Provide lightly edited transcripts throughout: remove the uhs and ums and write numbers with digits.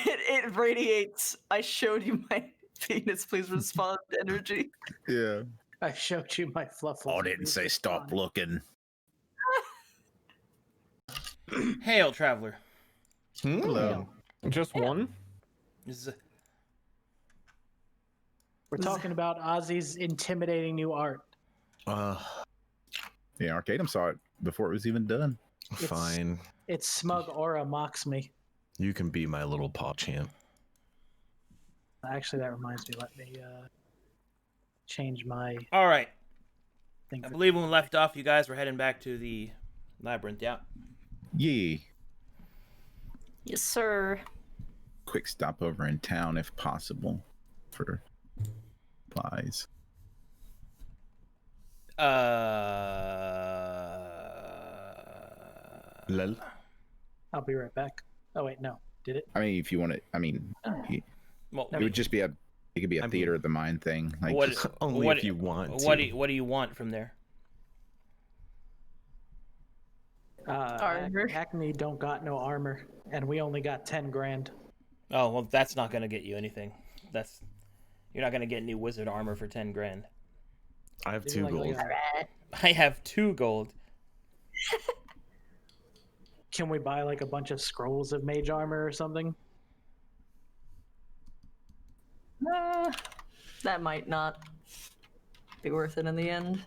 It radiates. I showed you my penis. Please respond to energy. Yeah. I showed you my fluffle. I didn't say stop looking. Hail, traveler. Hello. Just one? We're talking about Ozzy's intimidating new art. Yeah, Arcadum saw it before it was even done. Fine. Its smug aura mocks me. You can be my little paw champ. Actually, that reminds me. Let me change my All right. thing. I believe when we left off, you guys were heading back to the labyrinth, yeah? Yeah. Yes, sir. Quick stopover in town if possible for supplies. Lel. I'll be right back. Oh wait, no. Did it? I mean, if you want it, I mean, Well, it would just be it could be a theater of the mind thing. Like, what, Only what, if you want what to. what do you want from there? Armor. Acme don't got no armor, and we only got 10 grand. Oh, well, that's not going to get you anything. You're not going to get new wizard armor for 10 grand. I have Maybe 2 like gold. I have 2 gold. Can we buy like a bunch of scrolls of mage armor or something? That might not be worth it in the end.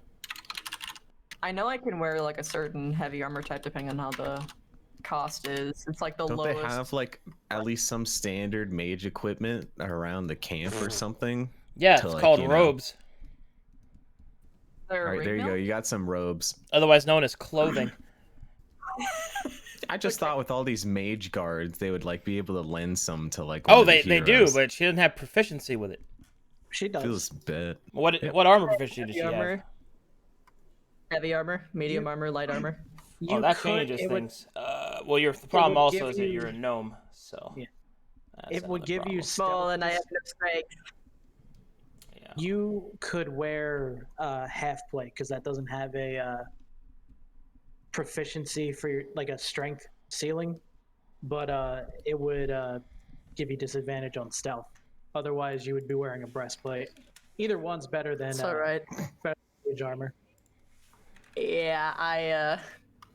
I know I can wear like a certain heavy armor type depending on how the cost is. It's like the Don't lowest. they have like at least some standard mage equipment around the camp or something? Yeah, To, it's like, called you know- robes, They're All right, there you go. ring You got some robes. otherwise known as clothing. I just thought with all these mage guards, they would like be able to lend some to like. Oh, one of the they do, heroes. but she doesn't have proficiency with it. She does. Feels bad. What armor proficiency does she Heavy have? armor. Heavy armor, medium armor, light armor. Oh, that changes things. Well, the problem would also give is that you- you're a gnome, so Yeah. that's It would another give you problem. stealth. Well, and I have no strength. Yeah. You could wear half plate because that doesn't have a proficiency for your, like a strength ceiling, but it would give you disadvantage on stealth. Otherwise, you would be wearing a breastplate. Either one's better than That's all right. mage armor. Yeah,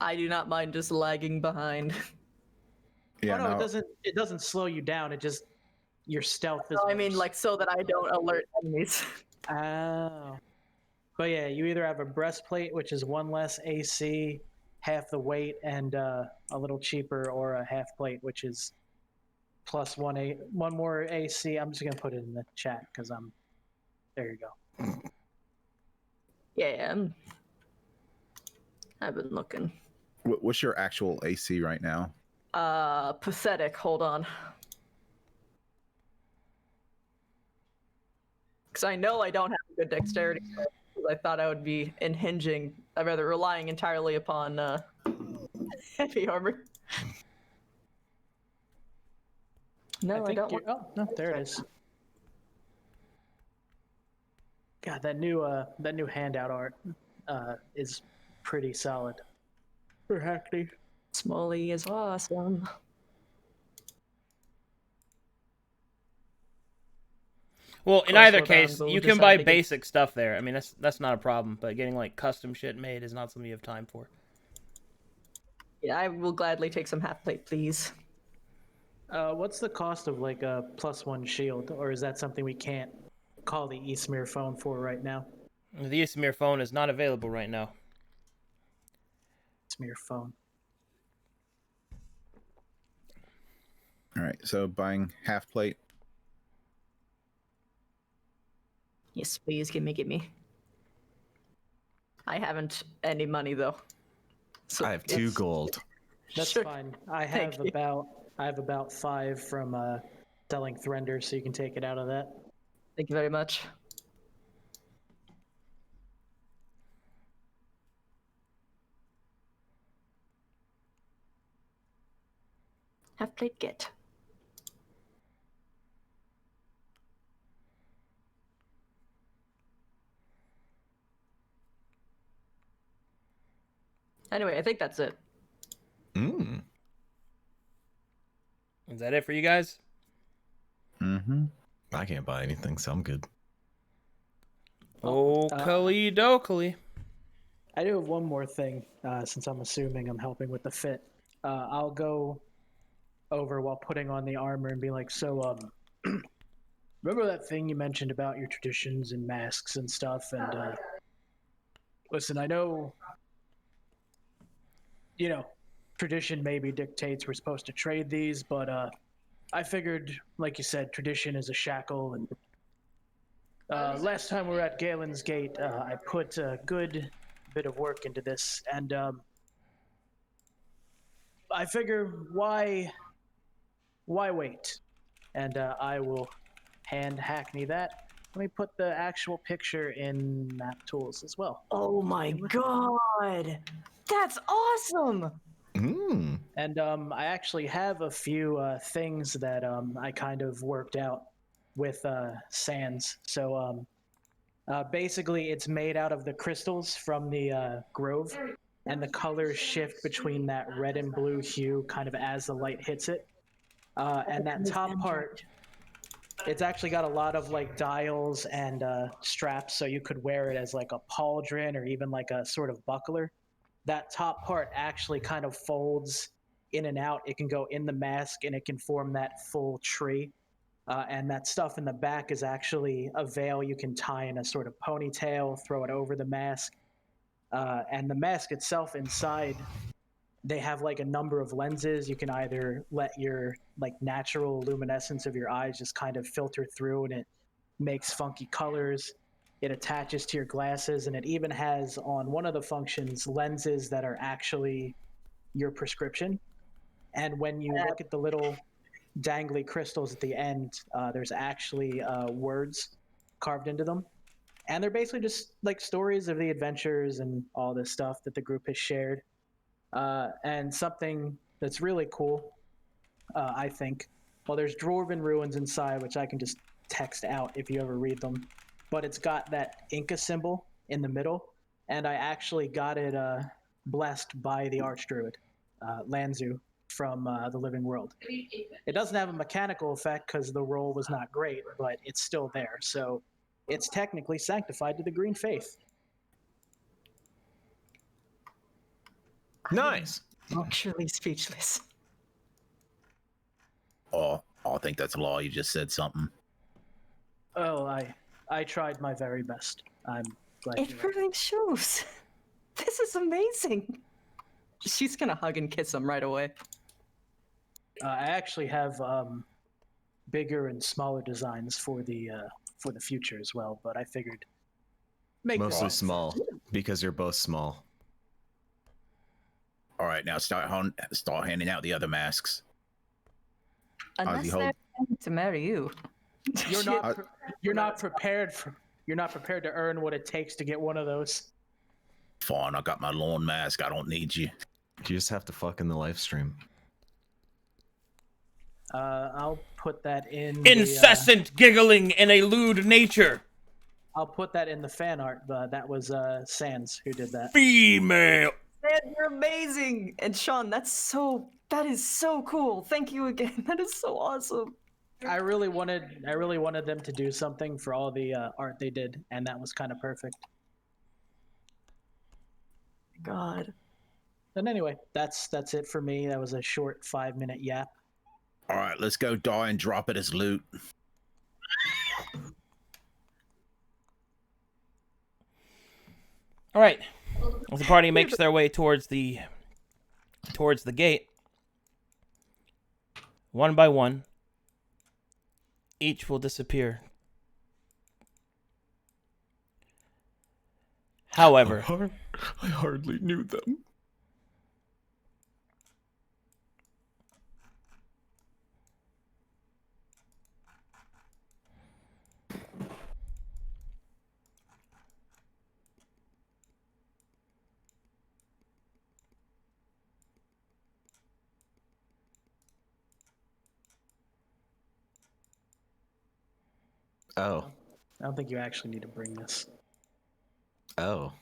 I do not mind just lagging behind. yeah, Oh, no, no, it doesn't slow you down. It just your stealth is. I mean, worse. like so that I don't alert enemies. Oh. But yeah, you either have a breastplate, which is 1 less AC, half the weight, and a little cheaper, or a half plate, which is plus 1 more AC. I'm just gonna put it in the chat because I'm. There you go. Yeah, I've been looking. what's your actual AC right now? Pathetic. Hold on. Because I know I don't have a good dexterity. I thought I would be relying entirely upon heavy armor. No, I don't want. Oh no, there it is. God, that new handout art is pretty solid. For Hackney. Smolly is awesome. Well, in Course, either hold on, case, but we'll you can decide buy to get- basic stuff there. I mean, that's not a problem. But getting like custom shit made is not something you have time for. Yeah, I will gladly take some half plate, please. What's the cost of like a +1 shield, or is that something we can't call the Eastmere phone for right now? The Ismir phone is not available right now. Eastmere phone. All right, so buying half plate. Yes, please, give me. I haven't any money though. So I have 2 gold. That's Sure. fine. I Thank have you. about 5 from selling Thrender, so you can take it out of that. Thank you very much. Half plate get. Anyway, I think that's it. Mm. Is that it for you guys? Mm-hmm. I can't buy anything, so I'm good. Okey dokey. I do have one more thing, since I'm assuming I'm helping with the fit. I'll go over while putting on the armor and be like, so, remember that thing you mentioned about your traditions and masks and stuff? And, listen, I know, tradition maybe dictates we're supposed to trade these, but, I figured, like you said, tradition is a shackle, and last time we were at Gailen's Gate, I put a good bit of work into this, and I figure why wait? And I will hand hackney that. Let me put the actual picture in map tools as well. Oh my god, that's awesome! Mm. And I actually have a few things that I kind of worked out with Sans. So basically, it's made out of the crystals from the grove, and the colors shift between that red and blue hue kind of as the light hits it. And that top part, it's actually got a lot of like dials and straps, so you could wear it as like a pauldron or even like a sort of buckler. That top part actually kind of folds in and out. It can go in the mask and it can form that full tree. And that stuff in the back is actually a veil you can tie in a sort of ponytail, throw it over the mask. And the mask itself inside, they have like a number of lenses. You can either let your like natural luminescence of your eyes just kind of filter through and it makes funky colors. It attaches to your glasses, and it even has on one of the functions lenses that are actually your prescription. And when you look at the little dangly crystals at the end, there's actually words carved into them. And they're basically just like stories of the adventures and all this stuff that the group has shared. And something that's really cool, I think. Well, there's Dwarven ruins inside, which I can just text out if you ever read them. But it's got that Inca symbol in the middle, and I actually got it blessed by the Archdruid, Lanzu, from the Living World. It doesn't have a mechanical effect because the roll was not great, but it's still there. So it's technically sanctified to the Green Faith. Nice. Actually speechless. Oh, I think that's a lie. You just said something. Oh, I tried my very best. I'm glad It you liked it. really shows. This is amazing. She's gonna hug and kiss him right away. I actually have bigger and smaller designs for the future as well, but I figured make this Mostly one small, first. because you're both small. All right, now start handing out the other masks. Unless Ozzy, they're hold. planning to marry you. You're not prepared to earn what it takes to get one of those. Fine, I got my lawn mask. I don't need you. You just have to fuck in the live stream. I'll put that in Incessant giggling in a lewd nature. I'll put that in the fan art. That was Sans who did that. Female. Man, you're amazing! And Sean, that is so cool. Thank you again. That is so awesome. I really wanted them to do something for all the art they did, and that was kind of perfect. God. And anyway, that's it for me. That was a short 5-minute yap. All right, let's go die and drop it as loot. All right. As the party makes their way towards the gate, one by one, each will disappear. However, I hardly knew them. Oh. I don't think you actually need to bring this. Oh.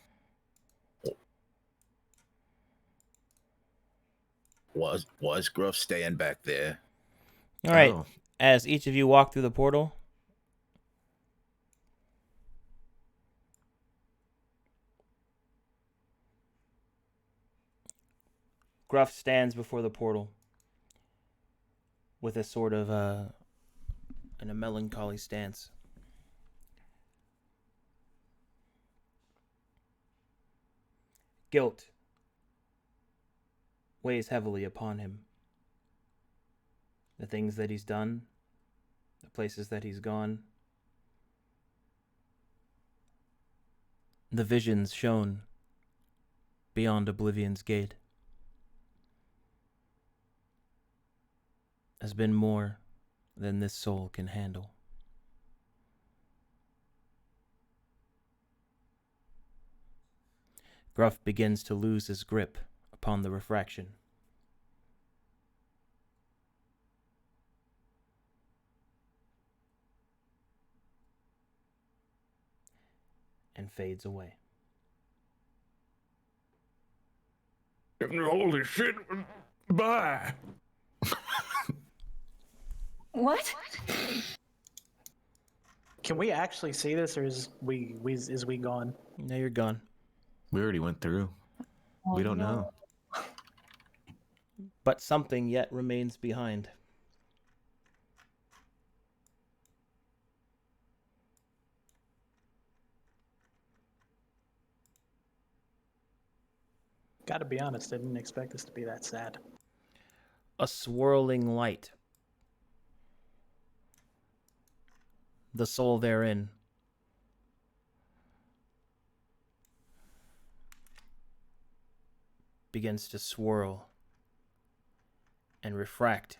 Was Gruff staying back there? all right. Oh. As each of you walk through the portal, Gruff stands before the portal with a sort of in a melancholy stance. Guilt weighs heavily upon him. The things that he's done, the places that he's gone, the visions shown beyond Oblivion's gate has been more than this soul can handle. Gruff begins to lose his grip upon the refraction. And fades away. Holy shit! Bye. What? Can we actually see this, or is we gone? Now you're gone. We already went through. We don't know. But something yet remains behind. Gotta be honest, I didn't expect this to be that sad. A swirling light. The soul therein begins to swirl and refract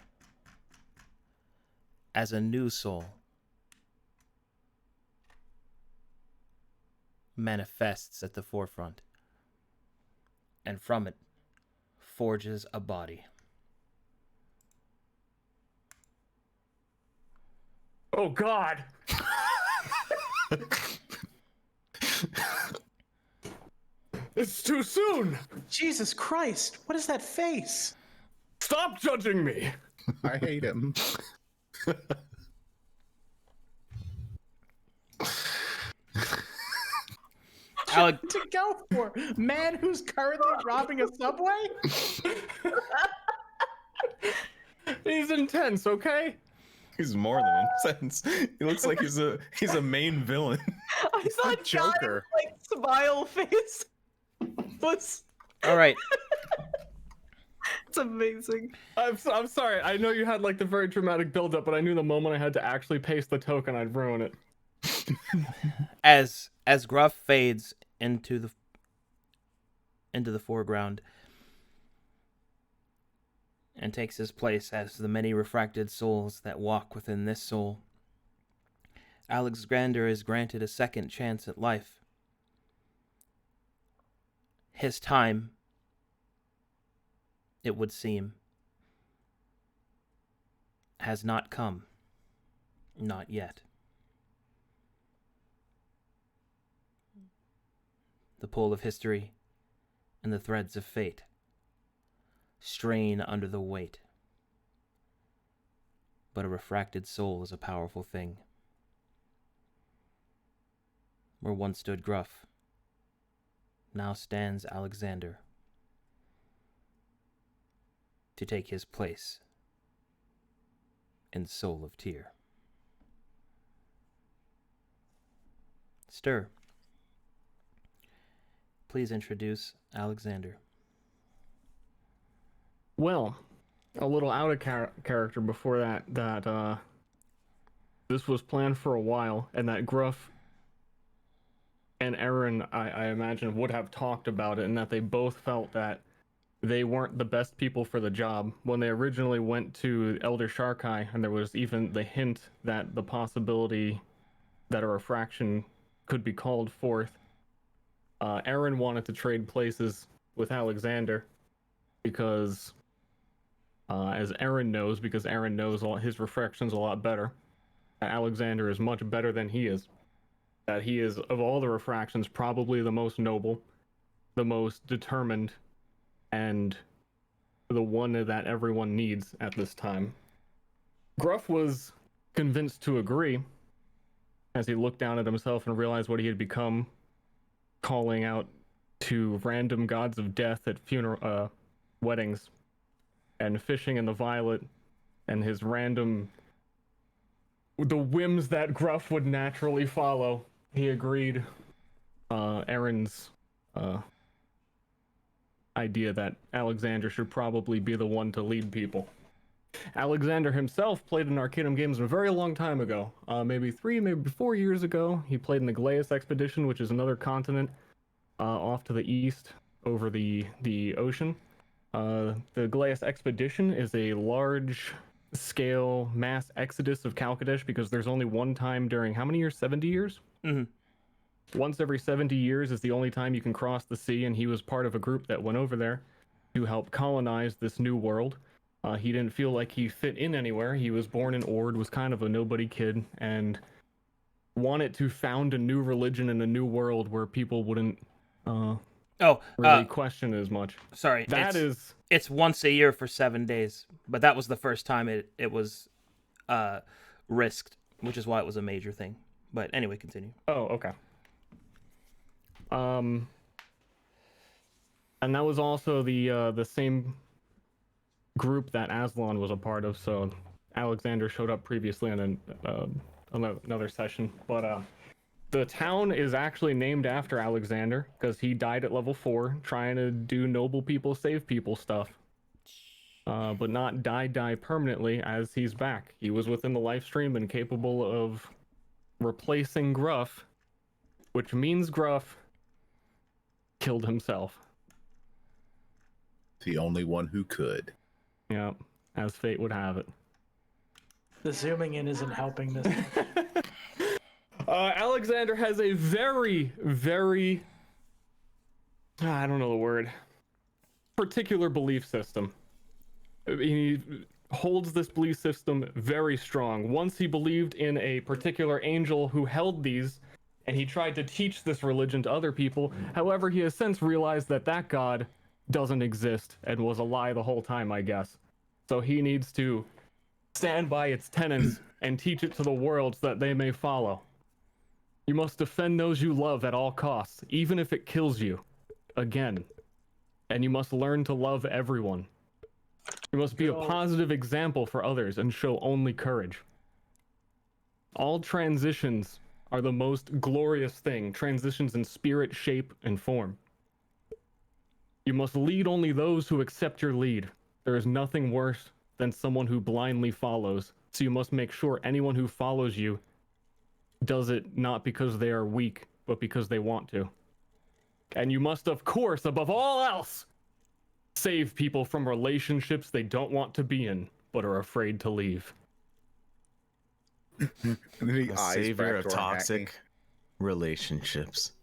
as a new soul manifests at the forefront, and from it forges a body. Oh God! It's too soon! Jesus Christ, what is that face? Stop judging me! I hate him. Alec, To go for man who's currently robbing a subway? He's intense, okay? He's more than incense. He looks like he's a main villain. I He's saw the a Joker. giant, like, smile face. It's all right. amazing. I'm sorry. I know you had like the very dramatic build-up, but I knew the moment I had to actually paste the token, I'd ruin it. As Gruff fades into the foreground and takes his place as the many refracted souls that walk within this soul, Alexander is granted a second chance at life. His time, it would seem, has not come. Not yet. The pull of history and the threads of fate strain under the weight. But a refracted soul is a powerful thing. Where once stood Gruff, now stands Alexander to take his place in Soul of Tyre. Stir. Please introduce Alexander. Well, a little out of character before that this was planned for a while, and that Gruff and Aaron, I imagine, would have talked about it, and that they both felt that they weren't the best people for the job. When they originally went to Elder Sharkai, and there was even the hint that the possibility that a refraction could be called forth, Aaron wanted to trade places with Alexander because, as Aaron knows, because Aaron knows his refractions a lot better, that Alexander is much better than he is. That he is, of all the refractions, probably the most noble, the most determined, and the one that everyone needs at this time. Gruff was convinced to agree as he looked down at himself and realized what he had become, calling out to random gods of death at weddings, and fishing in the violet, and his the whims that Gruff would naturally follow. He agreed Aaron's idea that Alexander should probably be the one to lead people. Alexander himself played in Arcadum games a very long time ago, maybe 4 years ago. He played in the Gailen expedition, which is another continent off to the east over the ocean. The Gailen expedition is a large-scale mass exodus of Kalkadesh because there's only one time during how many years? 70 years? Mm-hmm. Once every 70 years is the only time you can cross the sea, and he was part of a group that went over there to help colonize this new world. He didn't feel like he fit in anywhere. He was born in Ord, was kind of a nobody kid, and wanted to found a new religion in a new world where people wouldn't really question as much. Sorry, it's once a year for 7 days, but that was the first time it was risked, which is why it was a major thing. But anyway, continue. Oh, okay. And that was also the same group that Aslan was a part of, so Alexander showed up previously in another session. But the town is actually named after Alexander because he died at level 4 trying to do noble people, save people stuff. But not die permanently, as he's back. He was within the life stream and capable of replacing Gruff, which means Gruff killed himself. The only one who could. Yeah, as fate would have it. The zooming in isn't helping this. Alexander has a very, very, I don't know the word, particular belief system. He holds this belief system very strong. Once he believed in a particular angel who held these, and he tried to teach this religion to other people. However, he has since realized that that god doesn't exist and was a lie the whole time, I guess. So he needs to stand by its tenets and teach it to the world so that they may follow. You must defend those you love at all costs, even if it kills you. Again. And you must learn to love everyone. You must be a positive example for others and show only courage. All transitions are the most glorious thing. Transitions in spirit, shape, and form. You must lead only those who accept your lead. There is nothing worse than someone who blindly follows, so you must make sure anyone who follows you does it not because they are weak, but because they want to. And you must, of course, above all else, save people from relationships they don't want to be in, but are afraid to leave. The savior of toxic relationships.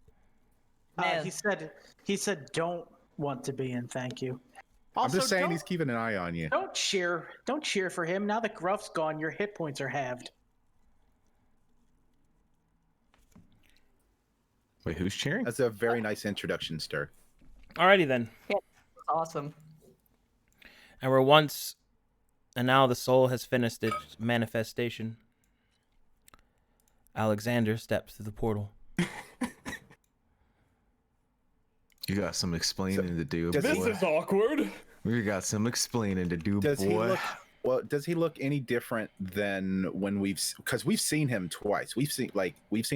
He said don't want to be in, thank you. Also, I'm just saying he's keeping an eye on you. Don't cheer for him. Now that Gruff's gone, your hit points are halved. Wait, who's cheering? That's a very nice introduction, Stir. Alrighty then. Yeah, that's awesome. And now the soul has finished its manifestation. Alexander steps through the portal. You got some explaining to do, boy. This is awkward. We got some explaining to do, boy. Does he look any different than when because we've seen him twice. We've seen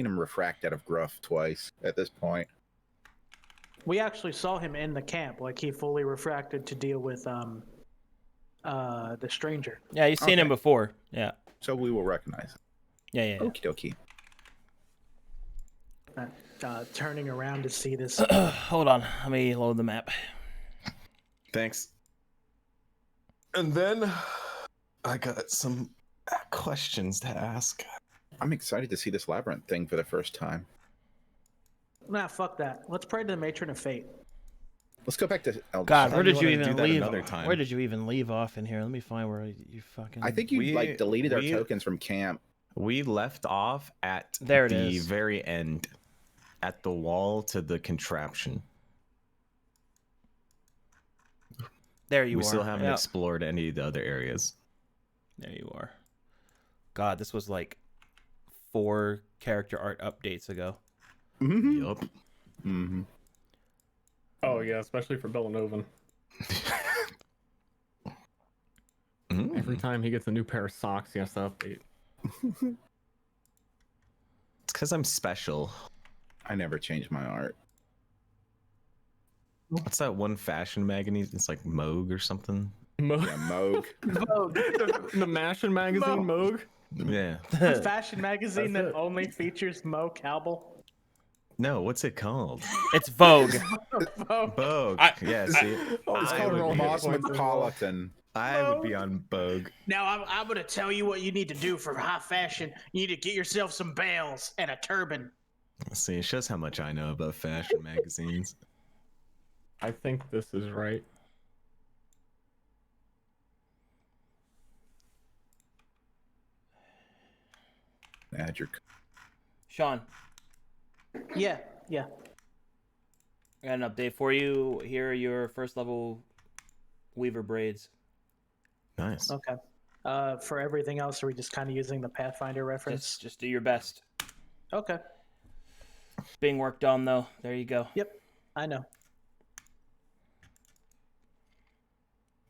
him refract out of Gruff twice at this point. We actually saw him in the camp, like he fully refracted to deal with the stranger. Yeah, you've seen him before. Yeah. So we will recognize him. Yeah. Okie dokie. Turning around to see this. Hold on, let me load the map. Thanks. And then I got some questions to ask. I'm excited to see this labyrinth thing for the first time. Nah, fuck that. Let's pray to the matron of fate. Let's go back to Eldritch. God, where did you wanted to even do that leave? another time. Where did you even leave off in here? Let me find where you fucking. I think you deleted our tokens from camp. We left off at There it the is. very end, at the wall to the contraption. There you are. We still haven't Yep. explored any of the other areas. There you are. God, this was like 4 character art updates ago. Mm-hmm. Yup. Mm-hmm. Oh yeah, especially for Villanovan. Every time he gets a new pair of socks, he has to update. It's because I'm special. I never change my art. What's that one fashion magazine? It's like Moog or something. Yeah, Moog. The Mashin magazine, Moog. Yeah. A fashion magazine That's that it. only features Mo Cowbell. No, what's it called? It's Vogue. Vogue. Yeah, see, It's I called would be- Cosmopolitan. I would be on Vogue. Now I'm going to tell you what you need to do for high fashion. You need to get yourself some bells and a turban. See, it shows how much I know about fashion magazines. I think this is right. Add your. Sean, Yeah. I got an update for you. Here are your first level Weaver braids. Nice. Okay. For everything else, are we just kind of using the Pathfinder reference? Just do your best. Okay. Being worked on though. There you go. Yep. I know.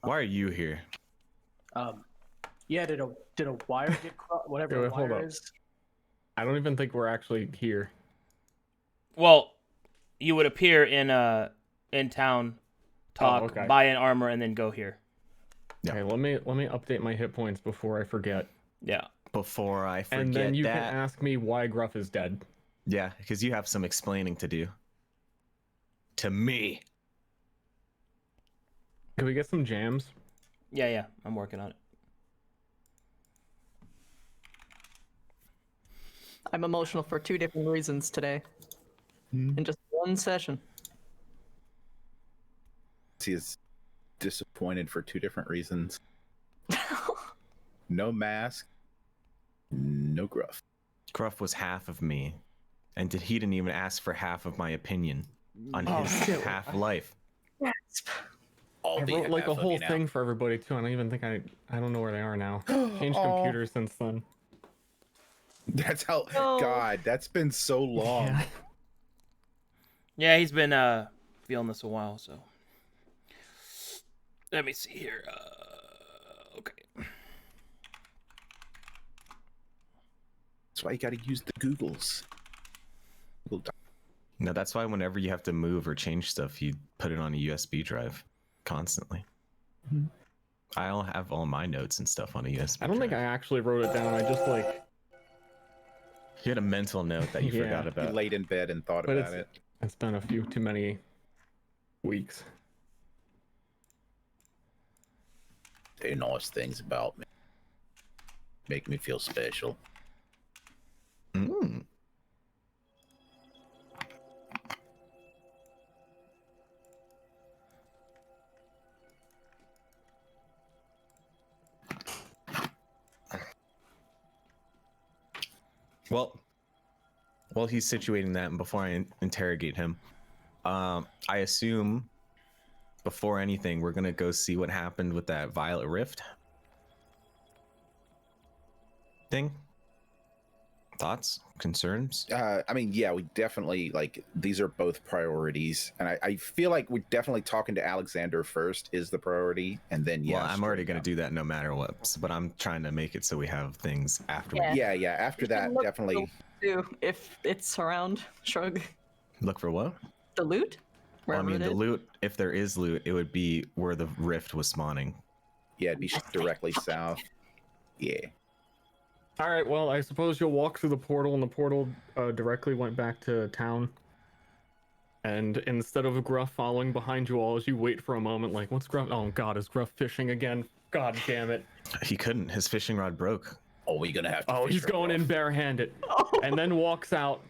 Why are you here? Yeah. Did a wire get crossed? Whatever Wait, the hold wire up. is. I don't even think we're actually here. Well, you would appear in town, talk, okay. buy an armor, and then go here. Yeah. Okay, let me update my hit points before I forget. Yeah. Before I forget And then you that. can ask me why Gruff is dead. Yeah, because you have some explaining to do. To me. Can we get some jams? Yeah. I'm working on it. I'm emotional for 2 different reasons today. In just one session. He is disappointed for 2 different reasons. No mask, no Gruff. Gruff was half of me. And he didn't even ask for half of my opinion on Oh, his shit. half life. I'll I be wrote like half a of whole you now. thing for everybody too. I don't even think I don't know where they are now. Changed Aw. computers since then. That's how. No. God, that's been so long. Yeah. Yeah, he's been feeling this a while, so. Let me see here. Okay. That's why you got to use the Googles. Google Doc. No, that's why whenever you have to move or change stuff, you put it on a USB drive constantly. Mhm. I'll have all my notes and stuff on a USB I don't think I drive. actually wrote it down. I just like, You had a mental note that you Yeah. forgot You about. laid in bed and thought But about it. it's been a few too many weeks. Say nice things about me. Make me feel special. Mm. Well, while he's situating that and before I interrogate him, I assume before anything, we're going to go see what happened with that Violet Rift thing. Thoughts? Concerns? I mean, yeah, we definitely, like, these are both priorities. And I feel like we're definitely talking to Alexander first is the priority. And then, yeah. Well, I'm already straight going up. to do that no matter what, but I'm trying to make it so we have things after Yeah. Yeah. After You can that, look definitely. too, if it's around. Shrug. we look for what? The loot? Well, I Wherever mean, it the is. loot, if there is loot, it would be where the rift was spawning. Yeah, it'd be directly south. Yeah. All right, well, I suppose you'll walk through the portal, and the portal directly went back to town. And instead of Gruff following behind you all, as you wait for a moment, like, what's Gruff? Oh God, is Gruff fishing again? God damn it! He couldn't. His fishing rod broke. Oh, we're gonna have to. Oh, fish he's her going in off. barehanded, and then walks out.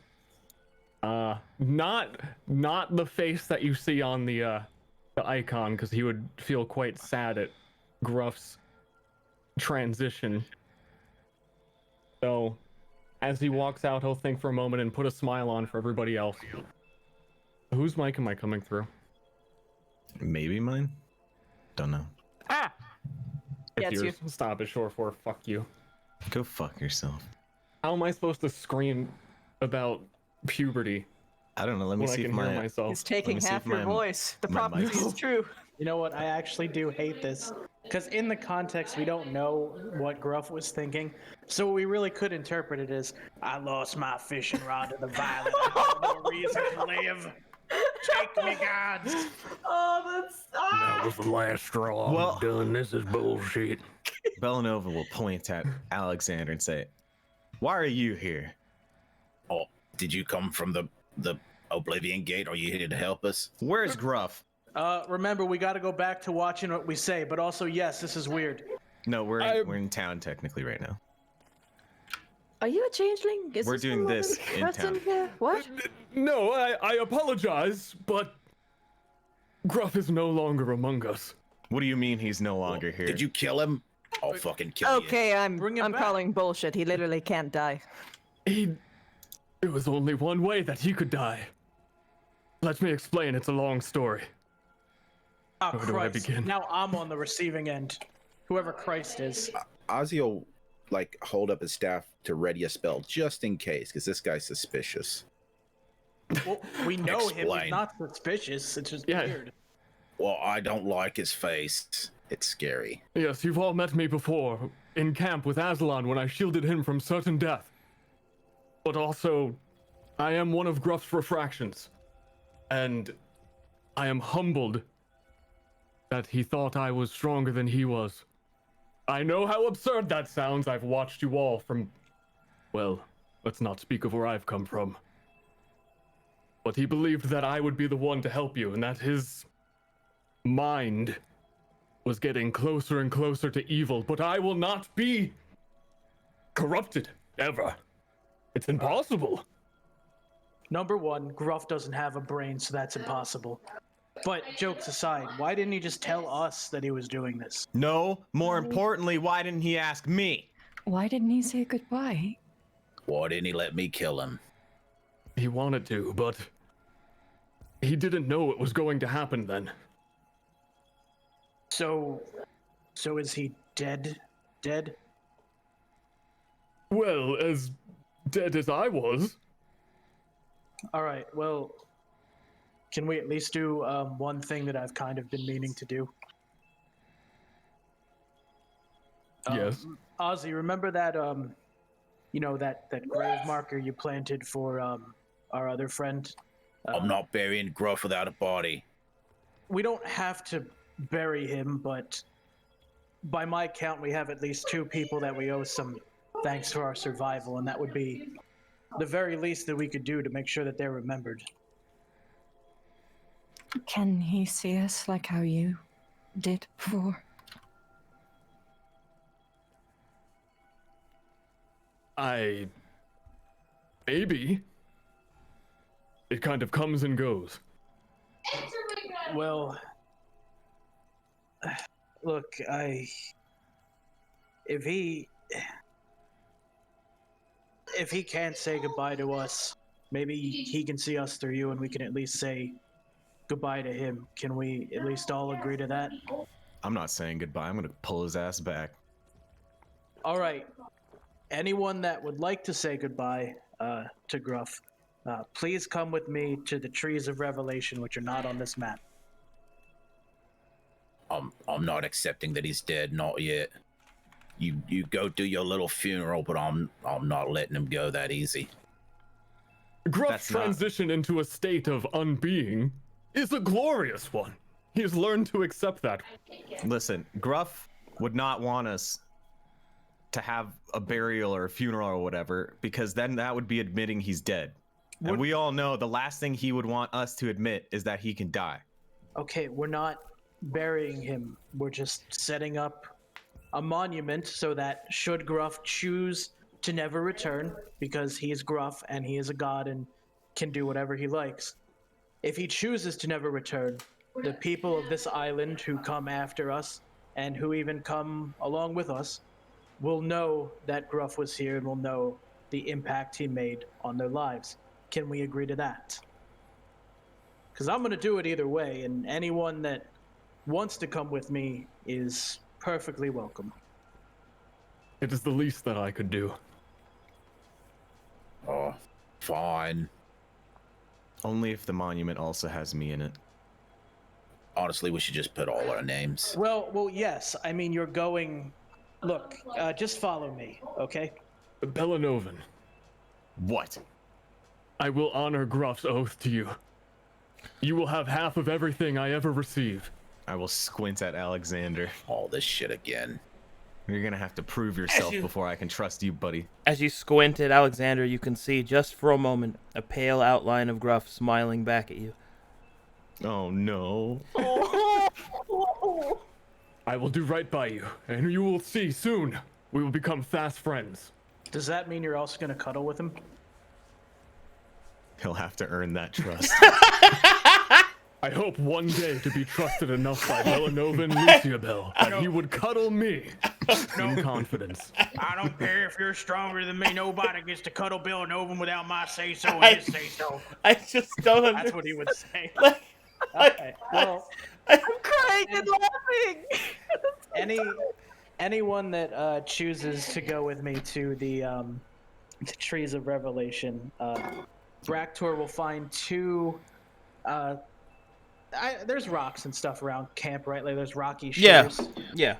Not the face that you see on the icon, because he would feel quite sad at Gruff's transition. So, as he walks out, he'll think for a moment and put a smile on for everybody else. Whose mic am I coming through? Maybe mine? Don't know. Yeah, If it's yours, stop it, short for fuck you. Go fuck yourself. How am I supposed to scream about puberty I don't know. Let me when I see can if hear my myself? He's taking me see half if your my- voice. The my prophecy mic's- is true. You know what? I actually do hate this. Because in the context, we don't know what Gruff was thinking. So we really could interpret it as, I lost my fishing rod to the violet. I have no reason to live. Take me, gods. Oh, that's That was the last straw. I'm Well- done. This is bullshit. Bellanova will point at Alexander and say, "Why are you here?" Oh, did you come from the Oblivion Gate? Are you here to help us? Where's Gruff? Remember, we got to go back to watching what we say. But also, yes, this is weird. No, we're in town technically right now. Are you a changeling? Is We're this doing some this other in person town. here? What? No, I apologize, but Gruff is no longer among us. What do you mean he's no longer here? Did you kill him? I'll fucking kill you. Okay, I'm Bring him back. calling bullshit. He literally can't die. There was only one way that he could die. Let me explain. It's a long story. Oh, Where do I Christ. begin? Now I'm on the receiving end. Whoever Christ is. Ozzy will like hold up his staff to ready a spell just in case, because this guy's suspicious. Well, we know him. He's Explain. not suspicious. It's just Yeah. weird. Well, I don't like his face. It's scary. Yes, you've all met me before, in camp with Aslan when I shielded him from certain death. But also, I am one of Gruff's refractions. And I am humbled that he thought I was stronger than he was. I know how absurd that sounds. I've watched you all from... Well, let's not speak of where I've come from. But he believed that I would be the one to help you, and that his mind was getting closer and closer to evil, but I will not be corrupted, ever. It's impossible. Number one, Gruff doesn't have a brain, so that's impossible. But jokes aside, why didn't he just tell us that he was doing this? No, more importantly, why didn't he ask me? Why didn't he say goodbye? Why didn't he let me kill him? He wanted to, but he didn't know it was going to happen then. So is he dead? Dead? Well, as dead as I was. All right, well, can we at least do one thing that I've kind of been meaning to do? Yes. Ozzy, remember that, that grave marker you planted for our other friend? I'm not burying Gruff without a body. We don't have to bury him, but by my count, we have at least 2 people that we owe some thanks for our survival, and that would be the very least that we could do to make sure that they're remembered. Can he see us like how you did before? Maybe. It kind of comes and goes. Well, look, if he can't say goodbye to us, maybe he can see us through you, and we can at least say goodbye to him. Can we at least all agree to that? I'm not saying goodbye. I'm gonna pull his ass back. All right. Anyone that would like to say goodbye to Gruff, please come with me to the Trees of Revelation, which are not on this map. I'm not accepting that he's dead, not yet. You go do your little funeral, but I'm not letting him go that easy. Gruff's That's not- transition into a state of unbeing is a glorious one. He's learned to accept that. Listen, Gruff would not want us to have a burial or a funeral or whatever, because then that would be admitting he's dead. And we all know the last thing he would want us to admit is that he can die. Okay, we're not burying him. We're just setting up a monument so that should Gruff choose to never return, because he is Gruff and he is a god and can do whatever he likes. If he chooses to never return, the people of this island who come after us and who even come along with us will know that Gruff was here and will know the impact he made on their lives. Can we agree to that? Because I'm going to do it either way, and anyone that wants to come with me is perfectly welcome. It is the least that I could do. Oh, fine. Only if the monument also has me in it. Honestly, we should just put all our names. Well, yes. I mean, you're going. Look, just follow me, okay? Bellanovan, What? I will honor Gruff's oath to you. You will have half of everything I ever receive. I will squint at Alexander. All this shit again. You're gonna have to prove yourself before I can trust you, buddy. As you squint at Alexander, you can see just for a moment a pale outline of Gruff smiling back at you. Oh no. I will do right by you, and you will see soon. We will become fast friends. Does that mean you're also gonna cuddle with him? He'll have to earn that trust. I hope one day to be trusted enough by Bellanovan Luciabel that he would cuddle me in confidence. I don't care if you're stronger than me. Nobody gets to cuddle Bill Novum without my say-so and his say-so. I just don't understand. That's what he would say. Okay. Well, I'm crying and laughing. anyone that chooses to go with me to the Trees of Revelation, Braktor will find two. There's rocks and stuff around camp, right? Like there's rocky shores. Yeah.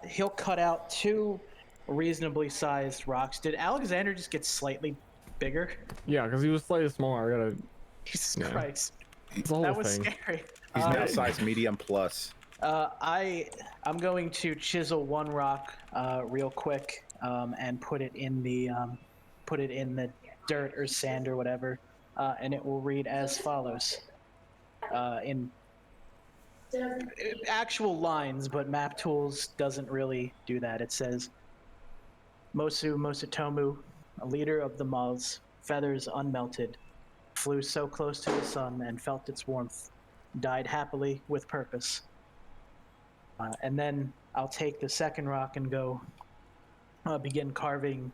He'll cut out two reasonably sized rocks. Did Alexander just get slightly bigger? Yeah, because he was slightly smaller. I gotta. Jesus Yeah. Christ. It's the whole That was thing. scary. He's now size medium plus. I'm going to chisel one rock real quick and put it in the dirt or sand or whatever, and it will read as follows. In actual lines, but Map Tools doesn't really do that. It says, Mosu Mosutomu, a leader of the moths, feathers unmelted, flew so close to the sun and felt its warmth, died happily with purpose. And then I'll take the second rock and go begin carving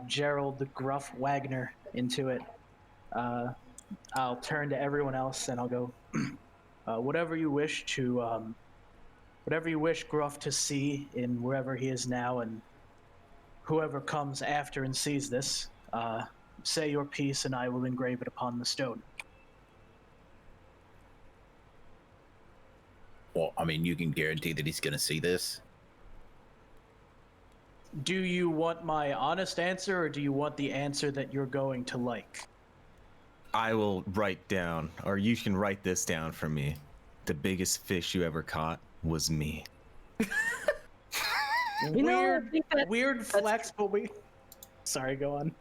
Gerald Gruff Wagner into it. I'll turn to everyone else and I'll go, whatever you wish Gruff to see in wherever he is now, and whoever comes after and sees this, say your piece and I will engrave it upon the stone. Well, I mean, you can guarantee that he's gonna see this. Do you want my honest answer, or do you want the answer that you're going to like? I will write down, or you can write this down for me. The biggest fish you ever caught was me. You know, I think that- Weird flex, but we... Sorry, go on.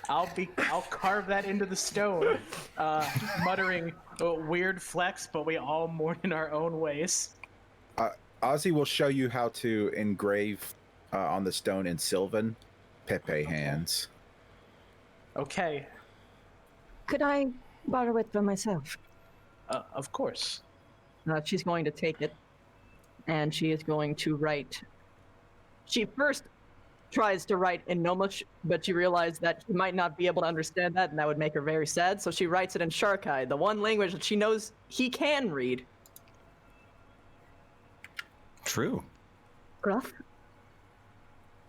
I'll carve that into the stone, muttering, weird flex, but we all mourn in our own ways. Ozzy will show you how to engrave on the stone in Sylvan Pepe hands. Okay, Could I borrow it for myself? of course. She's going to take it, and she is going to write. She first tries to write in Gnomish, but she realized that she might not be able to understand that, and that would make her very sad. So she writes it in Sharkai, the one language that she knows he can read. True. Gruff?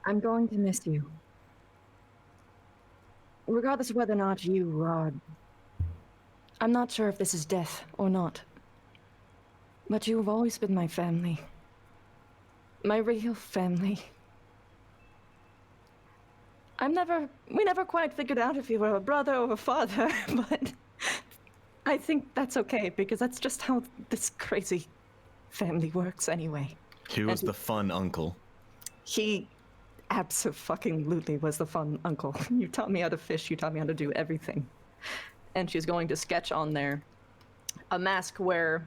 I'm going to miss you. Regardless of whether or not you are... I'm not sure if this is death or not. But you've always been my family. My real family. We never quite figured out if you were a brother or a father, but I think that's okay, because that's just how this crazy family works anyway. He was the fun uncle. He abso-fucking-lutely was the fun uncle. You taught me how to fish, you taught me how to do everything. And she's going to sketch on there a mask where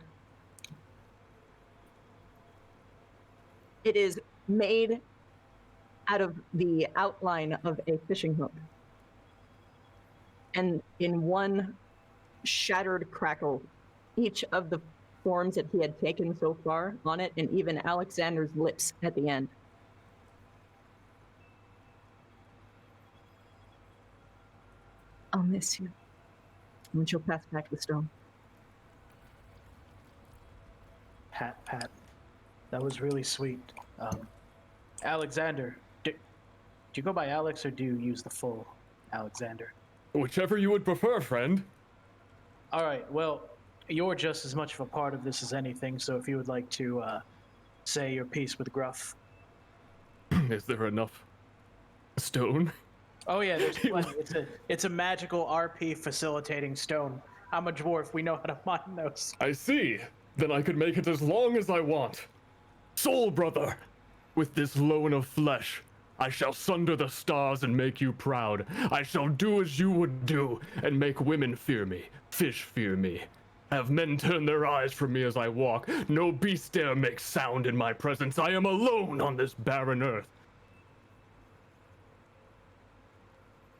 it is made out of the outline of a fishing hook. And in one shattered crackle, each of the forms that he had taken so far on it, and even Alexander's lips at the end. I'll miss you. And she'll pass back the stone. Pat. That was really sweet. Alexander, do you go by Alex or do you use the full Alexander? Whichever you would prefer, friend. All right, well, you're just as much of a part of this as anything, so if you would like to say your piece with Gruff. Is there enough stone? Oh yeah, there's plenty. It's a magical RP facilitating stone. I'm a dwarf. We know how to mine those. I see. Then I could make it as long as I want. Soul brother, with this loan of flesh, I shall sunder the stars and make you proud. I shall do as you would do, and make women fear me, fish fear me. Have men turn their eyes from me as I walk. No beast dare make sound in my presence. I am alone on this barren earth.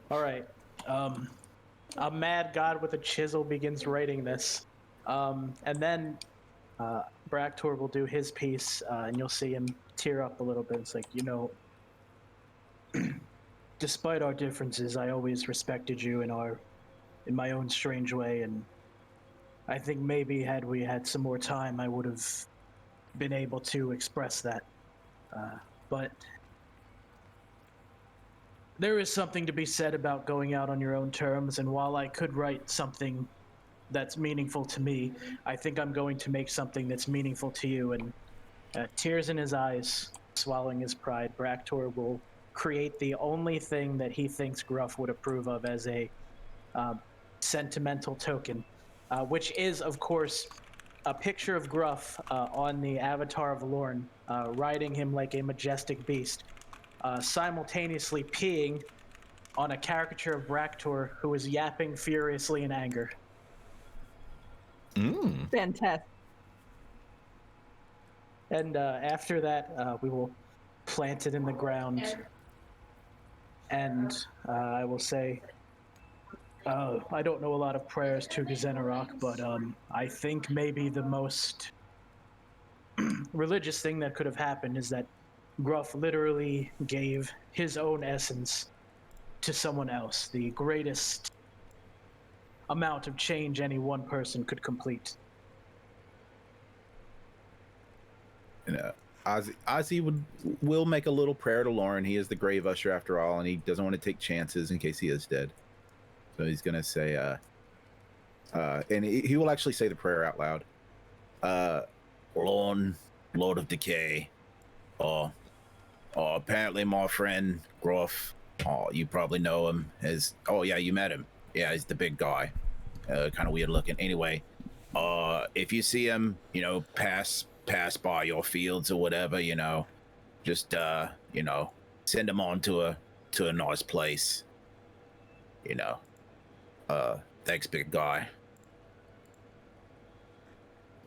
All right. A mad god with a chisel begins writing this. And then Bractor will do his piece, and you'll see him tear up a little bit. It's like, despite our differences, I always respected you in my own strange way, and I think maybe had we had some more time, I would have been able to express that. But there is something to be said about going out on your own terms, and while I could write something that's meaningful to me, I think I'm going to make something that's meaningful to you. And tears in his eyes, swallowing his pride, Bractor will create the only thing that he thinks Gruff would approve of as a sentimental token, which is, of course, a picture of Gruff on the avatar of Lorne, riding him like a majestic beast, simultaneously peeing on a caricature of Bractor who is yapping furiously in anger. Fantastic. And after that, we will plant it in the ground. And I will say, I don't know a lot of prayers to Gazenarok, but I think maybe the most religious thing that could have happened is that Gruff literally gave his own essence to someone else, the greatest amount of change any one person could complete. Ozzy will make a little prayer to Lauren. He is the grave usher after all, and he doesn't want to take chances in case he is dead. So he's gonna say, and he will actually say the prayer out loud. Lorne, Lord of Decay. Apparently my friend Gruff. You probably know him as. Oh yeah, you met him. Yeah, he's the big guy. Kind of weird looking. Anyway, if you see him, pass by your fields or whatever, just send him on to a nice place. Thanks, big guy.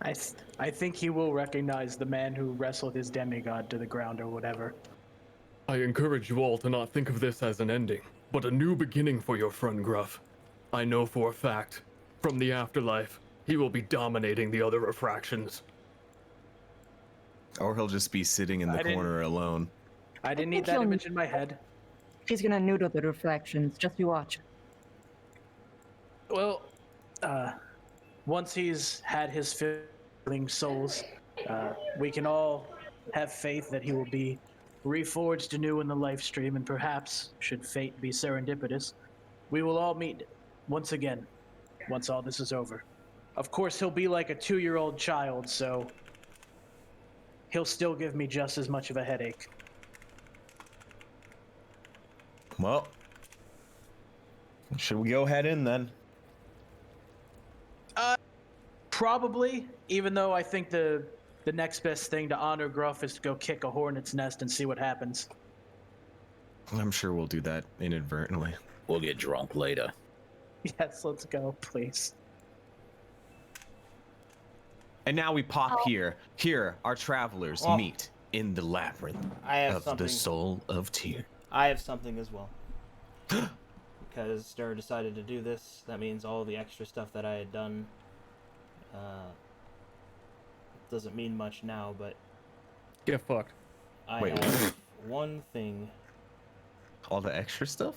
I think he will recognize the man who wrestled his demigod to the ground or whatever. I encourage you all to not think of this as an ending, but a new beginning for your friend Gruff. I know for a fact, from the afterlife, he will be dominating the other refractions. Or he'll just be sitting in the corner alone. I didn't need that image in my head. He's gonna noodle the reflections. Just you watch. Well, once he's had his filling souls, we can all have faith that he will be reforged anew in the life stream, and perhaps, should fate be serendipitous, we will all meet once again, once all this is over. Of course, he'll be like a 2-year-old child, so he'll still give me just as much of a headache. Well, should we go head in then? Probably, even though I think the next best thing to honor Gruff is to go kick a hornet's nest and see what happens. I'm sure we'll do that inadvertently. We'll get drunk later. Yes, let's go, please. And now we pop here. Here, our travelers meet in the labyrinth of the soul of Tyre. I have something as well. Because Stir decided to do this, that means all the extra stuff that I had done doesn't mean much now, but Get fucked. I have one thing. All the extra stuff?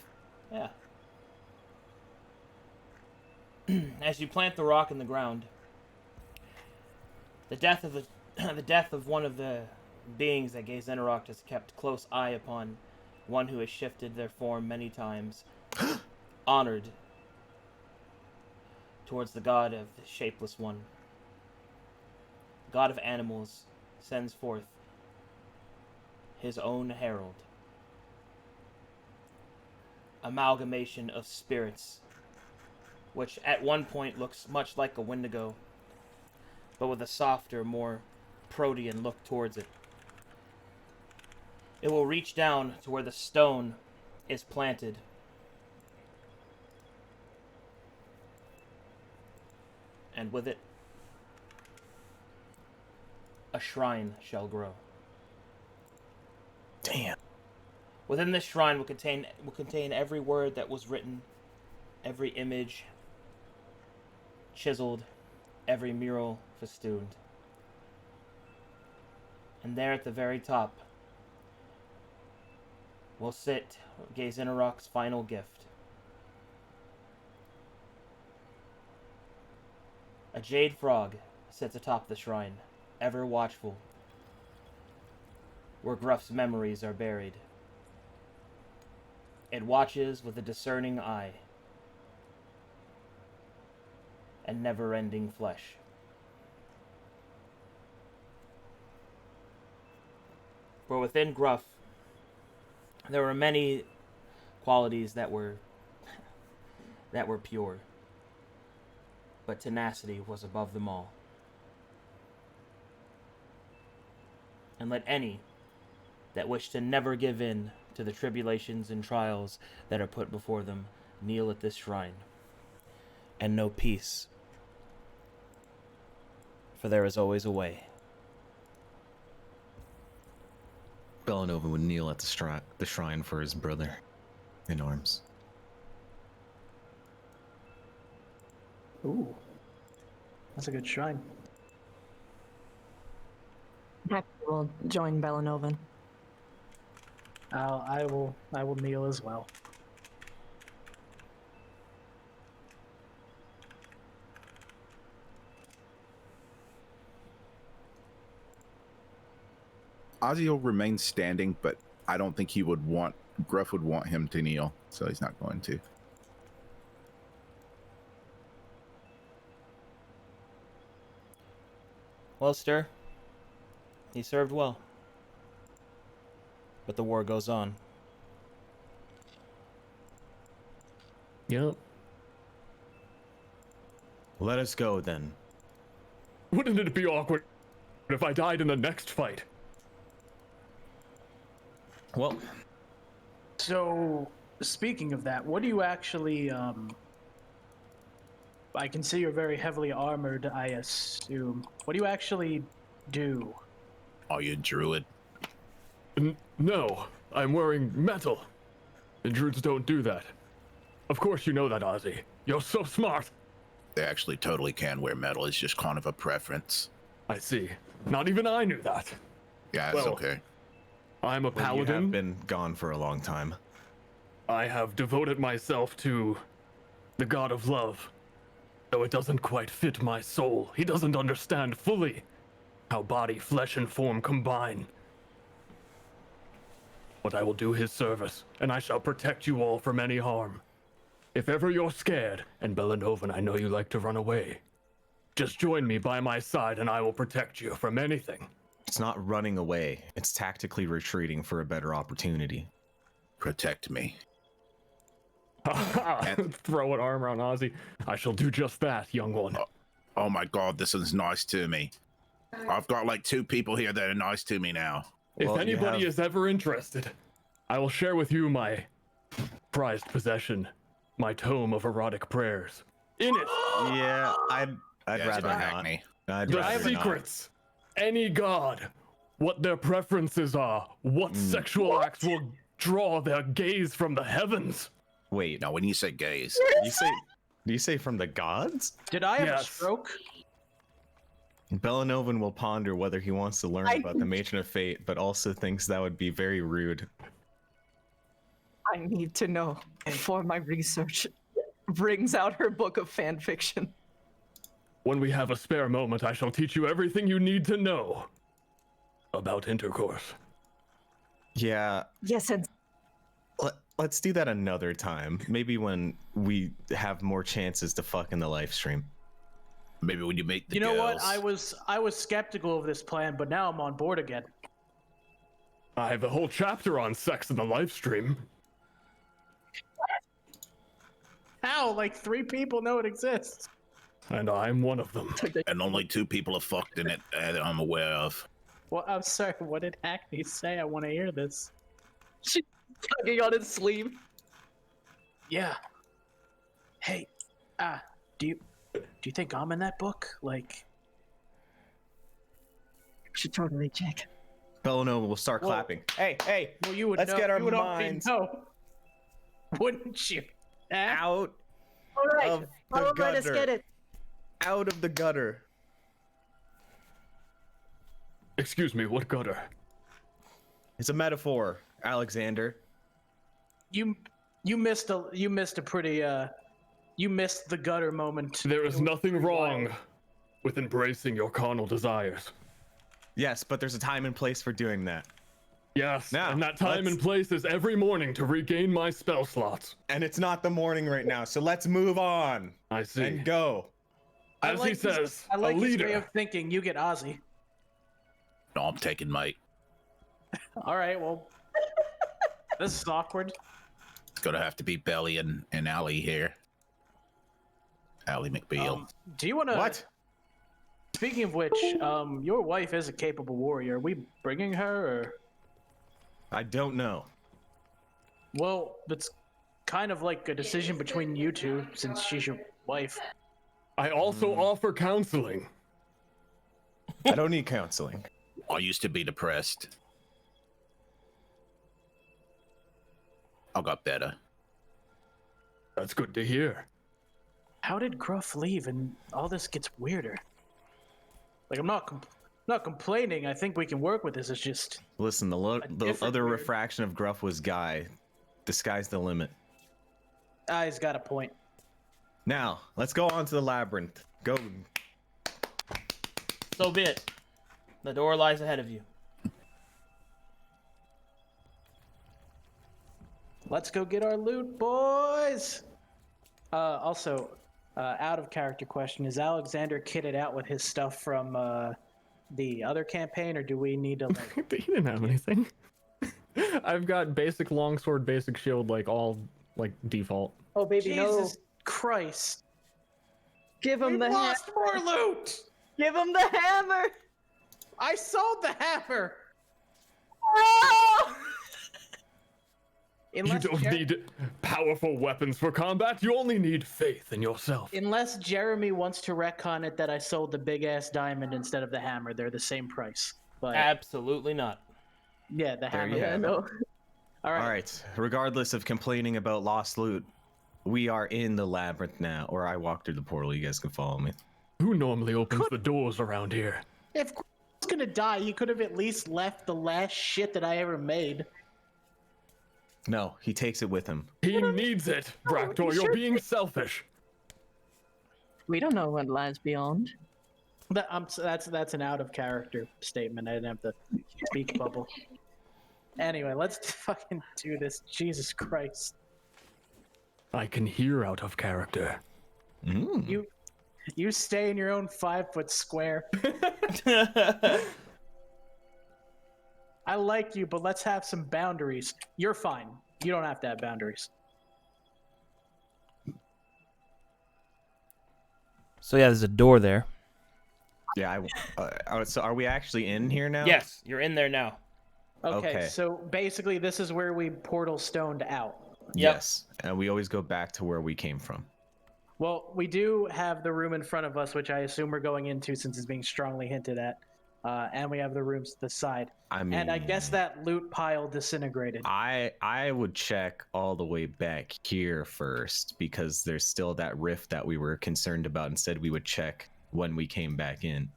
Yeah. As you plant the rock in the ground, the death of the death of one of the beings that Gaizen has kept close eye upon, one who has shifted their form many times, honored towards the god of the Shapeless One. God of animals sends forth his own herald. Amalgamation of spirits, which at one point looks much like a Wendigo, but with a softer, more protean look towards it. It will reach down to where the stone is planted. And with it, a shrine shall grow. Damn. Within this shrine will contain every word that was written, every image chiseled, every mural festooned. And there at the very top will sit Gaizen final gift. A jade frog sits atop the shrine, ever watchful, where Gruff's memories are buried. It watches with a discerning eye and never-ending flesh. For within Gruff, there were many qualities that were pure, but tenacity was above them all. And let any that wish to never give in to the tribulations and trials that are put before them kneel at this shrine, and know peace, for there is always a way. Bellanova would kneel at the shrine for his brother in arms. Ooh, that's a good shrine. Happy will join Bellanovan. I will kneel as well. Ozzy will remain standing, but I don't think Gruff would want him to kneel, so he's not going to. Well, sir, he served well. But the war goes on. Yep. Let us go then. Wouldn't it be awkward if I died in the next fight? Well, So, speaking of that, what do you actually, I can see you're very heavily armored, I assume. What do you actually do? Are you a druid? No, I'm wearing metal. And druids don't do that. Of course you know that, Ozzy. You're so smart. They actually totally can wear metal. It's just kind of a preference. I see. Not even I knew that. Yeah, it's Well, okay. I'm a well, you paladin. have been gone for a long time. I have devoted myself to the god of love. Though it doesn't quite fit my soul. He doesn't understand fully how body, flesh, and form combine. But I will do his service, and I shall protect you all from any harm. If ever you're scared, and Bellanovan, I know you like to run away, just join me by my side and I will protect you from anything. It's not running away. It's tactically retreating for a better opportunity. Protect me. Throw an arm around Ozzy. I shall do just that, young one. Oh my god, this is nice to me. I've got like 2 people here that are nice to me now. If Well, you anybody have- is ever interested, I will share with you my prized possession, my tome of erotic prayers. In it, Yeah, I'd Yeah, rather it's not. Hackney. I'd the rather not. secrets. Any god, what their preferences are, what sexual acts will draw their gaze from the heavens. Wait, Now, when you say gays, do you say from the gods? Did I have a Yes. stroke? Bellanovan will ponder whether he wants to learn about the Matron of Fate, but also thinks that would be very rude. I need to know before my research brings out her book of fan fiction. When we have a spare moment, I shall teach you everything you need to know about intercourse. Yeah, Yes, and let's do that another time. Maybe when we have more chances to fuck in the live stream. Maybe when you meet the You know what? girls. I was skeptical of this plan, but now I'm on board again. I have a whole chapter on sex in the live stream. How? Like 3 people know it exists. And I'm one of them. And only 2 people have fucked in it that I'm aware of. Well, I'm sorry. What did Hackney say? I want to hear this. She's tugging on his sleeve. Yeah. Hey, do you think I'm in that book? Like, Should totally check. Belno will start Whoa. clapping. Hey, well, you would let's know. get our you would already minds know, wouldn't you? out All right, of the follow right, let's gutter. get it. Out of the gutter. Excuse me, what gutter? It's a metaphor, Alexander. You missed a pretty you missed the gutter moment. There It is was nothing pretty wrong wild. with embracing your carnal desires. Yes, but there's a time and place for doing that. Yes, Now, and that time let's- and place is every morning to regain my spell slots. And it's not the morning right now, so let's move on I see. and go. As he says, I like a his leader. way of thinking. You get Ozzy. No, I'm taking mate. All right, well, this is awkward. It's gonna have to be Belly and Allie here. Allie McBeal. Do you want to? What? Speaking of which, your wife is a capable warrior. Are we bringing her, or? I don't know. Well, it's kind of like a decision between you two, since she's your wife. I also offer counseling. I don't need counseling. I used to be depressed. I got better. That's good to hear. How did Gruff leave, and all this gets weirder? Like, I'm not complaining. I think we can work with this. It's just Listen, the different other weird. refraction of Gruff was Guy. The sky's the limit. he's got a point. Now, let's go on to the labyrinth. Go. So be it. The door lies ahead of you. Let's go get our loot, boys. Also, out of character question: is Alexander kitted out with his stuff from the other campaign, or do we need to? Like... He didn't have anything. I've got basic longsword, basic shield, like all like default. Oh, baby, no. Jesus Christ! Give him We the hammer. lost more loot. Give him the hammer. I sold the hammer. Oh! You Unless don't need powerful weapons for combat. You only need faith in yourself. Unless Jeremy wants to retcon it that I sold the big ass diamond instead of the hammer, they're the same price. But Absolutely not. yeah, the hammer. you have it. No. All right. All right. Regardless of complaining about lost loot, we are in the labyrinth now. Or I walk through the portal. You guys can follow me. Who normally opens the doors around here? If Chris was gonna die, he could have at least left the last shit that I ever made. No, he takes it with him. He needs it, Bractor. You're being selfish. We don't know what lies beyond. That's an out of character statement. I didn't have the speak bubble. Anyway, let's fucking do this. Jesus Christ. I can hear out of character. You stay in your own 5-foot square. I like you, but let's have some boundaries. You're fine. You don't have to have boundaries. So yeah, there's a door there. Yeah. So are we actually in here now? Yes, you're in there now. Okay, Okay. so basically this is where we portal stoned out. Yes. And we always go back to where we came from. Well, we do have the room in front of us, which I assume we're going into since it's being strongly hinted at. And we have the rooms to the side. I mean, And I guess that loot pile disintegrated. I would check all the way back here first because there's still that rift that we were concerned about. Instead, we would check when we came back in.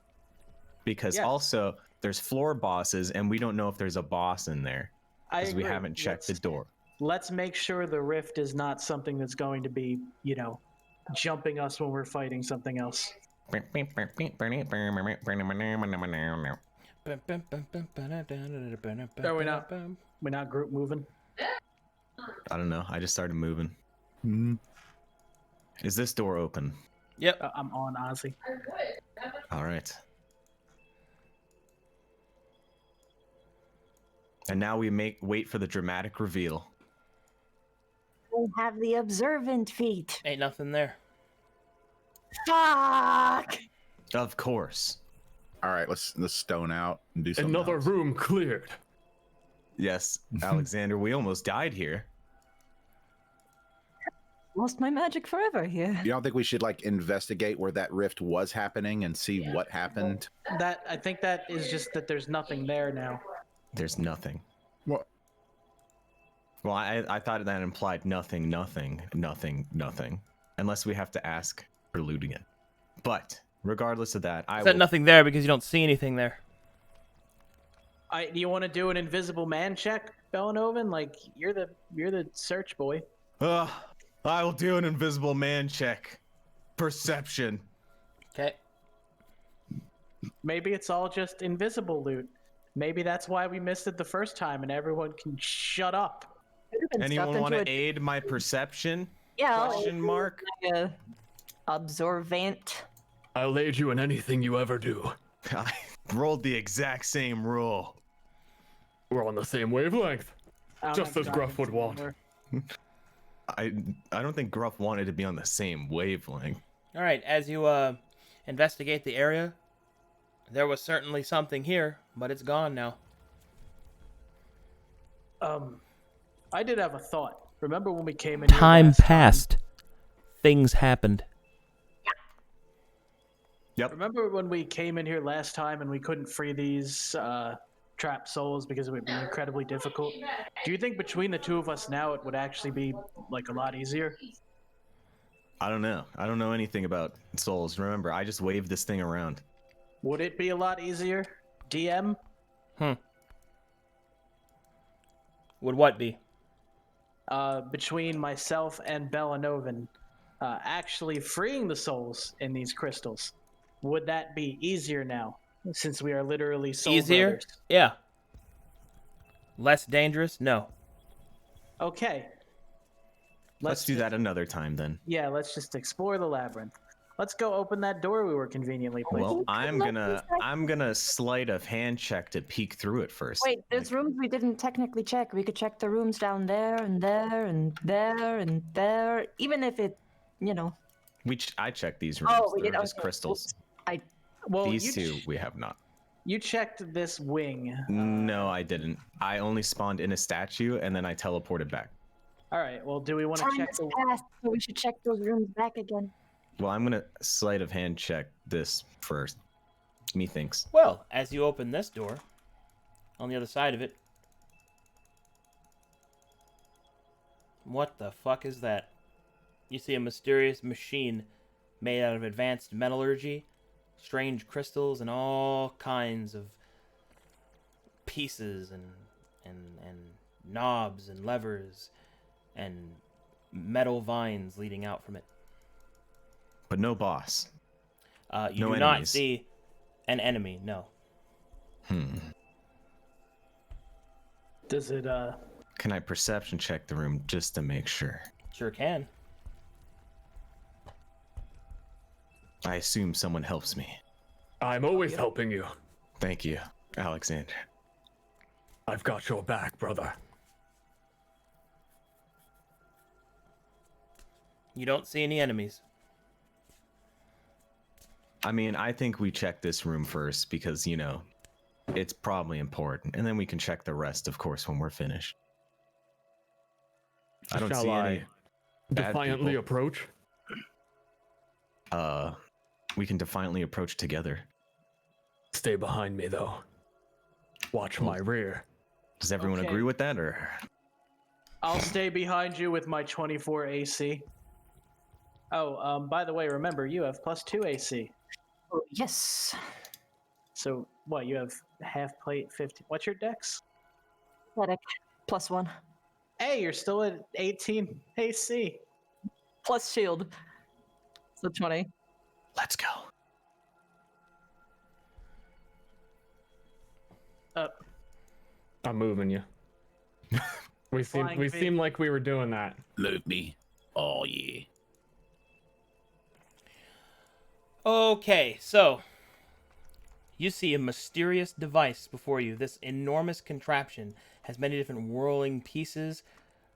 Because Yes. also there's floor bosses and we don't know if there's a boss in there I because we agree. haven't checked the door. Let's make sure the rift is not something that's going to be, jumping us when we're fighting something else. Are we not group moving? I don't know. I just started moving. Hmm. Is this door open? Yep. I'm on Ozzy. All right. And now we wait for the dramatic reveal. I have the observant feat. Ain't nothing there. Fuck! Of course. All right, let's stone out and do something Another else. room cleared. Yes, Alexander, we almost died here. Lost my magic forever here. You don't think we should like investigate where that rift was happening and see what happened? I think that is just that there's nothing there now. There's nothing. What? Well, I thought that implied nothing. Unless we have to ask for loot again. But regardless of that, I Said will... nothing there because you don't see anything there. Do you want to do an invisible man check, Bellanoven? Like you're the search boy. I will do an invisible man check. Perception. Okay. Maybe it's all just invisible loot. Maybe that's why we missed it the first time, and everyone can shut up. Anyone want to aid my perception? Yeah. Question mark. Observant. I'll aid you in anything you ever do. I rolled the exact same roll. We're on the same wavelength. I don't Just have as Gruff would guidance want. anymore. I don't think Gruff wanted to be on the same wavelength. All right. As you investigate the area, there was certainly something here, but it's gone now. I did have a thought. Remember when we came in here Time last time? passed. Things happened. Yep. Remember when we came in here last time and we couldn't free these trapped souls because it would be incredibly difficult? Do you think between the two of us now it would actually be like a lot easier? I don't know. I don't know anything about souls. Remember, I just waved this thing around. Would it be a lot easier? DM? Would what be? Between myself and Bellanoven actually freeing the souls in these crystals. Would that be easier now, since we are literally soul Easier? brothers? Yeah. Less dangerous? No. Okay. Let's do that another time then. Yeah, let's just explore the labyrinth. Let's go open that door we were conveniently placed. Well, I'm gonna sleight of hand check to peek through it first. Wait, there's rooms we didn't technically check. We could check the rooms down there and there and there and there, even if it, you know. I checked these rooms. Oh, we They're did. just Okay. crystals. Well, These two we have not. You checked this wing. No, I didn't. I only spawned in a statue and then I teleported back. All right. Well, do we want to Time check has the? passed, so we should check those rooms back again. Well, I'm gonna sleight of hand check this first. Methinks. Well, as you open this door, on the other side of it, what the fuck is that? You see a mysterious machine made out of advanced metallurgy, strange crystals, and all kinds of pieces and knobs and levers and metal vines leading out from it. But no boss. You No do not enemies. see an enemy, no. Does it? Can I perception check the room just to make sure? Sure can. I assume someone helps me. I'm always helping you. Thank you, Alexander. I've got your back, brother. You don't see any enemies. I mean, I think we check this room first because, you know, it's probably important. And then we can check the rest, of course, when we're finished. I don't Shall see I any bad defiantly people. approach? We can defiantly approach together. Stay behind me, though. Watch my rear. Does everyone Okay. agree with that, or? I'll stay behind you with my 24 AC. Oh, by the way, remember you have +2 AC. Oh, yes. So what? You have half plate 50. What's your dex? Pathetic. +1. Hey, you're still at 18 AC. Plus shield. So 20. Let's go. I'm moving you. Flying We feet. seemed like we were doing that. Move me. Oh yeah. Okay, so you see a mysterious device before you. This enormous contraption has many different whirling pieces,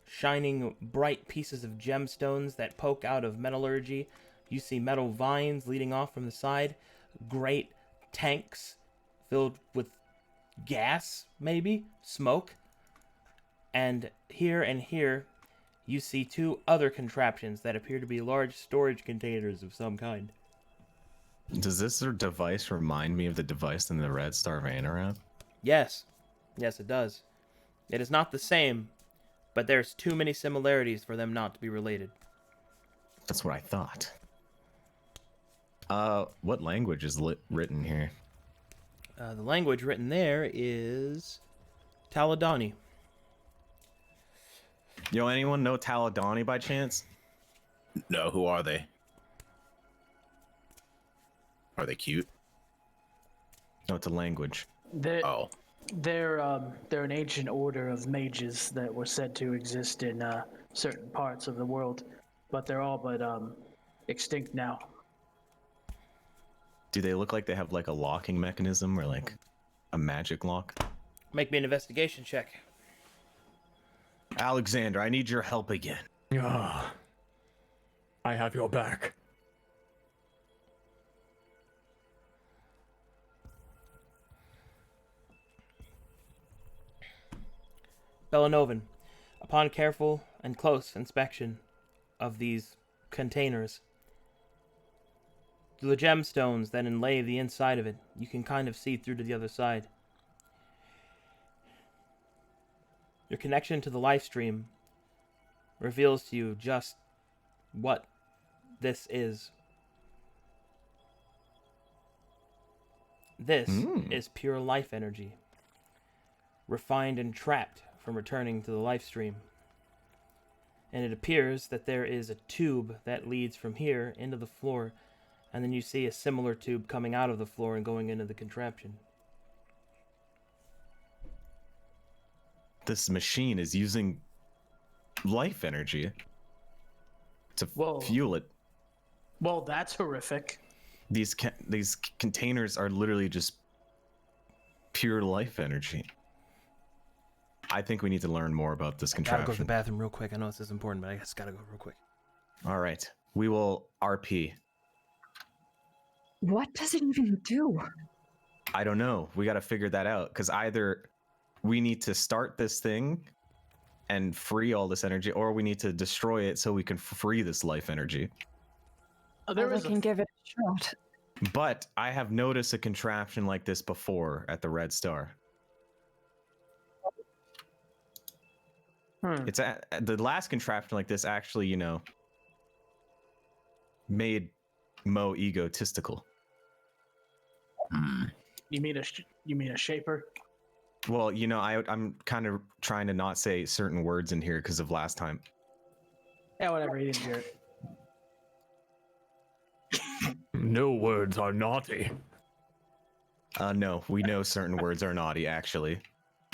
shining bright pieces of gemstones that poke out of metallurgy. You see metal vines leading off from the side, great tanks filled with gas, maybe smoke. And here you see two other contraptions that appear to be large storage containers of some kind. Does this device remind me of the device in the Red Star Vanarad? Yes, it does. It is not the same, but there's too many similarities for them not to be related. That's what I thought. What language is written here? The language written there is Taladani. Yo, anyone know Taladani by chance? No, who are they? Are they cute? No, it's a language. Oh. They're an ancient order of mages that were said to exist in certain parts of the world, but they're all but extinct now. Do they look like they have like a locking mechanism or like a magic lock? Make me an investigation check. Alexander, I need your help again. Ah, I have your back. Bellanovan, upon careful and close inspection of these containers, through the gemstones that inlay the inside of it, you can kind of see through to the other side. Your connection to the live stream reveals to you just what this is. This is pure life energy, refined and trapped from returning to the live stream. And it appears that there is a tube that leads from here into the floor, and then you see a similar tube coming out of the floor and going into the contraption. This machine is using life energy to fuel it. Well, that's horrific. These containers are literally just pure life energy. I think we need to learn more about this contraption. Gotta go to the bathroom real quick. I know this is important, but I just gotta go real quick. All right. We will RP. What does it even do? I don't know. We got to figure that out because either we need to start this thing and free all this energy, or we need to destroy it so we can free this life energy. There I is can give it a shot. But I have noticed a contraption like this before at the Red Star. It's the last contraption like this actually, made Mo egotistical. You mean a shaper? Well, I'm kind of trying to not say certain words in here because of last time. Yeah, whatever. You didn't hear it. No words are naughty. No, we know certain words are naughty, actually.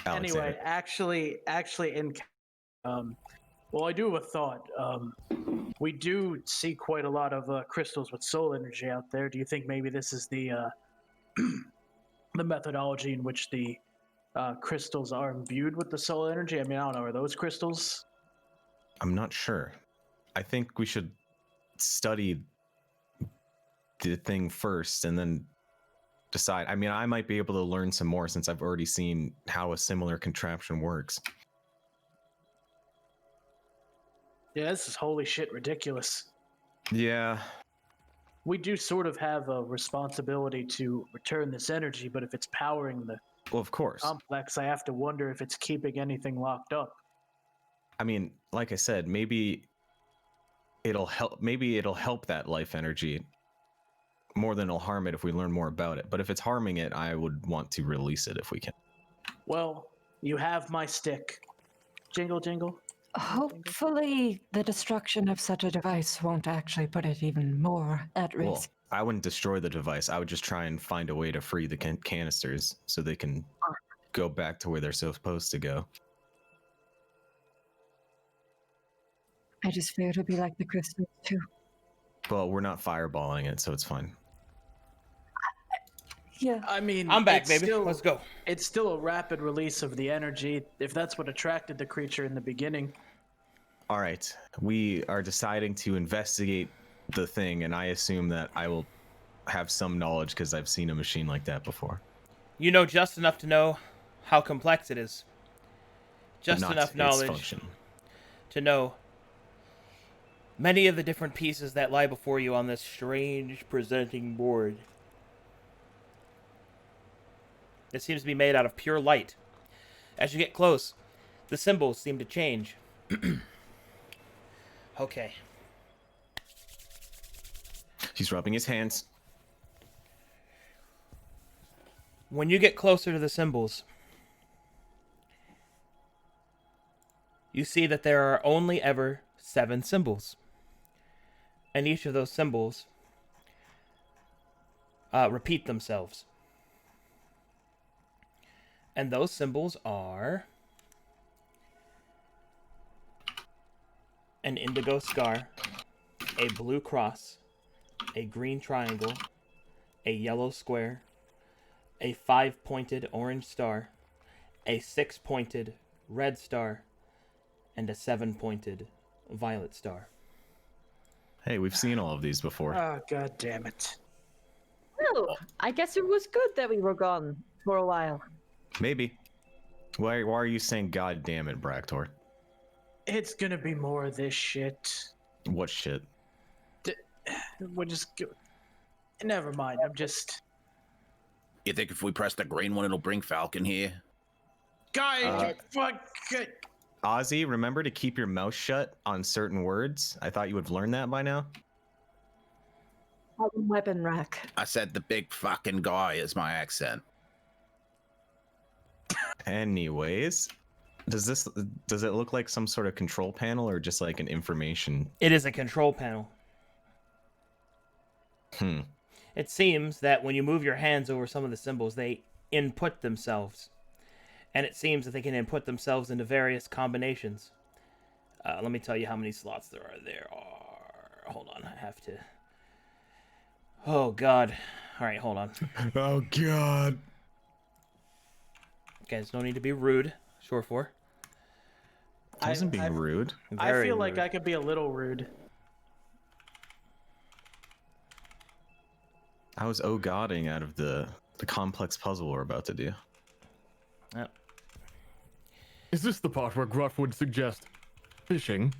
Alexander. Anyway, actually, well, I do have a thought. We do see quite a lot of crystals with soul energy out there. Do you think maybe this is the the methodology in which the crystals are imbued with the soul energy? I mean, I don't know. Are those crystals? I'm not sure. I think we should study the thing first and then decide. I mean, I might be able to learn some more since I've already seen how a similar contraption works. Yeah, this is holy shit ridiculous. Yeah. We do sort of have a responsibility to return this energy, but if it's powering the Well, of course. complex, I have to wonder if it's keeping anything locked up. I mean, like I said, maybe it'll help. Maybe it'll help that life energy more than it'll harm it if we learn more about it. But if it's harming it, I would want to release it if we can. Well, you have my stick. Jingle, jingle. Hopefully, the destruction of such a device won't actually put it even more at risk. Well, I wouldn't destroy the device. I would just try and find a way to free the canisters so they can go back to where they're supposed to go. I just fear it'll be like the crystals too. But we're not fireballing it, so it's fine. Yeah. I mean, I'm back, it's baby. Still, Let's go. It's still a rapid release of the energy, if that's what attracted the creature in the beginning. All right, we are deciding to investigate the thing, and I assume that I will have some knowledge because I've seen a machine like that before. You know just enough to know how complex it is. Just Not enough its knowledge function. to know many of the different pieces that lie before you on this strange presenting board. It seems to be made out of pure light. As you get close, the symbols seem to change. Okay. He's rubbing his hands. When you get closer to the symbols, you see that there are only ever 7 symbols. And each of those symbols repeat themselves. And those symbols are an indigo scar, a blue cross, a green triangle, a yellow square, a 5-pointed orange star, a 6-pointed red star, and a 7-pointed violet star. Hey, we've seen all of these before. Oh, god damn it. Well, I guess it was good that we were gone for a while. Maybe. Why are you saying God damn it, Bractor? It's gonna be more of this shit. What shit? We'll just go. Never mind, I'm just... You think if we press the green one, it'll bring Falcon here? Guys, fuck it. Ozzy, remember to keep your mouth shut on certain words? I thought you would have learned that by now. Weapon rack. I said the big fucking guy is my accent. Anyways, does it look like some sort of control panel or just like an information? It is a control panel. It seems that when you move your hands over some of the symbols, they input themselves. And it seems that they can input themselves into various combinations. Let me tell you how many slots there are. Hold on, I have to... Oh, God. All right, hold on. Oh, God. Okay, there's no need to be rude. Sure for. I wasn't being rude. I Very feel like rude. I could be a little rude. I was oh-godding out of the complex puzzle we're about to do. Yep. Is this the part where Gruff would suggest fishing?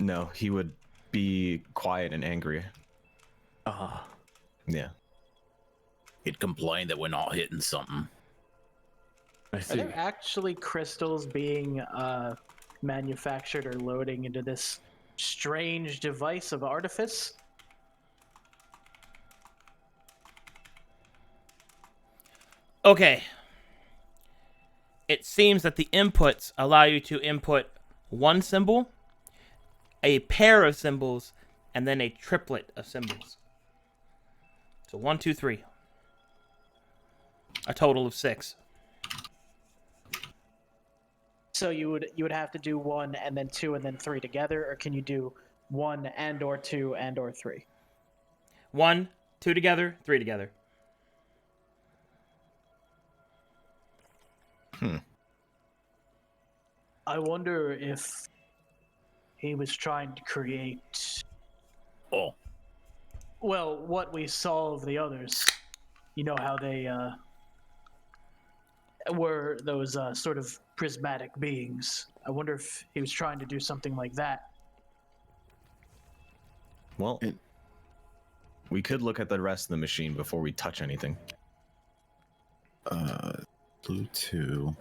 No, he would be quiet and angry. Ah. Yeah. He'd complain that we're not hitting something. I Are see. there actually crystals being manufactured or loading into this strange device of artifice? Okay. It seems that the inputs allow you to input one symbol, a pair of symbols, and then a triplet of symbols. So 1, 2, 3. A total of 6. So you would have to do 1 and then 2 and then 3 together, or can you do 1 and or 2 and or 3? 1, 2 together, 3 together. I wonder if he was trying to create, Oh, well, what we saw of the others. You know how they were those sort of prismatic beings. I wonder if he was trying to do something like that. Well, we could look at the rest of the machine before we touch anything. blue 2,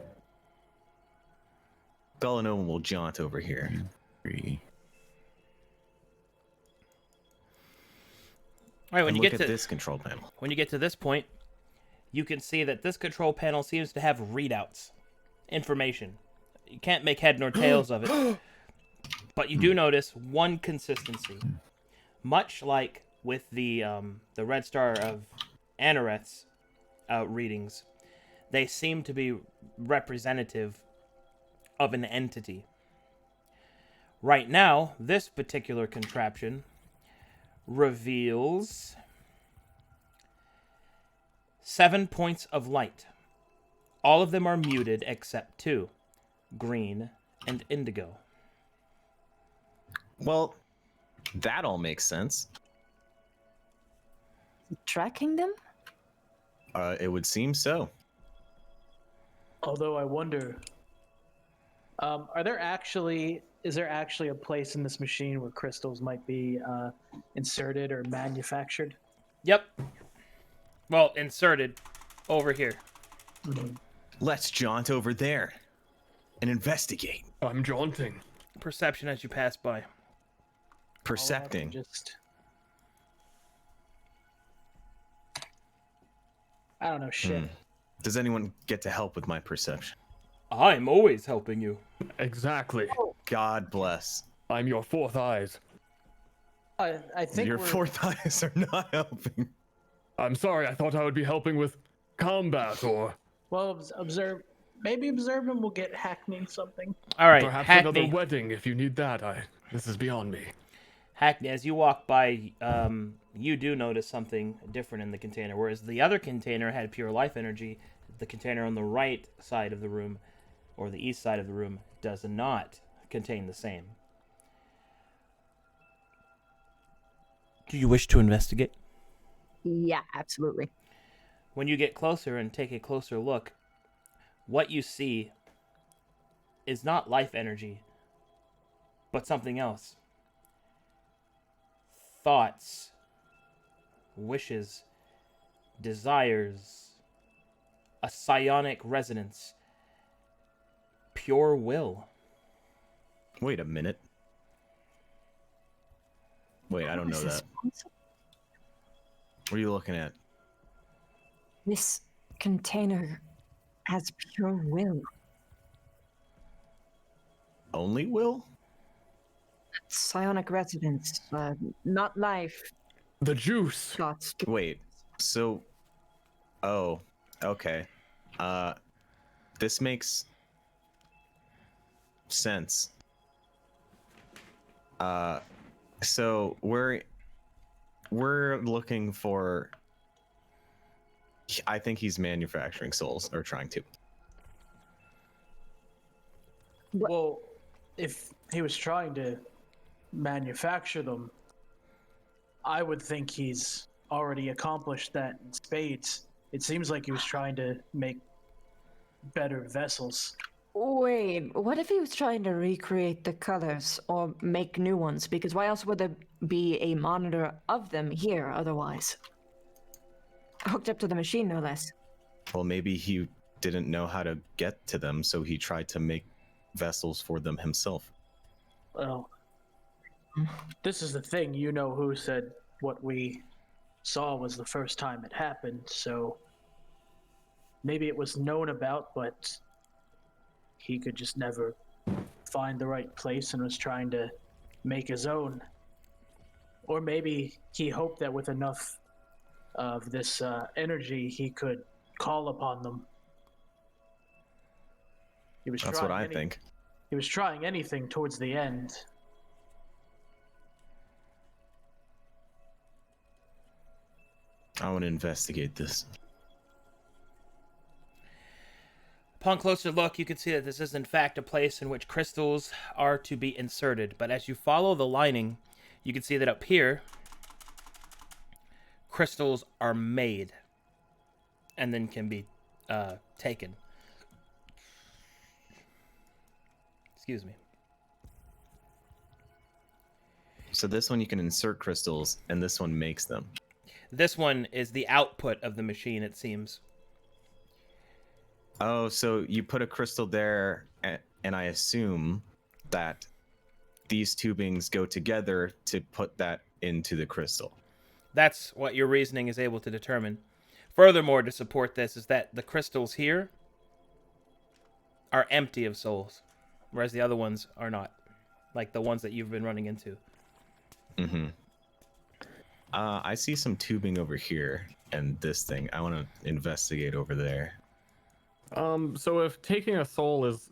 Gailen will jaunt over here. 3. All right, when And you look get at to this control panel. when you get to this point, you can see that this control panel seems to have readouts, information. You can't make head nor tails of it, but you do notice one consistency. Much like with the Red Star of Anoreth's readings, They seem to be representative of an entity. Right now, this particular contraption reveals 7 points of light. All of them are muted except 2, green and indigo. Well, that all makes sense. Tracking them? It would seem so. Although I wonder, is there actually a place in this machine where crystals might be inserted or manufactured? Yep. Well, inserted over here. Let's jaunt over there and investigate. I'm jaunting. Perception as you pass by. Percepting. I don't know shit. Does anyone get to help with my perception? I'm always helping you. Exactly. God bless. I'm your fourth eyes. I think Your fourth eyes are not helping. I'm sorry, I thought I would be helping with combat or Well, maybe observing will get Hackney something. All right, perhaps Hackney. another wedding if you need that. This is beyond me. Hackney, as you walk by, you do notice something different in the container. Whereas the other container had pure life energy, the container on the right side of the room, or the east side of the room, does not contain the same. Do you wish to investigate? Yeah, absolutely. When you get closer and take a closer look, what you see is not life energy, but something else. Thoughts, wishes, desires, a psionic resonance, pure will. Wait a minute. Wait, I don't know that. What are you looking at? This container has pure will. Only will? Psionic resonance, Not life. The juice. thoughts. Wait, so... Oh, okay. This makes sense. So we're looking for... I think he's manufacturing souls, or trying to. Well, if he was trying to manufacture them, I would think he's already accomplished that in spades. It seems like he was trying to make better vessels. Wait, what if he was trying to recreate the colors or make new ones? Because why else would there be a monitor of them here otherwise? Hooked up to the machine, no less. Well, maybe he didn't know how to get to them, so he tried to make vessels for them himself. Well, this is the thing. You know who said what we saw was the first time it happened, so maybe it was known about, but he could just never find the right place and was trying to make his own. Or maybe he hoped that with enough of this energy, he could call upon them. That's what I think. He was trying anything towards the end. I want to investigate this. Upon closer look, you can see that this is in fact a place in which crystals are to be inserted. But as you follow the lining, you can see that up here, crystals are made and then can be taken. Excuse me. So this one you can insert crystals, and this one makes them. This one is the output of the machine, it seems. Oh, so you put a crystal there, and I assume that these tubings go together to put that into the crystal. That's what your reasoning is able to determine. Furthermore, to support this is that the crystals here are empty of souls, whereas the other ones are not, like the ones that you've been running into. Mm-hmm. I see some tubing over here, and this thing. I want to investigate over there. So if taking a soul is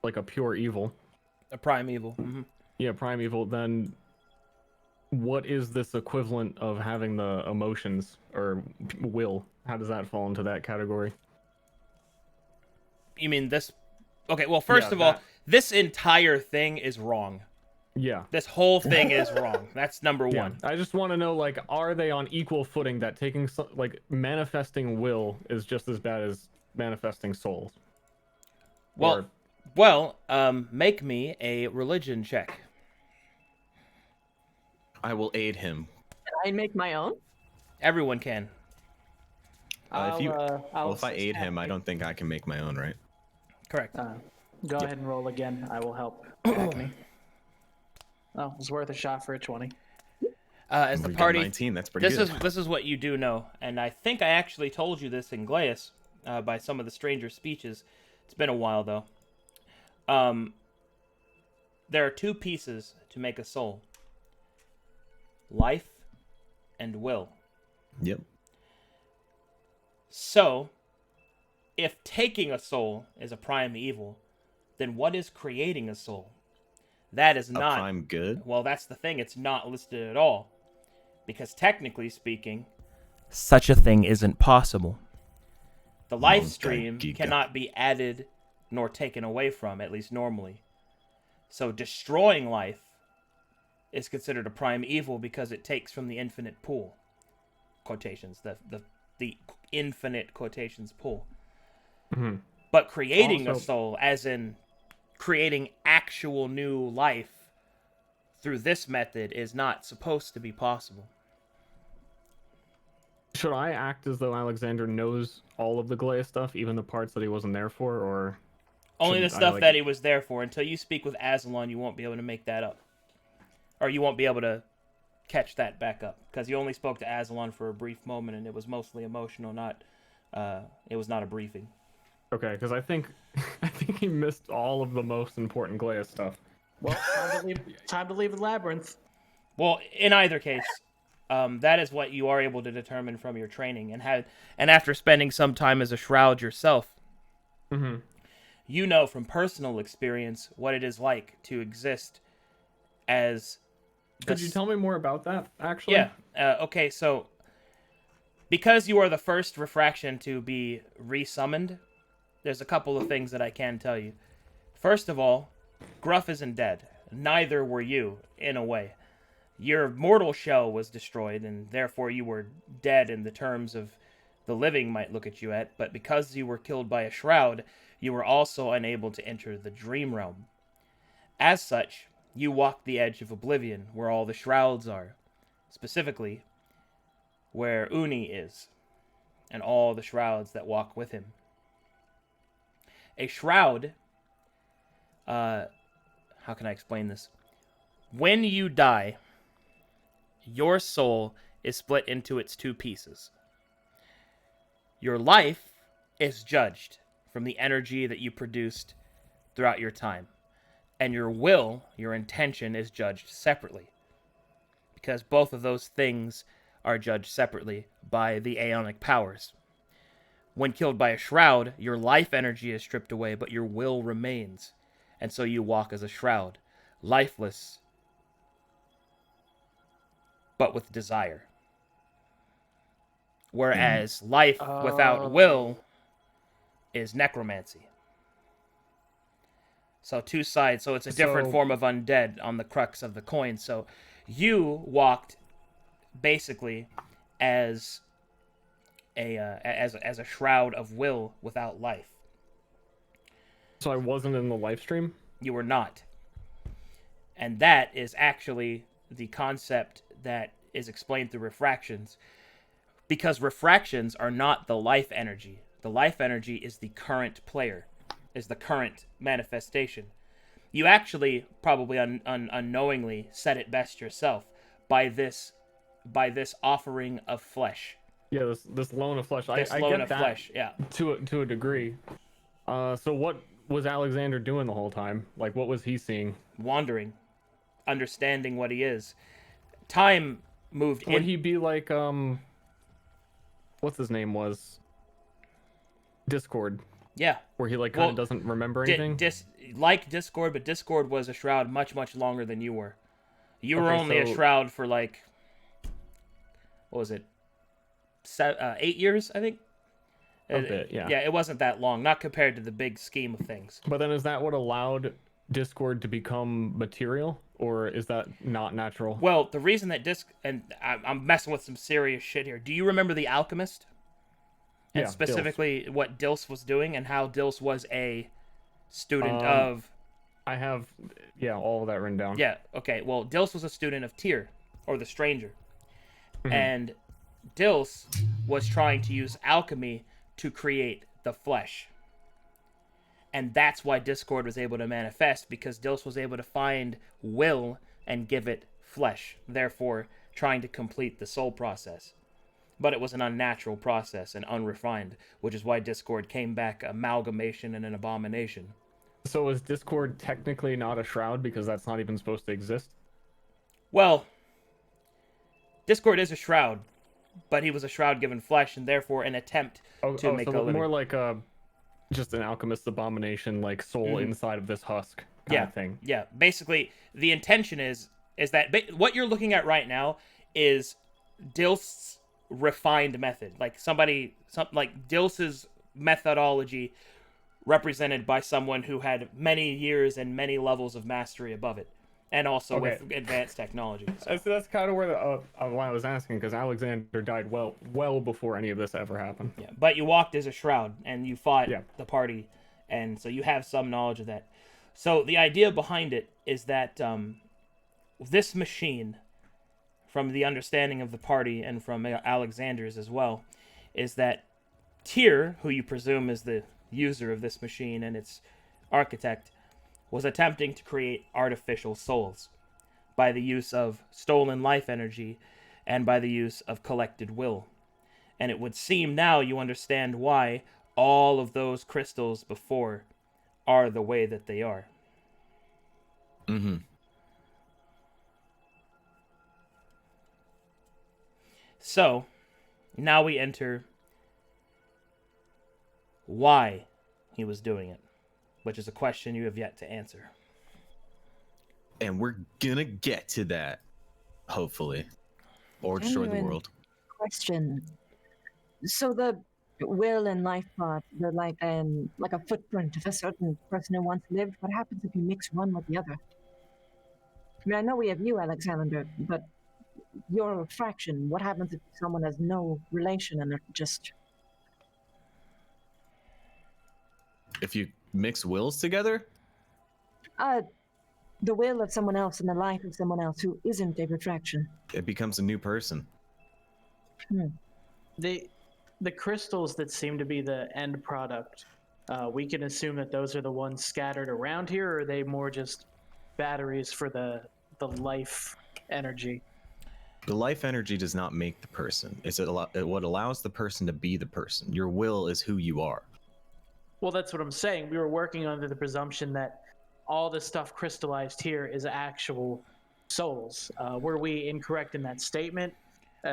like a pure evil, A primeval. Mm-hmm. yeah, primeval, then what is this equivalent of having the emotions or will? How does that fall into that category? You mean this? Okay, well, first Yeah, of all, that- this entire thing is wrong. Yeah. This whole thing is wrong. That's number Yeah, one. I just want to know, like, are they on equal footing that taking, like, manifesting will is just as bad as manifesting souls? Well, make me a religion check. I will aid him. Can I make my own? Everyone can. If I aid him, I don't think I can make my own, right? Correct. Go ahead and roll again. I will help Acme. Oh, it's worth a shot for a 20. As the We got party, 19. That's pretty good. this is what you do know, and I think I actually told you this in Glaeus by some of the stranger speeches. It's been a while though. There are two pieces to make a soul: life and will. Yep. So, if taking a soul is a prime evil, then what is creating a soul? That is not A prime good. Well, that's the thing. It's not listed at all. Because technically speaking, such a thing isn't possible. The life stream Giga. cannot be added nor taken away from, at least normally. So destroying life is considered a prime evil because it takes from the infinite pool. Quotations. The infinite quotations pool. Mm-hmm. But creating a Also- soul, as in creating actual new life through this method, is not supposed to be possible. Should I act as though Alexander knows all of the Glaeus stuff, even the parts that he wasn't there for, or Only the shouldn't I, stuff like- that he was there for. Until you speak with Aslan, you won't be able to make that up. Or you won't be able to catch that back up. Because you only spoke to Aslan for a brief moment, and it was mostly emotional, it was not a briefing. Okay, because I think he missed all of the most important Glaeus stuff. Well, time to leave the labyrinth. Well, in either case, that is what you are able to determine from your training, and after spending some time as a shroud yourself, Mm-hmm. you know from personal experience what it is like to exist as. Could you tell me more about that, actually? Yeah. Okay. So, because you are the first refraction to be resummoned, there's a couple of things that I can tell you. First of all, Gruff isn't dead. Neither were you, in a way. Your mortal shell was destroyed, and therefore you were dead in the terms of the living might look at you at, but because you were killed by a shroud, you were also unable to enter the dream realm. As such, you walk the edge of oblivion, where all the shrouds are. Specifically, where Uni is, and all the shrouds that walk with him. A shroud, how can I explain this? When you die, your soul is split into its two pieces. Your life is judged from the energy that you produced throughout your time. And your will, your intention, is judged separately. Because both of those things are judged separately by the aeonic powers. When killed by a shroud, your life energy is stripped away, but your will remains. And so you walk as a shroud, lifeless, but with desire. Whereas life without will is necromancy. So two sides, so it's a different So- form of undead on the crux of the coin. So you walked basically as a shroud of will without life. So I wasn't in the live stream? You were not. And that is actually the concept that is explained through refractions. Because refractions are not the life energy. The life energy is the current player, is the current manifestation. You actually probably unknowingly said it best yourself by this offering of flesh. Yeah, this loan of flesh. This I loan get of that flesh, yeah. to a degree. So what was Alexander doing the whole time? Like, what was he seeing? Wandering, understanding what he is. Time moved Would in. he be like what's his name was? Discord. Yeah. where he like kind of Well, doesn't remember anything. Like Discord, but Discord was a shroud much, much longer than you were. You were Okay, only a so- shroud for like, what was it? 8 years, I think. A bit, yeah. Yeah, it wasn't that long, not compared to the big scheme of things. But then is that what allowed Discord to become material, or is that not natural? Well, the reason that I'm messing with some serious shit here. Do you remember the Alchemist? And Yeah, specifically what Dilse was doing and how Dilse was a student Um, of... I have, all of that written down. Yeah, okay. Well, Dilse was a student of Tyre, or the Stranger. Mhm. And Dilse was trying to use alchemy to create the flesh. And that's why Discord was able to manifest, because Dilse was able to find will and give it flesh, therefore trying to complete the soul process. But it was an unnatural process and unrefined, which is why Discord came back amalgamation and an abomination. So is Discord technically not a shroud because that's not even supposed to exist? Well, Discord is a shroud, but he was a shroud given flesh, and therefore an attempt to make a living. More like just an alchemist's abomination, like soul inside of this husk kind of thing. Yeah, basically, the intention is that what you're looking at right now is Dilst's refined method. Like like Dilst's methodology represented by someone who had many years and many levels of mastery above it, and also with advanced technology. So. So that's kind of where why I was asking, because Alexander died well before any of this ever happened. Yeah, but you walked as a shroud, and you fought Yeah. the party, and so you have some knowledge of that. So the idea behind it is that this machine, from the understanding of the party and from Alexander's as well, is that Tyre, who you presume is the user of this machine and its architect, was attempting to create artificial souls by the use of stolen life energy and by the use of collected will. And it would seem now you understand why all of those crystals before are the way that they are. Mm-hmm. So, now we enter why he was doing it, which is a question you have yet to answer. And we're gonna get to that, hopefully, or destroy the Genuine world. Question. So the will and life part, they're like a footprint of a certain person who once lived. What happens if you mix one with the other? I mean, I know we have you, Alexander, but you're a fraction. What happens if someone has no relation and they're just... If you mix wills together, the will of someone else and the life of someone else who isn't a refraction. it becomes a new person. The crystals that seem to be the end product, we can assume that those are the ones scattered around here, or are they more just batteries for the life energy? The life energy does not make the person. It's what allows the person to be the person. Your will is who you are. Well, that's what I'm saying. We were working under the presumption that all the stuff crystallized here is actual souls. Were we incorrect in that statement?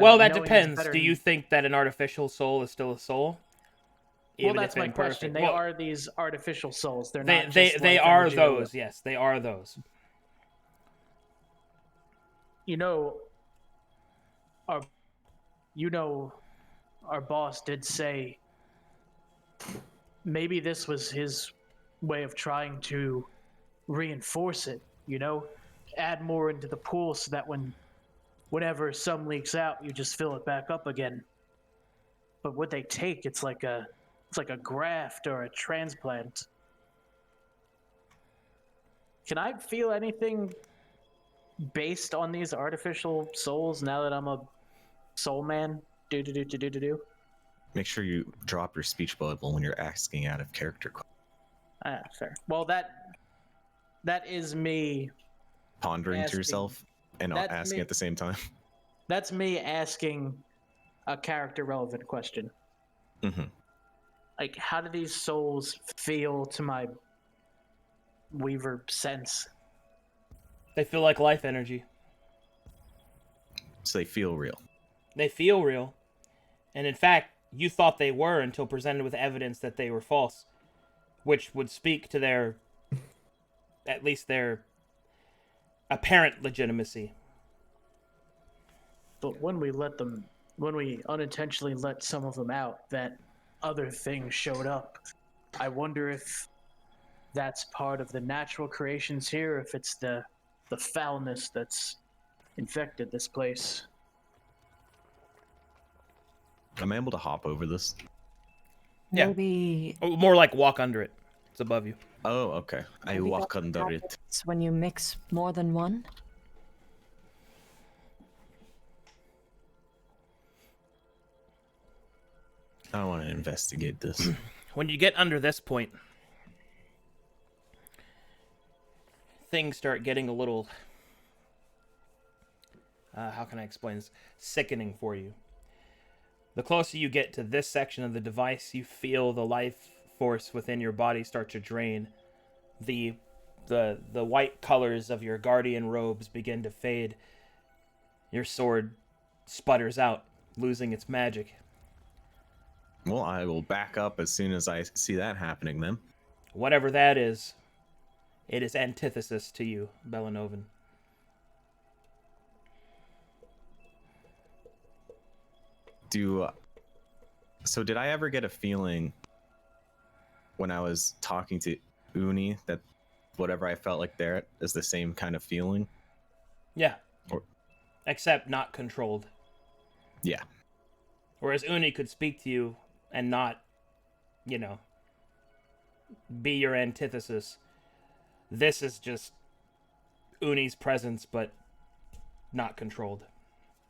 Well, that knowing this depends. better Do you think that an artificial soul is still a soul? Well, Even that's if my imperfect? question. They Well, are these artificial souls. They're They not they just they life are energy or will. those. Yes, they are those. You know, our boss did say maybe this was his way of trying to reinforce it, add more into the pool so that whenever some leaks out, you just fill it back up again. But what they take, it's like a graft or a transplant. Can I feel anything based on these artificial souls now that I'm a soul man? Do. Make sure you drop your speech bubble when you're asking out of character. Fair. Well, that is me Pondering asking- to yourself and not that's asking me- at the same time. That's me asking a character relevant question. Mm-hmm. Like, how do these souls feel to my Weaver sense? They feel like life energy. So they feel real. They feel real. And in fact, you thought they were until presented with evidence that they were false. which would speak to their, at least their apparent legitimacy. But when we unintentionally let some of them out, that other thing showed up. I wonder if that's part of the natural creations here, or if it's the foulness that's infected this place. I'm able to hop over this. Yeah. Maybe Oh, more like walk under it. It's above you. Oh, okay. I maybe walk that under it. happens when you mix more than one. I want to investigate this. When you get under this point, things start getting a little, how can I explain this? Sickening for you. The closer you get to this section of the device, you feel the life force within your body start to drain. The white colors of your guardian robes begin to fade. Your sword sputters out, losing its magic. Well, I will back up as soon as I see that happening then. Whatever that is, it is antithesis to you, Belanovan. So did I ever get a feeling when I was talking to Uni that whatever I felt like there is the same kind of feeling? Yeah. Or- Except not controlled. Yeah. Whereas Uni could speak to you and not, be your antithesis. This is just Uni's presence, but not controlled.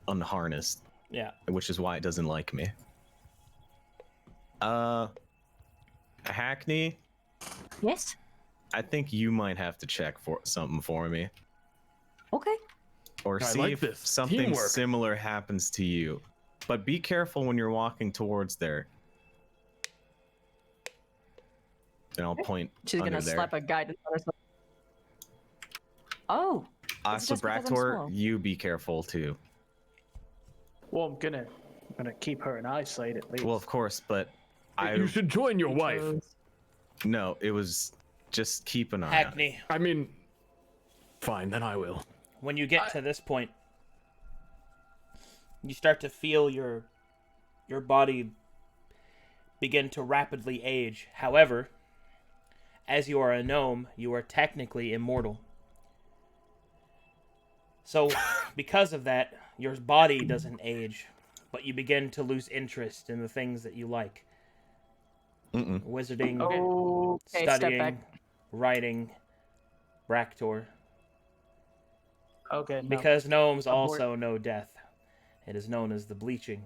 Unharnessed. Yeah. Which is why it doesn't like me. Hackney, Yes. I think you might have to check for something for me. Okay. Or I see like if this. something Teamwork. similar happens to you. But be careful when you're walking towards there. And I'll point She's under gonna there. slap a guidance on herself. Oh. So it's just because I'm Bractor, small. you be careful too. Well, I'm gonna keep her in eyesight at least. Well, of course, but You should join your wife. no, it was just keep an eye on it. Hackney, I mean, fine, then I will. when you get to this point, you start to feel your body begin to rapidly age. However, as you are a gnome, you are technically immortal. So, because of that, your body doesn't age, but you begin to lose interest in the things that you like. Wizarding, Okay, step studying, back. writing, Bractor. Okay. No. Because gnomes Abort. also know death. It is known as the bleaching.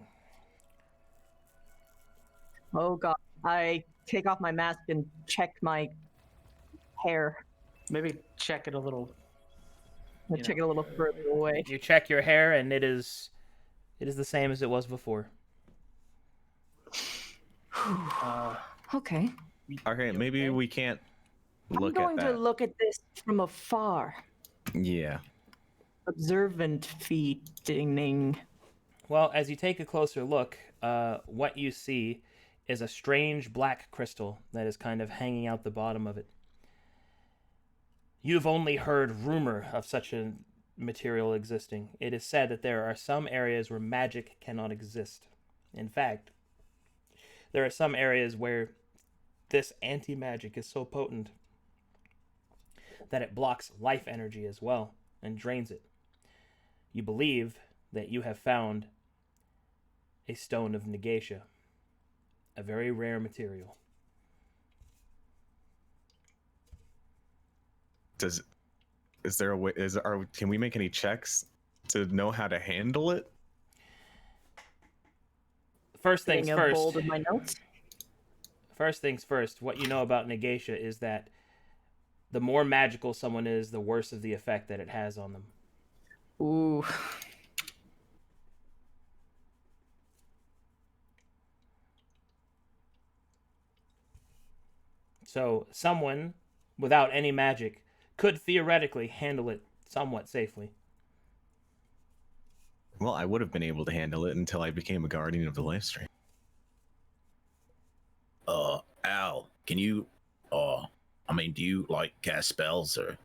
Oh god. I take off my mask and check my hair. Maybe check it a little. I check it a little further away. You check your hair, and it is the same as it was before. Okay. Okay, maybe we can't I'm look going at to that. look at this from afar. Yeah. Observant feeding. Well, as you take a closer look, what you see is a strange black crystal that is kind of hanging out the bottom of it. You've only heard rumor of such a material existing. It is said that there are some areas where magic cannot exist. In fact, there are some areas where this anti-magic is so potent that it blocks life energy as well and drains it. You believe that you have found a stone of Negatia, a very rare material. Is there a way? Can we make any checks to know how to handle it? First things Getting a first. bold in my notes. First things first. What you know about Negatia is that the more magical someone is, the worse of the effect that it has on them. Ooh. So someone without any magic could theoretically handle it somewhat safely. Well, I would have been able to handle it until I became a guardian of the life stream. Al, can you Or, I mean, do you like cast spells or?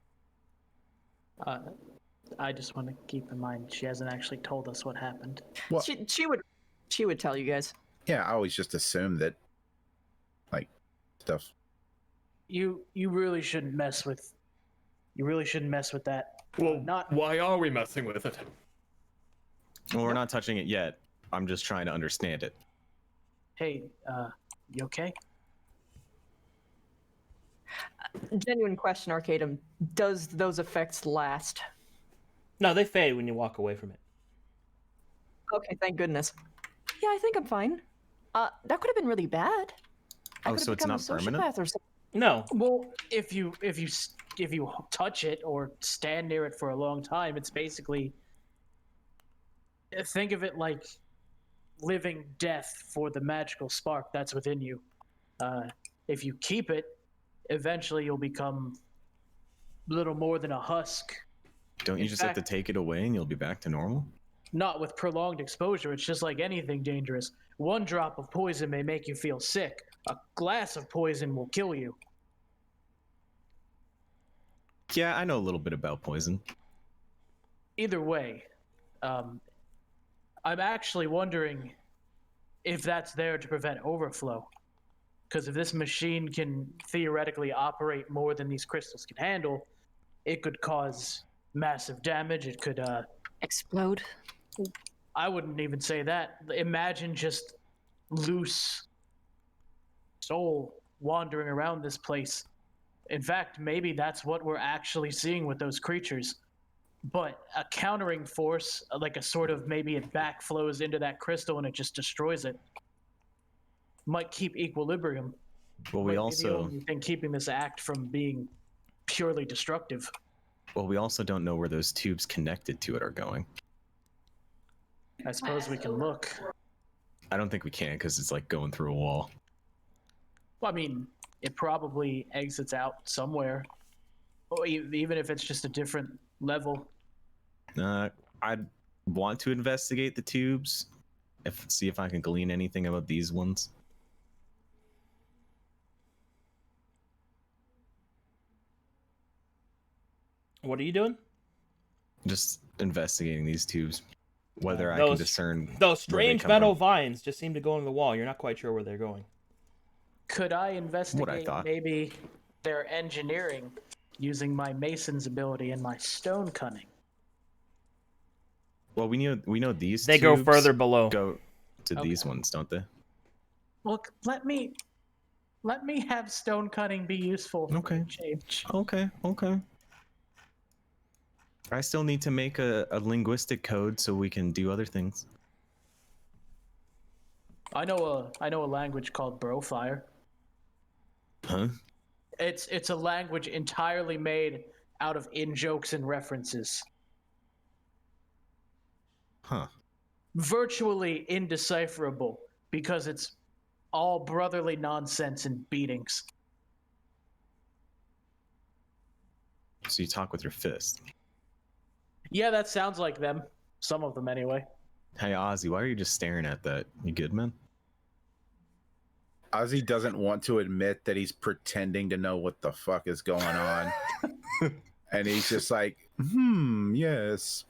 I just want to keep in mind she hasn't actually told us what happened. Well, She would tell you guys. yeah, I always just assume that, like, stuff. You really shouldn't mess with. You really shouldn't mess with that. Well, Not. why are we messing with it? Well, we're not touching it yet. I'm just trying to understand it. Hey, you okay? Genuine question, Arcadum. Does those effects last? No, they fade when you walk away from it. Okay, thank goodness. Yeah, I think I'm fine. That could have been really bad. I Oh, could so have it's become not a sociopath permanent? or something. No. Well, if you touch it or stand near it for a long time, it's basically. Think of it like living death for the magical spark that's within you. If you keep it, eventually you'll become little more than a husk. Don't you In just have to fact- take it away and you'll be back to normal? Not with prolonged exposure. It's just like anything dangerous. One drop of poison may make you feel sick. A glass of poison will kill you. Yeah, I know a little bit about poison. Either way, I'm actually wondering if that's there to prevent overflow. Because if this machine can theoretically operate more than these crystals can handle, it could cause massive damage. It could, Explode. I wouldn't even say that. Imagine just loose soul wandering around this place. In fact, maybe that's what we're actually seeing with those creatures. But a countering force, like a sort of maybe it backflows into that crystal and it just destroys it, might keep equilibrium. Well, Might we be the also only thing keeping this act from being purely destructive. don't know where those tubes connected to it are going. I suppose we can look. I don't think we can because it's like going through a wall. Well, I mean, it probably exits out somewhere, or even if it's just a different level. I'd want to investigate the tubes, see if I can glean anything about these ones. What are you doing? Just investigating these tubes, whether I Those- can discern Those where they strange come metal from. vines just seem to go in the wall. You're not quite sure where they're going. Could I investigate thought. maybe their engineering using my mason's ability and my stone cunning? Well, we know these. They go tubes further below. Go to Okay. these ones, don't they? Look, let me have stone cunning be useful. For Okay. a change. Okay. I still need to make a linguistic code so we can do other things. I know a language called Brofire. Huh? It's a language entirely made out of in-jokes and references. Huh. Virtually indecipherable because it's all brotherly nonsense and beatings. So you talk with your fist. Yeah, that sounds like them. Some of them, anyway. Hey, Ozzy, why are you just staring at that? You good, man? Ozzy doesn't want to admit that he's pretending to know what the fuck is going on. And he's just like, yes,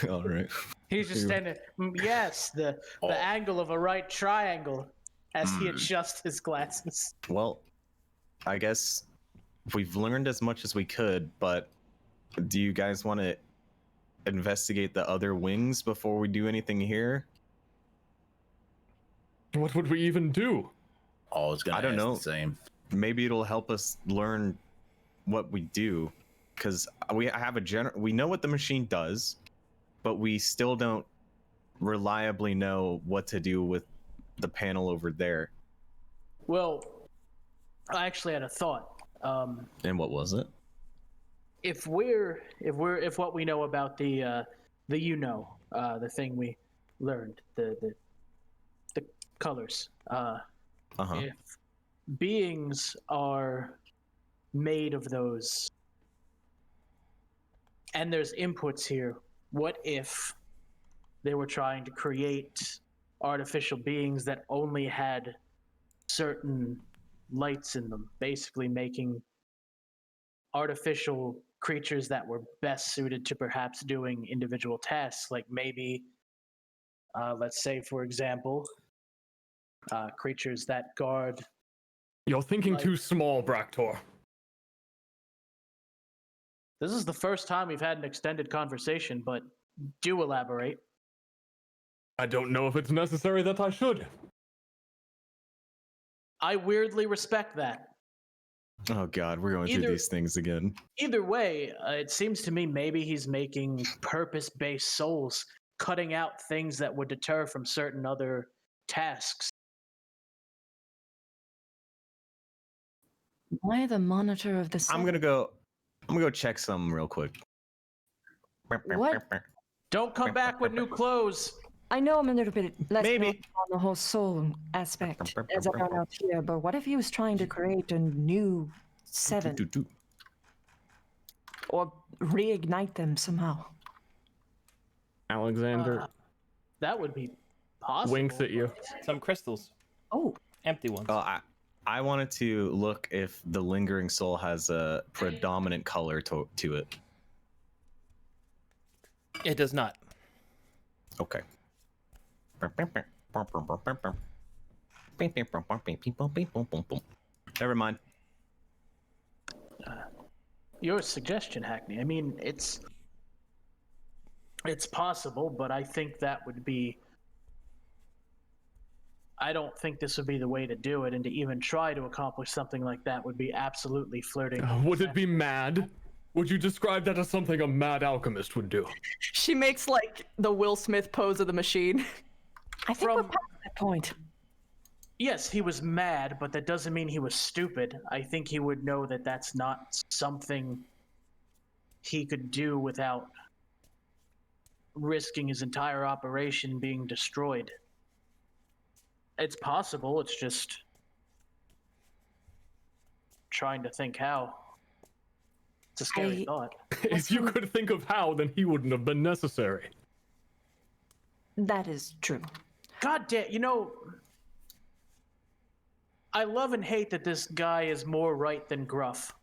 All right. He's just standing. Yes, the angle of a right triangle, as he adjusts his glasses. Well, I guess we've learned as much as we could, but do you guys want to investigate the other wings before we do anything here? What would we even do? I was gonna I don't ask know. the same. Maybe it'll help us learn what we do, because we know what the machine does, but we still don't reliably know what to do with the panel over there. Well, I actually had a thought. And what was it? If what we know about the the thing we learned, the colors, if beings are made of those, and there's inputs here, what if they were trying to create artificial beings that only had certain lights in them, basically making artificial creatures that were best suited to perhaps doing individual tasks, like maybe, let's say, for example, creatures that guard. You're thinking Like- too small, Bractor. This is the first time we've had an extended conversation, but do elaborate. I don't know if it's necessary that I should. I weirdly respect that. Oh God, we're going through Either- these things again. Either way, it seems to me maybe he's making purpose-based souls, cutting out things that would deter from certain other tasks. Why the monitor of the sun? I'm gonna go check some real quick. What? Don't come back with new clothes. I know I'm a little bit less Maybe. knowledgeable on the whole soul aspect as I run out here, but what if he was trying to create a new 7 or reignite them somehow? Alexander That would be possible. winks at you. Some crystals, Oh, empty ones. I wanted to look if the lingering soul has a predominant color to it. It does not. Okay. Never mind. Your suggestion, Hackney. I mean, it's possible, but I think that would be. I don't think this would be the way to do it, and to even try to accomplish something like that would be absolutely flirting. Would it be mad? Would you describe that as something a mad alchemist would do? She makes like the Will Smith pose of the machine. I think we're From- past that point. Yes, he was mad, but that doesn't mean he was stupid. I think he would know that that's not something he could do without risking his entire operation being destroyed. It's possible, it's just trying to think how. It's a scary thought. If you could think of how, then he wouldn't have been necessary. That is true. God damn, I love and hate that this guy is more right than gruff.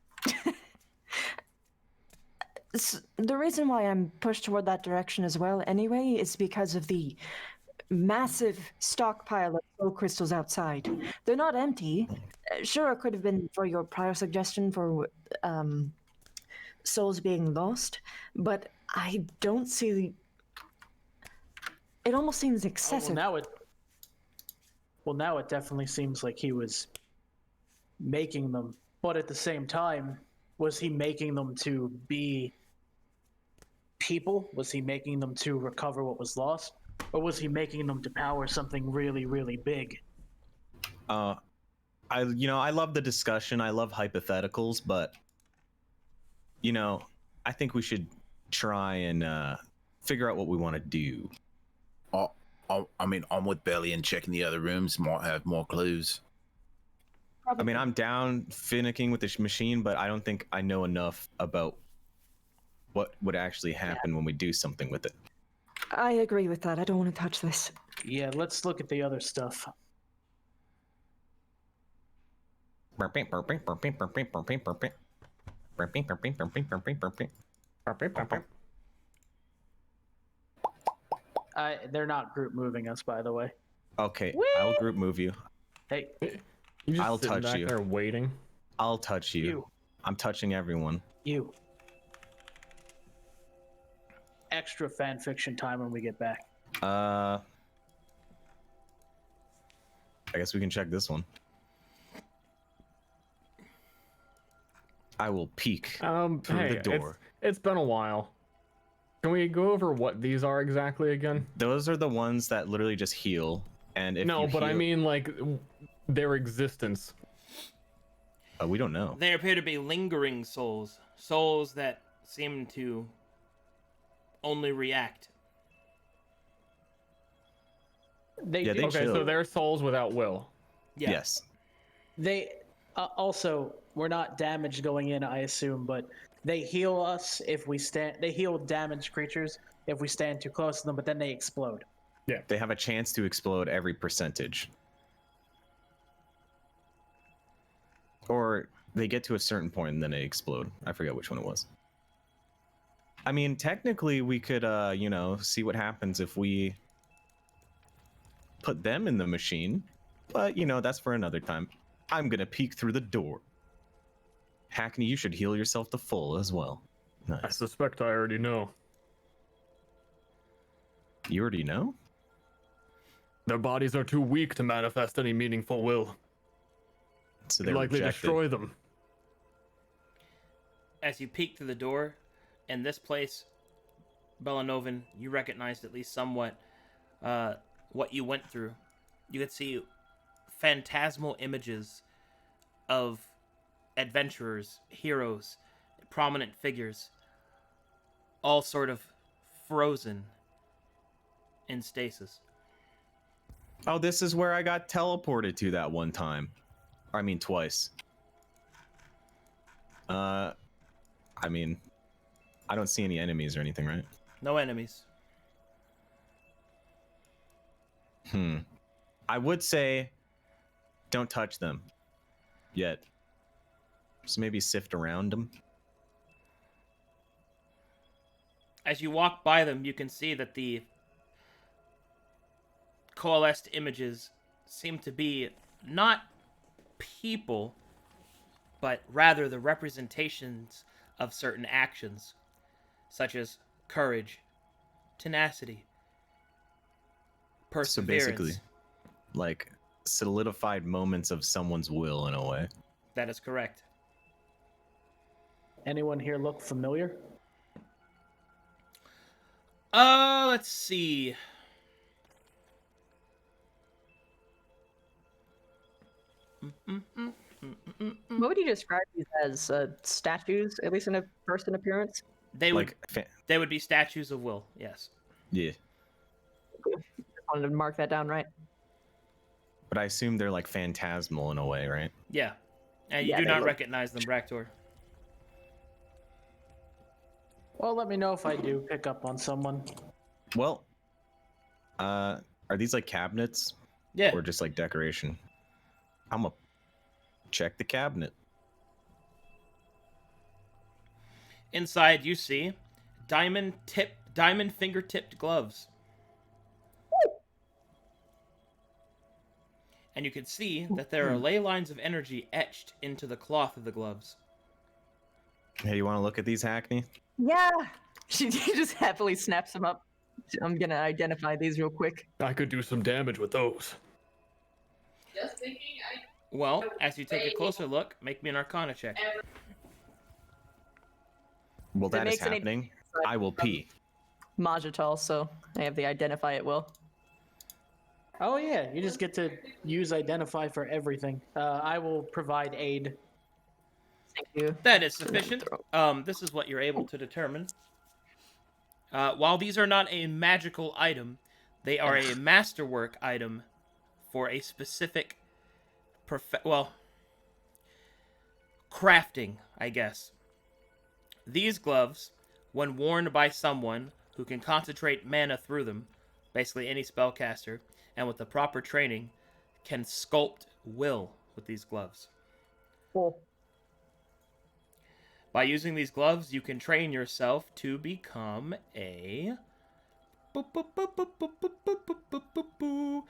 The reason why I'm pushed toward that direction as well, anyway, is because of the massive stockpile of soul crystals outside. They're not empty. Sure, it could have been for your prior suggestion for souls being lost, but I don't see. It almost seems excessive. Now it definitely seems like he was making them, but at the same time, was he making them to be people? Was he making them to recover what was lost? Or was he making them to power something really, really big? I love the discussion. I love hypotheticals, but I think we should try and figure out what we want to do. I'm with Belly and checking the other rooms. Might have more clues. I mean, I'm down finicking with this machine, but I don't think I know enough about what would actually happen when we do something with it. I agree with that. I don't want to touch this. Yeah, let's look at the other stuff. They're not group moving us, by the way. Okay, I'll group move you. Hey, You just I'll sitting touch back you. there waiting. I'll touch you. You. I'm touching everyone. you. Extra fan fiction time when we get back. I guess we can check this one. I will peek through Hey, the door. it's been a while. Can we go over what these are exactly again? Those are the ones that literally just heal. And if No, you but I heal- mean like their existence. we don't know. They appear to be lingering souls. Souls that seem to only react. They Yeah, do. they Okay, chill. so they're souls without will. Yeah. Yes. They also, we're not damaged going in, I assume, but they heal us if we stand. They heal damaged creatures if we stand too close to them, but then they explode. They have a chance to explode every percentage. Or they get to a certain point and then they explode. I forget which one it was. I mean, technically, we could, see what happens if we put them in the machine. But, that's for another time. I'm going to peek through the door. Hackney, you should heal yourself to full as well. I Nice. suspect I already know. You already know? Their bodies are too weak to manifest any meaningful will. So You'd they're likely rejected. destroy them. As you peek through the door, in this place, Bellanovan, you recognized at least somewhat what you went through. You could see phantasmal images of adventurers, heroes, prominent figures, all sort of frozen in stasis. Oh, this is where I got teleported to that one time. I mean, twice. I don't see any enemies or anything, right? No enemies. I would say don't touch them yet. Just maybe sift around them. As you walk by them, you can see that the coalesced images seem to be not people, but rather the representations of certain actions, such as courage, tenacity, So perseverance. basically, like solidified moments of someone's will in a way. That is correct. Anyone here look familiar? Let's see. What would you describe these as? Statues, at least in a first appearance? They would Like, they would be statues of will. Yes. yeah. Wanted to mark that down right. But I assume they're like phantasmal in a way, right? Yeah. And you Yeah, do they not look- recognize them, Bractor. Well, let me know if I do pick up on someone. Well, are these like cabinets Yeah. or just like decoration? I'm gonna check the cabinet. Inside, you see diamond finger-tipped gloves. And you can see that there are ley lines of energy etched into the cloth of the gloves. Hey, you want to look at these, Hackney? Yeah. She just happily snaps them up. I'm gonna identify these real quick. I could do some damage with those. Well, as you take a closer look, make me an Arcana check. Well, If it that is makes any happening. difference, I will pee. Majital, so I have the identify at will. Oh yeah, you just get to use identify for everything. I will provide aid. Thank you. That is sufficient. This is what you're able to determine. While these are not a magical item, they are a masterwork item for a specific crafting, I guess. These gloves, when worn by someone who can concentrate mana through them, basically any spellcaster, and with the proper training, can sculpt will with these gloves. Cool. By using these gloves, you can train yourself to become a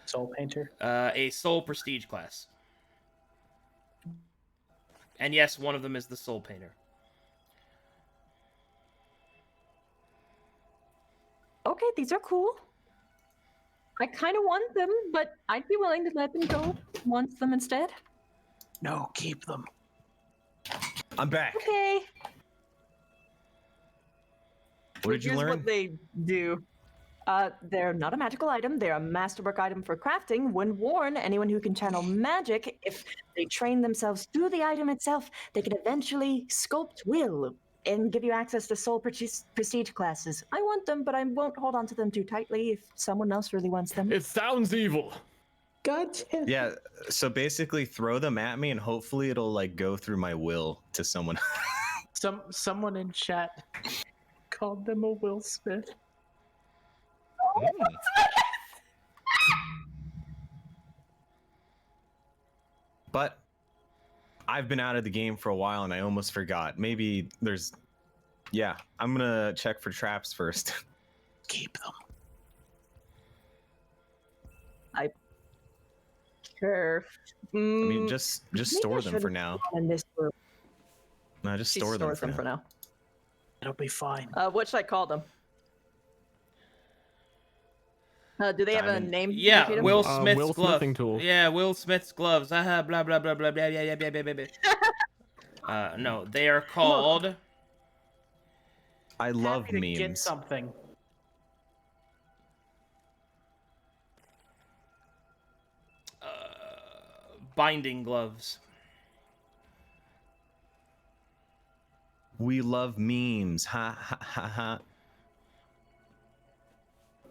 Soul painter. a soul prestige class. And yes, one of them is the soul painter. Okay, these are cool. I kind of want them, but I'd be willing to let them go. Want them instead? No, keep them. I'm back. Okay. What did you Here's learn? what they do. They're not a magical item. They're a masterwork item for crafting. When worn, anyone who can channel magic, if they train themselves through the item itself, they can eventually sculpt will and give you access to soul prestige classes. I want them, but I won't hold on to them too tightly if someone else really wants them. It sounds evil. Gotcha. Yeah, so basically throw them at me and hopefully it'll like go through my will to someone. Someone in chat called them a Will Smith. But I've been out of the game for a while and I almost forgot. Maybe there's. Yeah, I'm gonna check for traps first. Keep them. Sure. I mean, just store them for now. In this room. No, just She store them stores for them now. for now. It'll be fine. What should I call them? Do they have a Diamond. name? Yeah, Nikita? Will Will Smith's glove. smithing tools. Yeah, Will Smith's gloves. Blah blah blah blah blah blah blah blah blah blah. No, they are called. I love Happy to get memes. something. Binding gloves. We love memes. Ha ha ha ha.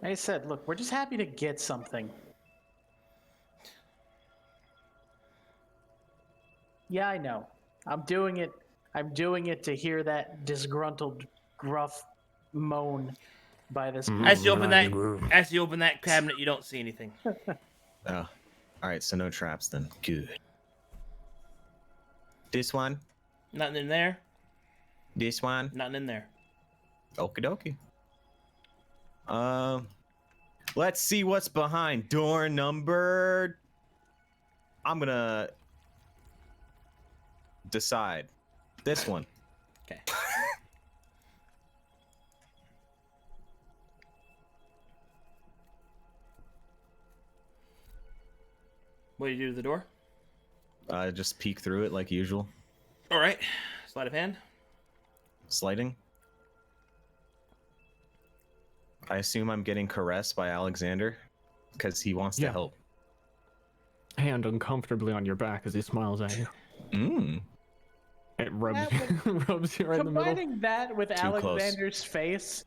I said, look, we're just happy to get something. Yeah, I know. I'm doing it. I'm doing it to hear that disgruntled, gruff moan by this. As you open that, Groove. as you open that cabinet, you don't see anything. Oh. Alright, so no traps then. Good. This one? Nothing in there. This one? Nothing in there. Okie dokie. Let's see what's behind door number. I'm gonna decide. This one. Okay. What do you do to the door? Just peek through it like usual. All right. Sleight of hand. Sliding. I assume I'm getting caressed by Alexander because he wants to Yeah. help. Hand uncomfortably on your back as he smiles at you. Mm. It rubs, Yeah, rubs you right in the middle. Combining that with close. Alexander's face,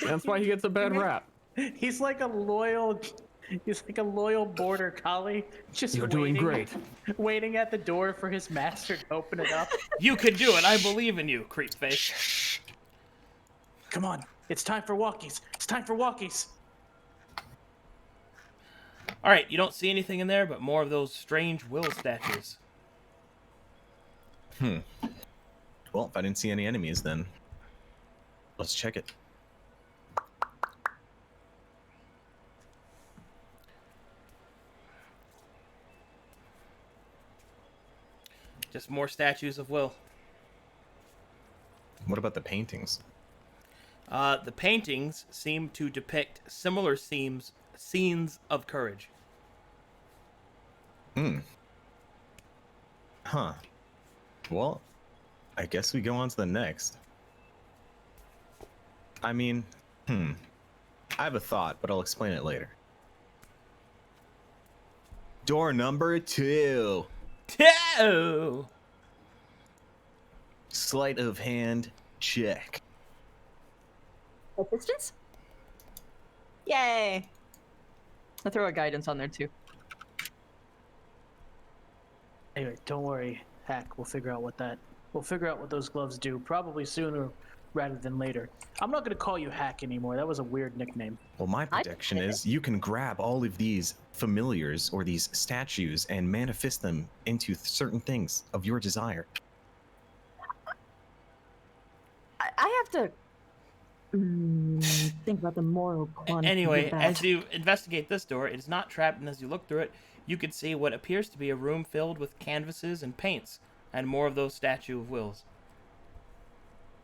That's why he gets a bad rap. he's like a loyal. He's like a loyal border collie, just You're doing great. waiting at the door for his master to open it up. You can do it. I believe in you, creep face. Come on, it's time for walkies. It's time for walkies. All right. You don't see anything in there, but more of those strange will statues. Well, if I didn't see any enemies, then let's check it. Just more statues of will. What about the paintings? The paintings seem to depict similar scenes of courage. Huh. Well, I guess we go on to the next. I mean, I have a thought, but I'll explain it later. Door number 2. Oh! Sleight of hand check. Assistance? Yay! I'll throw a guidance on there too. Anyway, don't worry, Hack. We'll figure out what those gloves do. Probably sooner rather than later. I'm not gonna call you Hack anymore. That was a weird nickname. Well, my prediction is you can grab all of these familiars or these statues and manifest them into certain things of your desire. I have to think about the moral quantity. Anyway, of that. as you investigate this door, it is not trapped, and as you look through it, you can see what appears to be a room filled with canvases and paints, and more of those statue of wills.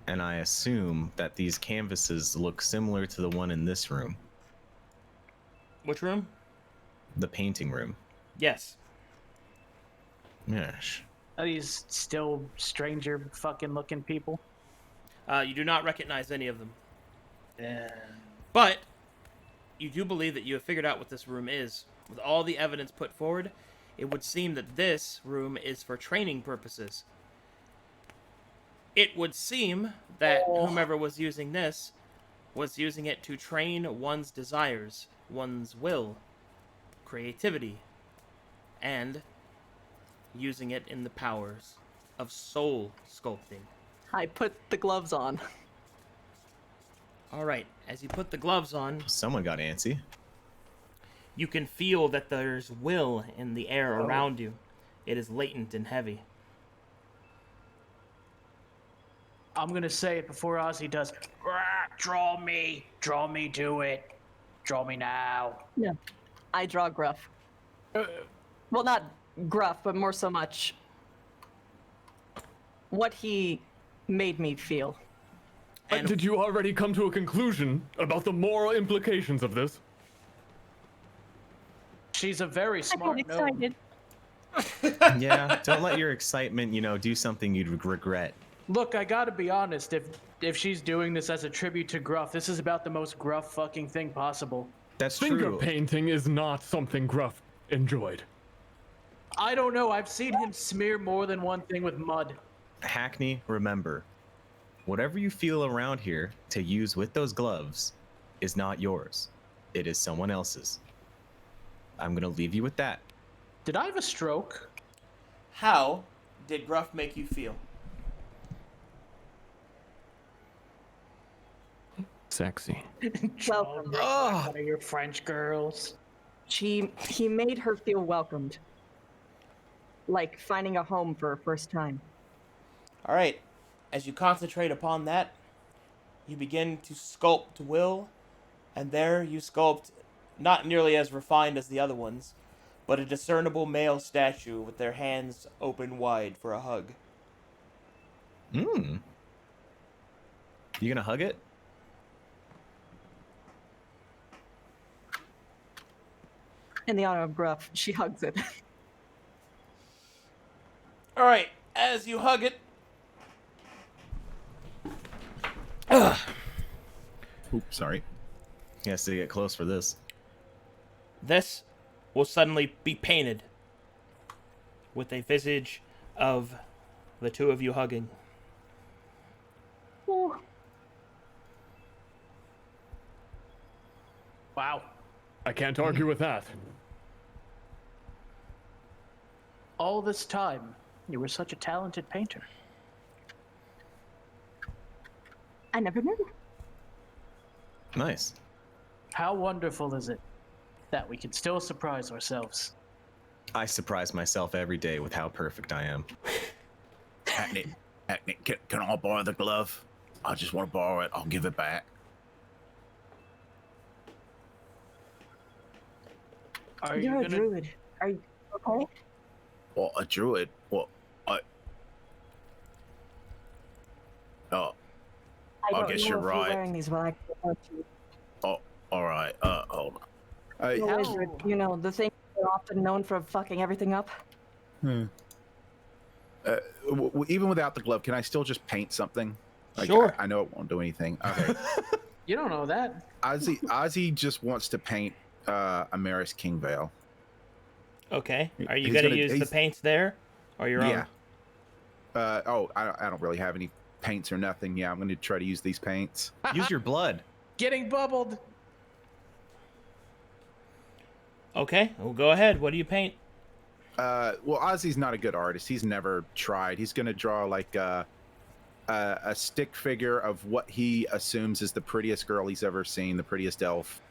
And I assume that these canvases look similar to the one in this room, Which room? the painting room. Yes. Yes. Are these still stranger fucking looking people? You do not recognize any of them. Yeah. But you do believe that you have figured out what this room is. With all the evidence put forward, it would seem that this room is for training purposes. It would seem that whomever was using this was using it to train one's desires, one's will, creativity, and using it in the powers of soul sculpting. I put the gloves on. All right, as you put the gloves on, Someone got antsy. you can feel that there's will in the air around you. It is latent and heavy. I'm gonna say it before Ozzy does. Draw me to it. Draw me now. Yeah. I draw Gruff. Well, not Gruff, but more so much what he made me feel. And Did you already come to a conclusion about the moral implications of this? She's a very I got smart gnome. excited. Yeah, don't let your excitement, do something you'd regret. Look, I gotta be honest. If she's doing this as a tribute to Gruff, this is about the most Gruff fucking thing possible. That's Finger true. painting is not something Gruff enjoyed. I don't know. I've seen him smear more than one thing with mud. Hackney, remember, whatever you feel around here to use with those gloves is not yours. It is someone else's. I'm gonna leave you with that. Did I have a stroke? how did Gruff make you feel? Sexy. Welcome. One of your French girls. He made her feel welcomed. Like finding a home for her first time. All right. As you concentrate upon that, you begin to sculpt Will, and there you sculpt, not nearly as refined as the other ones, but a discernible male statue with their hands open wide for a hug. You gonna hug it? In the honor of Gruff, she hugs it. All right. As you hug it, Oops, sorry. He has to get close for this. this will suddenly be painted with a visage of the two of you hugging. Ooh. Wow. I can't argue with that. All this time, you were such a talented painter. I never knew. Nice. How wonderful is it that we can still surprise ourselves? I surprise myself every day with how perfect I am. Hackney, can I borrow the glove? I just want to borrow it. I'll give it back. Are You're you a gonna? druid. Are you okay? Well, a druid? Well, I don't guess know you're if right. wearing these will actually hurt you. oh, all right. Hold on. You're a wizard, you know, the thing they're often known for fucking everything up. Even without the glove, can I still just paint something? Like, Sure. I know it won't do anything. Okay. You don't know that. Ozzy just wants to paint Amaris Kingvale. Okay. Are you He's going to gonna- use the he's- paints there or your Yeah. own? I don't really have any paints or nothing. Yeah, I'm going to try to use these paints. Use your blood. Getting bubbled. Okay. Well, go ahead. What do you paint? Well, Ozzy's not a good artist. He's never tried. He's going to draw like a stick figure of what he assumes is the prettiest girl he's ever seen, the prettiest elf.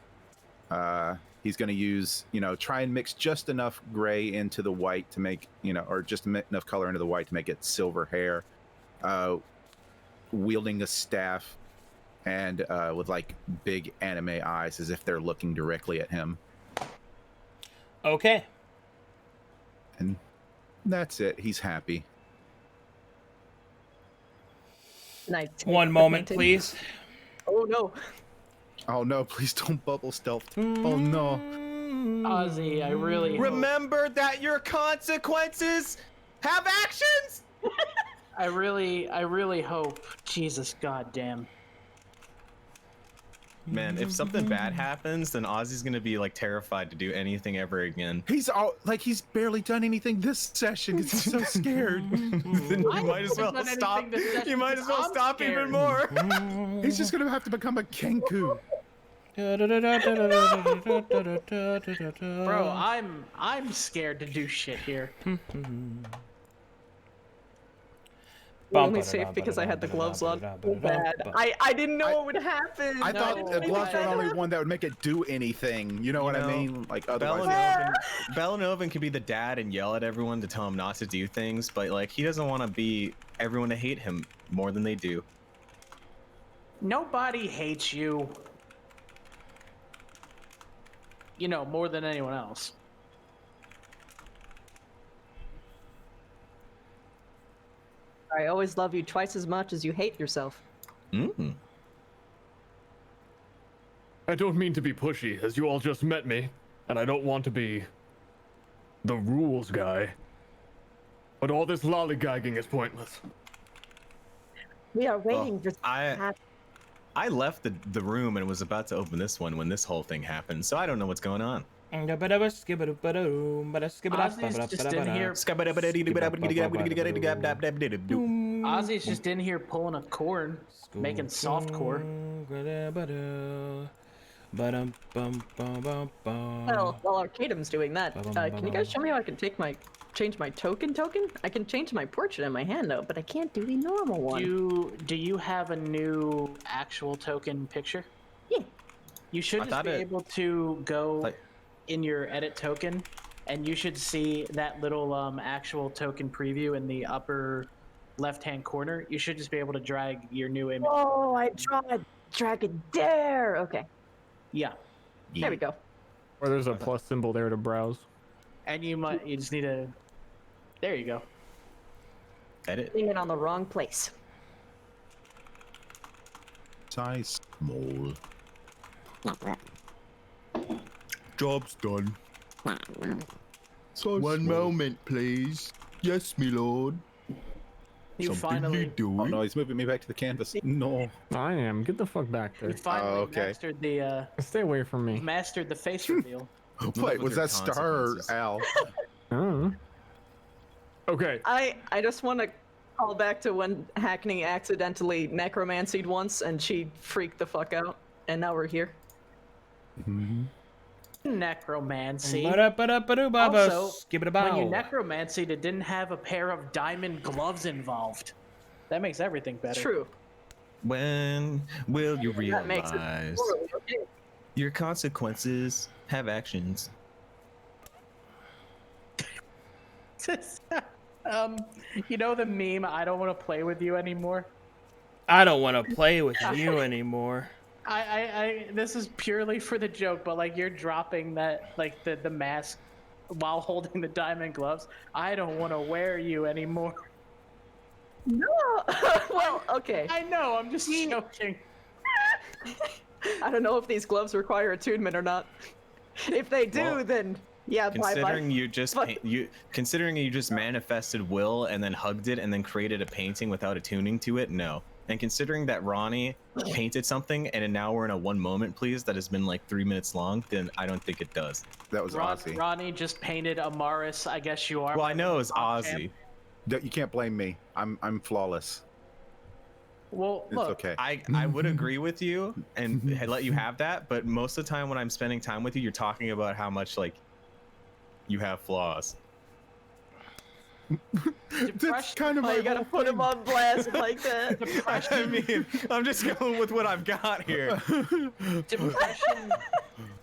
He's going to use, try and mix just enough gray into the white to make, or just enough color into the white to make it silver hair. Wielding a staff and with like big anime eyes as if they're looking directly at him. Okay. And that's it. He's happy. And I take One the moment, painting. please. Oh no. Oh no, please don't bubble stealth. Oh no. Ozzy, I really hope, Remember that your consequences have actions. I really hope. Jesus goddamn. Man, if something bad happens, then Ozzy's gonna be like terrified to do anything ever again. He's barely done anything this session because he's so scared. Then you might as well done stop. anything this session You might as well because I'm stop scared. even more. He's just gonna have to become a kenku. Bro, I'm scared to do shit here. Only safe because I had the gloves on. So bad. I didn't know it would happen. I thought No. the gloves were the only one that would make it do anything. You know what I mean? Like otherwise. Belanovan can be the dad and yell at everyone to tell him not to do things, but like he doesn't want to be everyone to hate him more than they do. Nobody hates you. You know, more than anyone else. I always love you twice as much as you hate yourself. Mm. I don't mean to be pushy, as you all just met me, and I don't want to be the rules guy. But all this lollygagging is pointless. We are waiting for I left the room and was about to open this one when this whole thing happened, so I don't know what's going on. Ozzy's just in here. Ozzy's just in here pulling a corn, making soft core. Well, while Arcadum's doing that, can you guys show me how I can change my token? I can change my portrait in my hand though, but I can't do the normal one. Do you have a new actual token picture? Yeah. You should just be able to go in your edit token, and you should see that little actual token preview in the upper left-hand corner. You should just be able to drag your new image. Oh, I tried. Drag it there. Okay. Yeah. There we go. Or there's a plus symbol there to browse. And you just need to. There you go. Edit. Putting it on the wrong place. Size small. Job's done. One moment, please. Yes, me lord. You Something finally. doing? Oh no, he's moving me back to the canvas. No. I am. Get the fuck back there. You finally okay. mastered the. Stay away from me. Mastered the face reveal. Wait, with was your that Star or consequences. Al? Oh. Okay. I just want to call back to when Hackney accidentally necromancied once and she freaked the fuck out, and now we're here. Necromancy. Ba-da-ba-da-ba-doo-ba-ba. Also, Skip-a-da-bow. when you necromancied, it didn't have a pair of diamond gloves involved. That makes everything better. True. When will you That makes it realize totally okay. your consequences have actions? You know the meme, I don't want to play with you anymore? I don't want to play with you anymore. This is purely for the joke, but like you're dropping that, like the mask while holding the diamond gloves. I don't want to wear you anymore. No. Well, okay. I know, I'm just joking. I don't know if these gloves require attunement or not. If they do, Well, then yeah, Considering bye. you just considering you just manifested will and then hugged it and then created a painting without attuning to it, no. And considering that Ronnie painted something and now we're in a one moment please that has been like 3 minutes long, then I don't think it does. That was Ozzy. Ronnie just painted Amaris. I guess you are. Well, I know it's Champ. Ozzy. You can't blame me. I'm flawless. Well, It's look, okay. I would agree with you and let you have that, but most of the time when I'm spending time with you, you're talking about how much like you have flaws. That's kind of Oh, my you gotta whole put him thing. on blast like that. I mean, I'm just going with what I've got here.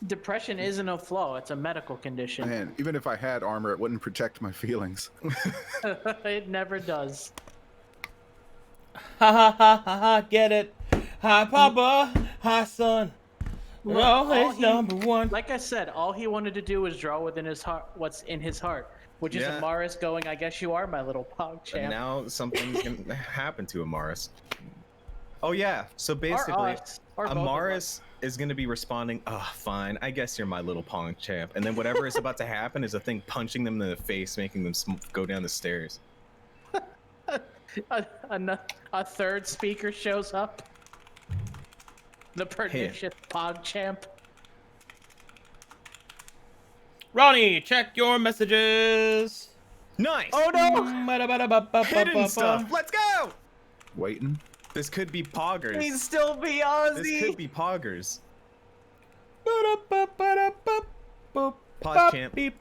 depression isn't a flaw. It's a medical condition. Man, even if I had armor, it wouldn't protect my feelings. It never does. Ha ha ha ha ha, get it? Hi, Papa. Hi, son. Look, Always number one. Like I said, all he wanted to do was draw within his heart what's in his heart, which is Yeah. Amaris going, I guess you are my little pog And champ. now something's gonna happen to Amaris. Oh yeah, so basically, us, or both of Amaris is gonna be responding, oh fine, I guess you're my little pong champ. And then whatever is about to happen is a thing punching them in the face, making them go down the stairs. A third speaker shows up. The pernicious pog champ. Ronnie, check your messages. Nice! Oh no! Hidden stuff, let's go! Waiting. This could be poggers. Please still be This Ozzy. could be poggers. Pause Pause champ. He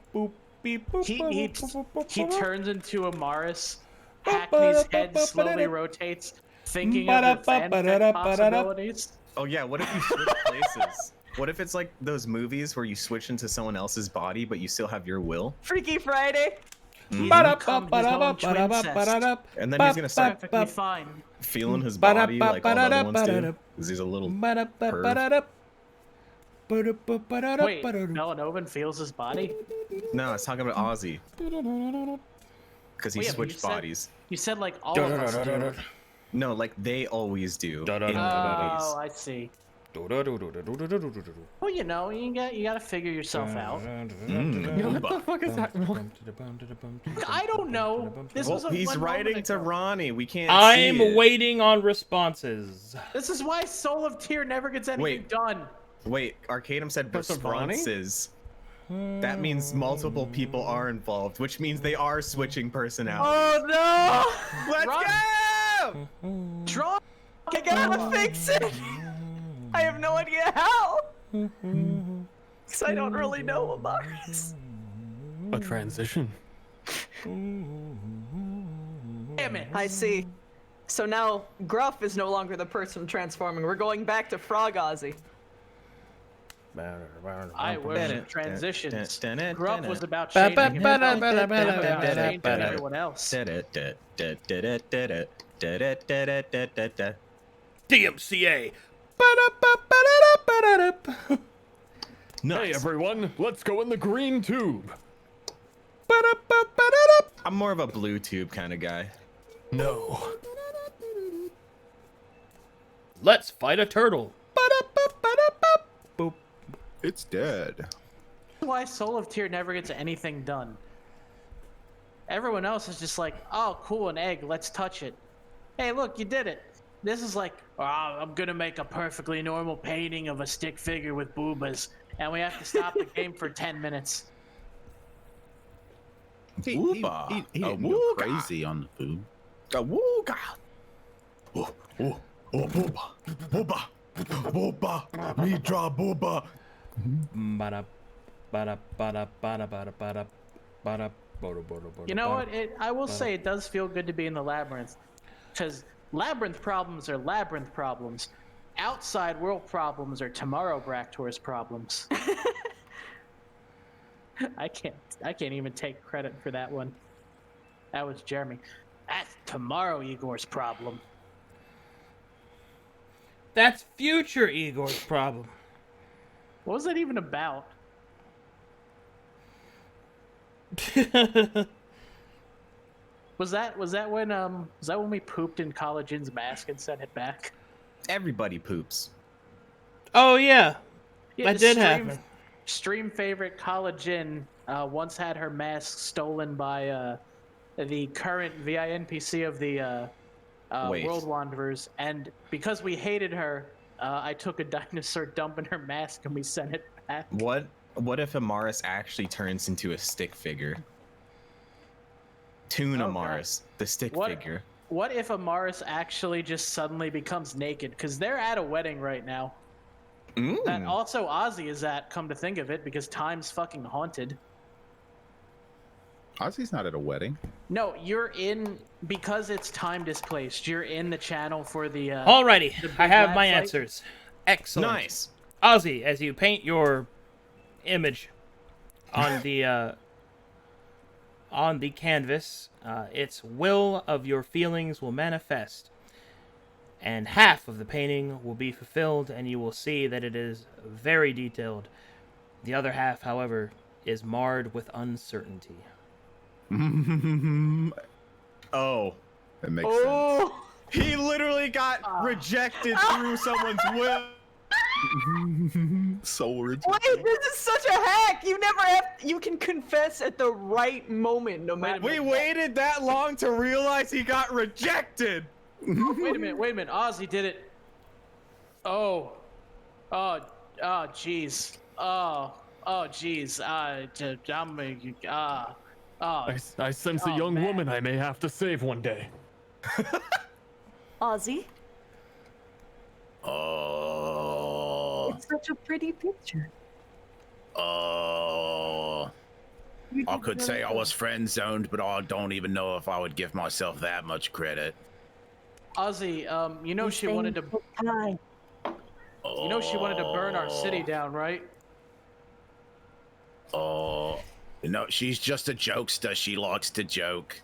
turns into Amaris. Hackney's head slowly rotates, thinking of the fanfic possibilities. Oh yeah, what if you switch places? What if it's like those movies where you switch into someone else's body but you still have your will? Freaky Friday. He's Ba-da-ba, become his ba-da-ba, own ba-da-ba, twincest. ba-da-da, And then he's gonna start Perfectly fine. feeling his body like all the other ones do. ba-da-ba, Because he's a little ba-da-ba, perv. ba-da-da, ba-da-ba, ba-da-da, Wait, ba-da-da. Melanovan feels his body? No, I was talking about Ozzy. Because he Well, yeah, but switched you said- bodies. You said like all of us do. No, like they always do. in Oh, movies. I see. Well, you know, you gotta figure yourself out. What the fuck is that? I don't know. This was Well, a he's one writing moment to ago. Ronnie. We can't see I'm it. waiting on responses. This is why Soul of Tyre never gets anything Wait. done. Wait, Arcadum said Because of Ronnie? responses. That means multiple people are involved, which means they are switching personality. Oh no! Let's Run. go! Draw. I gotta fix it! I have no idea how! Because I don't really know about this. A transition. Damn it. I see. So now Gruff is no longer the person transforming. We're going back to Frog Ozzy. I worship transitions. Gruff was about Ba- changing ba- himself. ba- da- ba- da- I'm ba- da- about ba- da- changing ba- da- everyone else. DMCA. Ba-da-ba-ba-da-da-ba-da-da. Hey Nice. everyone, let's go in the green tube. Ba-da-ba-ba-da-da. I'm more of a blue tube kind of guy. No. Let's fight a turtle. Ba-da-ba-ba-da-ba. Boop. It's dead. That's why Soul of Tyre never gets anything done. Everyone else is just like, oh, cool, an egg, let's touch it. Hey, look, you did it. This is like, oh, I'm gonna make a perfectly normal painting of a stick figure with boobas, and we have to stop the game for 10 minutes. He Woopa. didn't go Awooga. crazy on the food. Awooga. Oh, booba, booba, booba, me draw booba. Ba-da, ba-da, ba-da, ba-da, ba-da, ba-da, ba-da, ba-da, ba-da, You know ba-da. what? I will say it does feel good to be in the labyrinth, because labyrinth problems are labyrinth problems. Outside world problems are tomorrow Bractor's problems. I can't even take credit for that one. That was Jeremy. That's tomorrow Igor's problem. That's future Igor's problem. What was that even about? Was that when we pooped in Collagen's mask and sent it back? Everybody poops. Oh yeah, Yeah, that the did happen. Stream favorite Collagen once had her mask stolen by the current VI NPC of the Wait. World Wanderers, and because we hated her, I took a dinosaur dump in her mask and we sent it back. What if Amaris actually turns into a stick figure? Toon Oh, God. Amaris, the stick What- figure. What if Amaris actually just suddenly becomes naked? Because they're at a wedding right now. That also Ozzy is at, come to think of it, because time's fucking haunted. Ozzy's not at a wedding. No, you're in, because it's time displaced, you're in the channel for the... Alrighty, the big I have lab my fight? answers. Excellent. Nice. Ozzy, as you paint your image on the canvas, its will of your feelings will manifest, and half of the painting will be fulfilled, and you will see that it is very detailed. The other half, however, is marred with uncertainty. Oh, That makes sense. Oh! he literally got rejected through someone's will. Swords. Wait, this is such a hack! You can confess at the right moment, no matter We waited that long to realize he got rejected. Wait a minute, Ozzy did it. Oh, jeez. Oh, jeez. I sense a young woman I may have to save one day. Ozzy, Oh. it's such a pretty picture. Oh. I could say I was friend zoned, but I don't even know if I would give myself that much credit. Ozzy, you know she wanted to, Hi. you know she wanted to burn our city down, right? Oh. No, she's just a jokester. She likes to joke.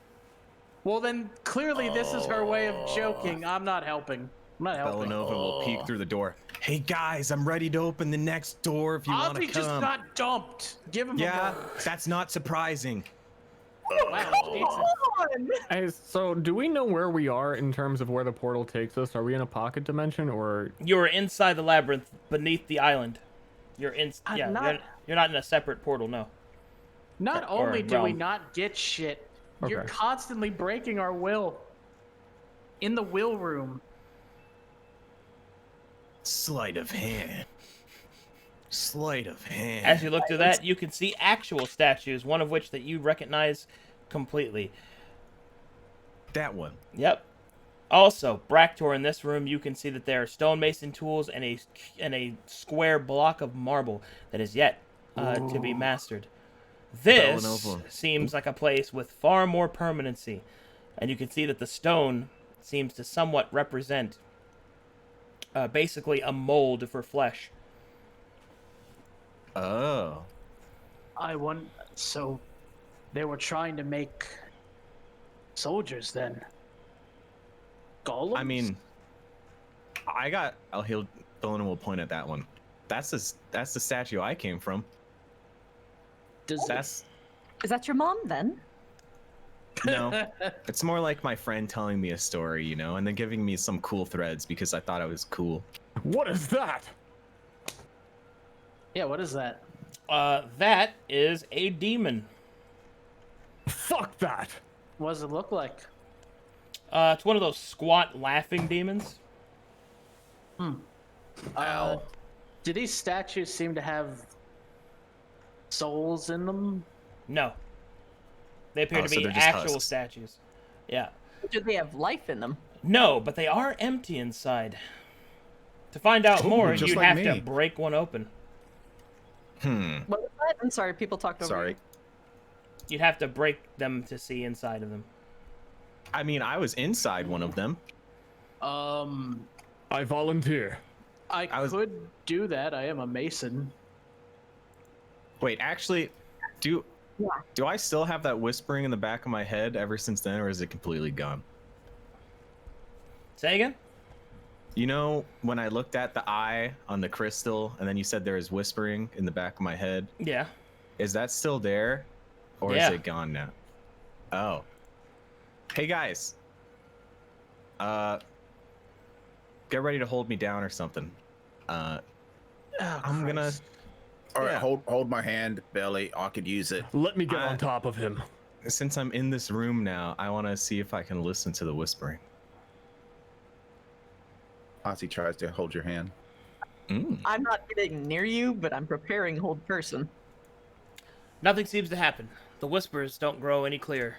Well, then clearly this is her way of joking. I'm not helping. I'm not helping. Bellanova will peek through the door. Hey guys, I'm ready to open the next door if you want to Ozzy come. just got dumped. Give him Yeah, a that's not surprising. wow. Jesus. Hey, so do we know where we are in terms of where the portal takes us? Are we in a pocket dimension or? You're inside the labyrinth beneath the island. You're in. Yeah, you're not in a separate portal. No. Not Or only do we realm. not get shit, you're Okay. constantly breaking our will. In the will room. Sleight of hand. Sleight of hand. As you look through that, you can see actual statues, one of which that you recognize completely. That one. Yep. Also, Bractor, in this room, you can see that there are stonemason tools and a square block of marble that is yet to be mastered. This Bellanova. seems like a place with far more permanency, and you can see that the stone seems to somewhat represent basically a mold for flesh. Oh. I want. So, they were trying to make soldiers then. Golems? I mean, Bellanova will point at that one. That's the statue I came from. That's Is that your mom then? no. It's more like my friend telling me a story, you know, and then giving me some cool threads because I thought I was cool. What is that? Yeah, what is that? That is a demon. Fuck that. What does it look like? It's one of those squat laughing demons. Do these statues seem to have souls in them? No. They appear Oh, to so be they're just actual husks. statues. Yeah. Do they have life in them? No, but they are empty inside. To find out more, just you'd like have me. to break one open. What was that? I'm sorry, people talked over Sorry. you. You'd have to break them to see inside of them. I mean, I was inside one of them. I volunteer. I was- could do that. I am a mason. Wait, actually, do I still have that whispering in the back of my head ever since then, or is it completely gone? Say again? You know, when I looked at the eye on the crystal, and then you said there was whispering in the back of my head, Yeah. is that still there, or Yeah. is it gone now? Oh. Hey guys. Get ready to hold me down or something. Oh, I'm gonna. Christ. All right, Yeah. hold my hand, Belly. I could use it. Let me get on top of him. Since I'm in this room now, I want to see if I can listen to the whispering. Ozzy tries to hold your hand. I'm not getting near you, but I'm preparing hold person. Nothing seems to happen. The whispers don't grow any clearer.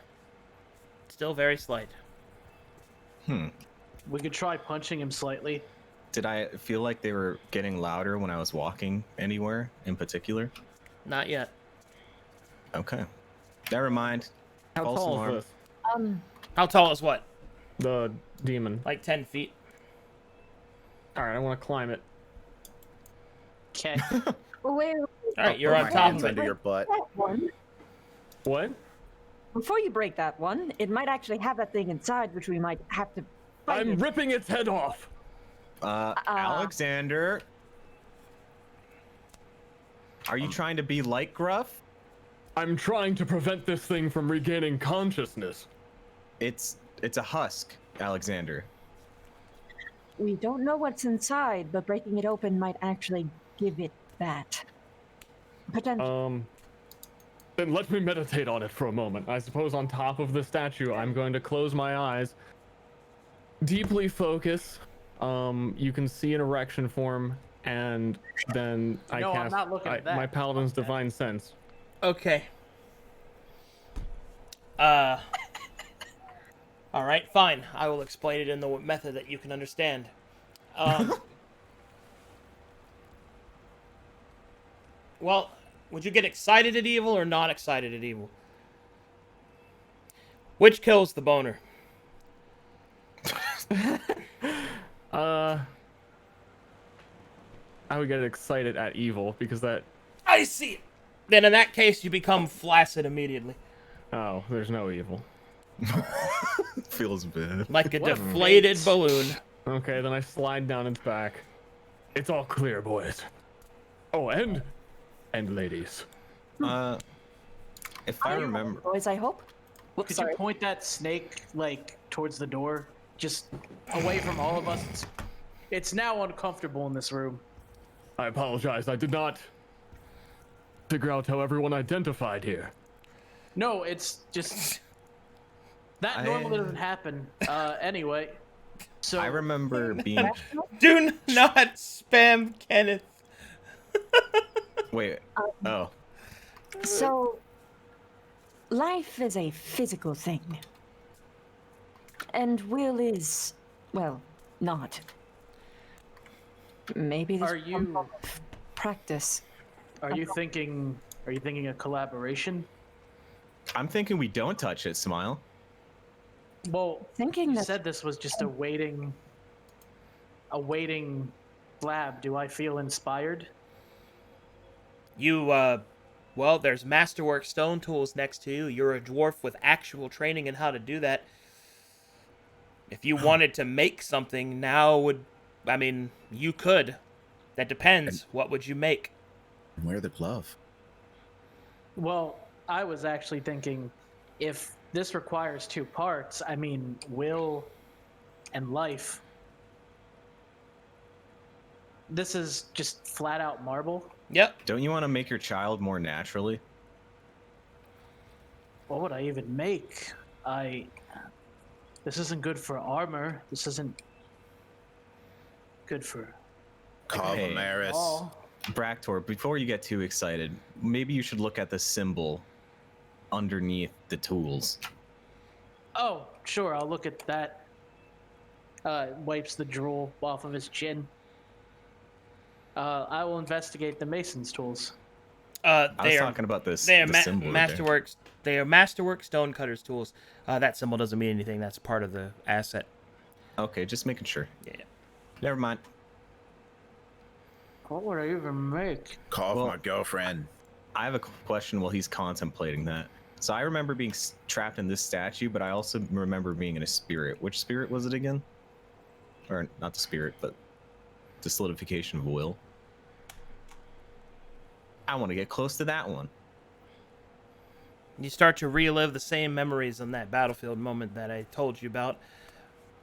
Still very slight. We could try punching him slightly. Did I feel like they were getting louder when I was walking anywhere in particular? Not yet. Okay. Never mind. How False tall alarm. is this? How tall is what? The demon. Like 10 feet? All right, I want to climb it. Okay. Wait, Alright, you're Put on my top hands of it. under your butt. that one. What? Before you break that one, it might actually have that thing inside, which we might have to fight I'm it. ripping its head off. Alexander. Are you trying to be like Gruff? I'm trying to prevent this thing from regaining consciousness. It's a husk, Alexander. We don't know what's inside, but breaking it open might actually give it that. Potential. Then let me meditate on it for a moment. I suppose on top of the statue, I'm going to close my eyes, deeply focus. You can see an erection form, and then I No, I'm cast not looking at that. my paladin's Okay. divine sense. Okay. Alright, fine. I will explain it in the method that you can understand. Well, would you get excited at evil or not excited at evil? Which kills the boner? I would get excited at evil because that. I see it! Then in that case, you become flaccid immediately. Oh, there's no evil. Feels bad. Like a What deflated fate? balloon. Okay, then I slide down its back. It's all clear, boys. Oh, and ladies. If I remember, Boys, I hope. Whoops, Could sorry. you point that snake like towards the door, just away from all of us? It's now uncomfortable in this room. I apologize. I did not figure out how everyone identified here. No, it's just that normally doesn't happen. Anyway, so I remember being. Do not spam Kenneth. Wait. Oh. So, life is a physical thing. And will is, well, not. Maybe this Are is some you- form of practice. are you thinking a collaboration? I'm thinking we don't touch it, Smile. Well, Thinking you that said this was just a waiting lab. Do I feel inspired? You, well, there's Masterwork stone tools next to you. You're a dwarf with actual training in how to do that. If you wanted to make something now you could. That depends. What would you make? Wear the glove. Well, I was actually thinking if this requires 2 parts, I mean, will and life. This is just flat out marble. Yep. Don't you want to make your child more naturally? What would I even make? This isn't good for armor. This isn't good for Cavamaris. all. Bractor, before you get too excited, maybe you should look at the symbol underneath the tools. Oh, sure, I'll look at that. Wipes the drool off of his chin. I will investigate the mason's tools. I was They are talking about this. they are the symbol right there. Masterworks. They are Masterwork stonecutters tools. That symbol doesn't mean anything. That's part of the asset. Okay, just making sure. Yeah. Never mind. What would I even make? Call Well- my girlfriend. I have a question while he's contemplating that. So I remember being trapped in this statue, but I also remember being in a spirit. Which spirit was it again? Or not the spirit, but the solidification of will. I want to get close to that one. You start to relive the same memories on that battlefield moment that I told you about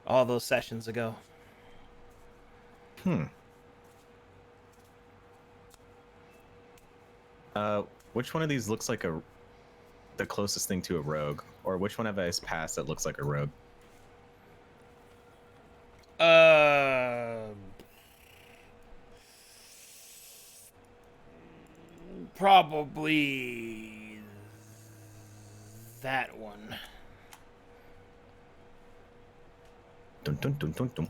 all those sessions ago. Which one of these looks like the closest thing to a rogue? Or which one have I passed that looks like a rogue? Probably that one. Dun, dun, dun, dun, dun.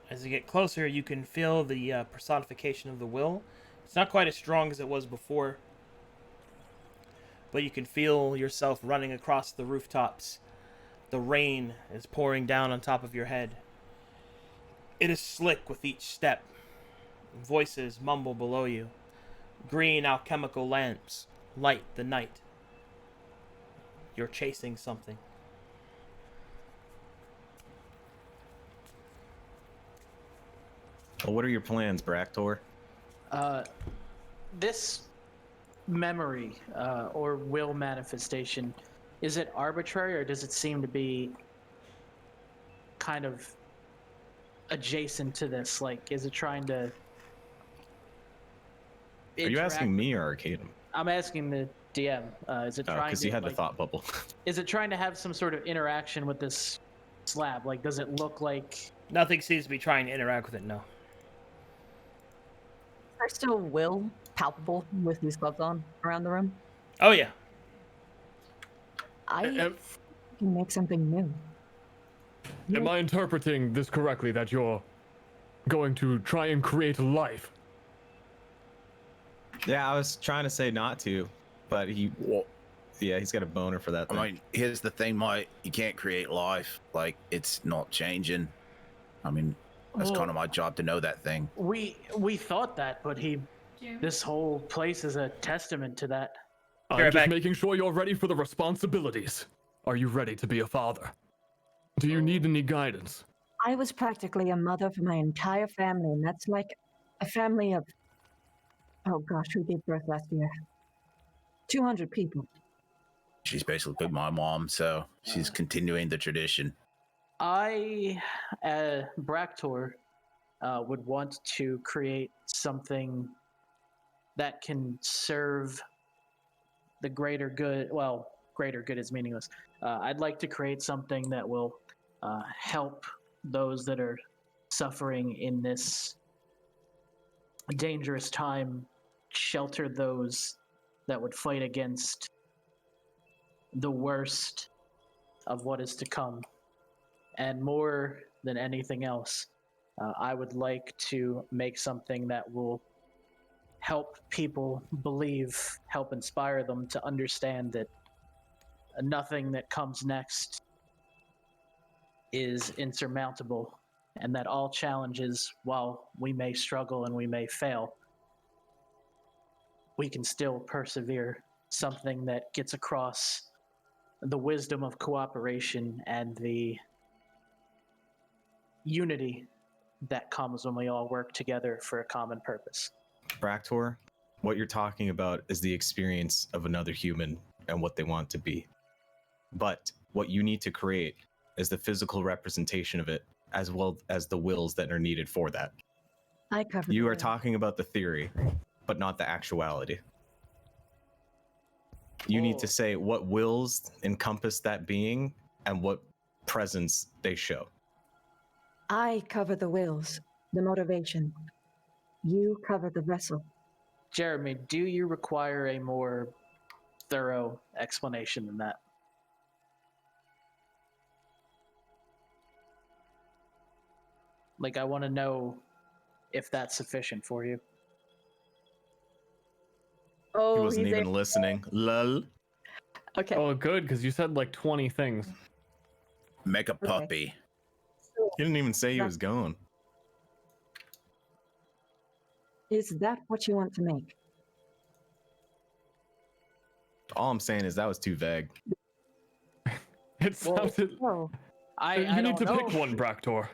As you get closer, you can feel the personification of the will. It's not quite as strong as it was before, but you can feel yourself running across the rooftops. The rain is pouring down on top of your head. It is slick with each step. Voices mumble below you. Green alchemical lamps light the night. You're chasing something. Well, what are your plans, Bractor? This memory or will manifestation, is it arbitrary or does it seem to be kind of adjacent to this? Like, is it trying to... Are you asking me or Arcadum? I'm asking the DM. Is it Oh, trying because to... you had like, the thought bubble. Is it trying to have some sort of interaction with this slab? Like, does it look like... Nothing seems to be trying to interact with it, no. There's still will palpable with these gloves on around the room. Oh, yeah. I can make something new. Am I interpreting this correctly that you're going to try and create life? Yeah, I was trying to say not to, but he's got a boner for that thing. I mean, here's the thing, Mike. You can't create life. Like, it's not changing. I mean, that's Well- kind of my job to know that thing. We thought that, but he This whole place is a testament to that. I'm right just back. making sure you're ready for the responsibilities. Are you ready to be a father? Do you need any guidance? I was practically a mother for my entire family, and that's like a family of, oh gosh, who gave birth last year? 200 people. She's basically my mom, so she's continuing the tradition. I, Bractor, would want to create something that can serve the greater good. Well, greater good is meaningless. I'd like to create something that will help those that are suffering in this dangerous time, shelter those that would fight against the worst of what is to come. And more than anything else, I would like to make something that will help people believe, help inspire them to understand that nothing that comes next is insurmountable, and that all challenges, while we may struggle and we may fail, we can still persevere. Something that gets across the wisdom of cooperation and the unity that comes when we all work together for a common purpose. Bractor, what you're talking about is the experience of another human and what they want to be. But what you need to create is the physical representation of it, as well as the wills that are needed for that. I covered You the are will. talking about the theory, but not the actuality. You need to say what wills encompass that being and what presence they show. I cover the wills, the motivation. You cover the vessel. Jeremy, do you require a more thorough explanation than that? Like, I want to know if that's sufficient for you. Oh, He wasn't he's even a- listening. Lol. Okay. Oh, good, because you said like 20 things. Make a puppy. He didn't even say he was going. Is that what you want to make? All I'm saying is that was too vague. It Well, sounded. Oh, You I need don't to know. pick one, Bractor.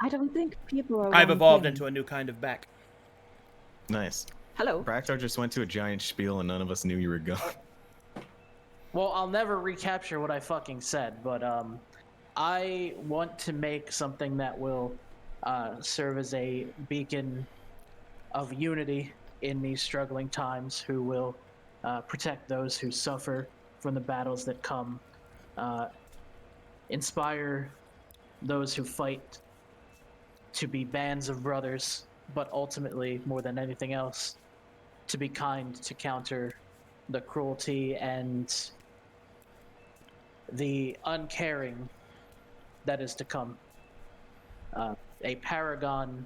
I don't think people are. I've one evolved thing. into a new kind of back. Nice. Hello. Bractor just went to a giant spiel and none of us knew you were going. Well, I'll never recapture what I fucking said, but I want to make something that will serve as a beacon of unity in these struggling times, who will protect those who suffer from the battles that come, inspire those who fight to be bands of brothers, but ultimately, more than anything else, to be kind, to counter the cruelty and the uncaring that is to come. A paragon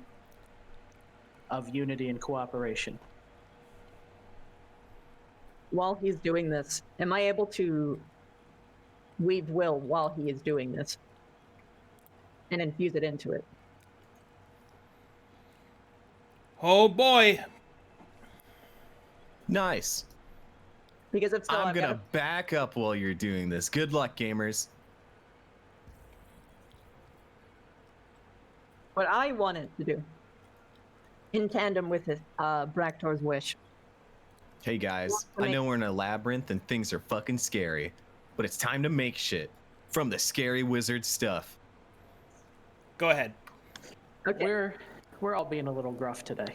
of unity and cooperation. While he's doing this, am I able to weave will while he is doing this and infuse it into it? Oh boy. Nice. Because if so, I'm I've gonna gotta- back up while you're doing this. Good luck, gamers. what I wanted to do, in tandem with his Bractor's wish. Hey guys, I know we're in a labyrinth and things are fucking scary, but it's time to make shit from the scary wizard stuff. Go ahead. Okay. We're all being a little gruff today.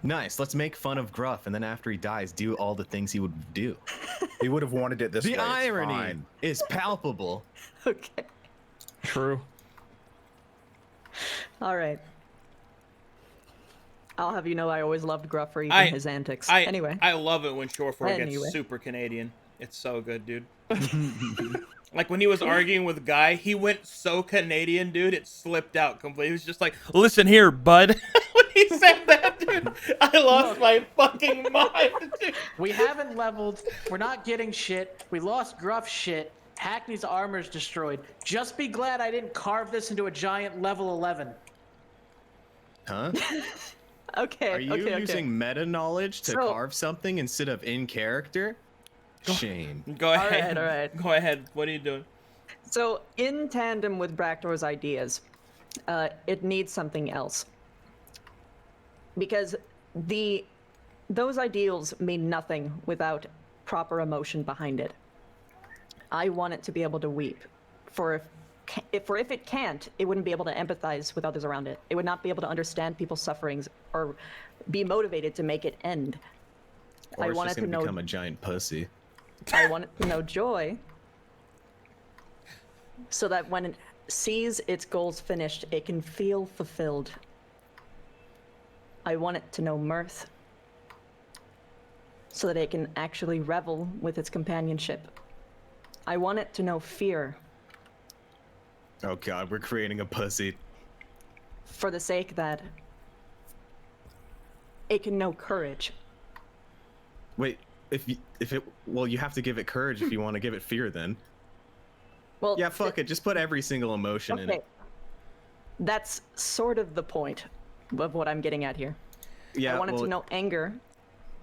Nice. Let's make fun of Gruff, and then after he dies, do all the things he would do. He would have wanted it this way. The it's irony fine. is palpable. Okay. True. All right. I'll have you know I always loved Gruff for even I- his antics. I Anyway. I love it when Shorefor Anyway. gets super Canadian. It's so good, dude. Like when he was arguing with Guy, he went so Canadian, dude. It slipped out completely. He was just like, "Listen here, bud." When he said that, dude, I lost my fucking mind, dude. We haven't leveled. We're not getting shit. We lost Gruff shit. Hackney's armor's destroyed. Just be glad I didn't carve this into a giant level 11. Huh? Okay. Are you okay. using meta knowledge to So- carve something instead of in character? Shame. Go ahead. All right. Go ahead. What are you doing? So, in tandem with Bractor's ideas, it needs something else. Because those ideals mean nothing without proper emotion behind it. I want it to be able to weep. For if it can't, it wouldn't be able to empathize with others around it. It would not be able to understand people's sufferings or be motivated to make it end. Or I it's want just it to gonna know. become a giant pussy. I want it to know joy, so that when it sees its goals finished, it can feel fulfilled. I want it to know mirth, so that it can actually revel with its companionship. I want it to know fear, Oh god, we're creating a pussy. for the sake that it can know courage. Wait, well, you have to give it courage if you want to give it fear then. Well, Yeah, fuck it, just put every single emotion in okay. it. That's sort of the point of what I'm getting at here. Yeah, I want it well, to know anger.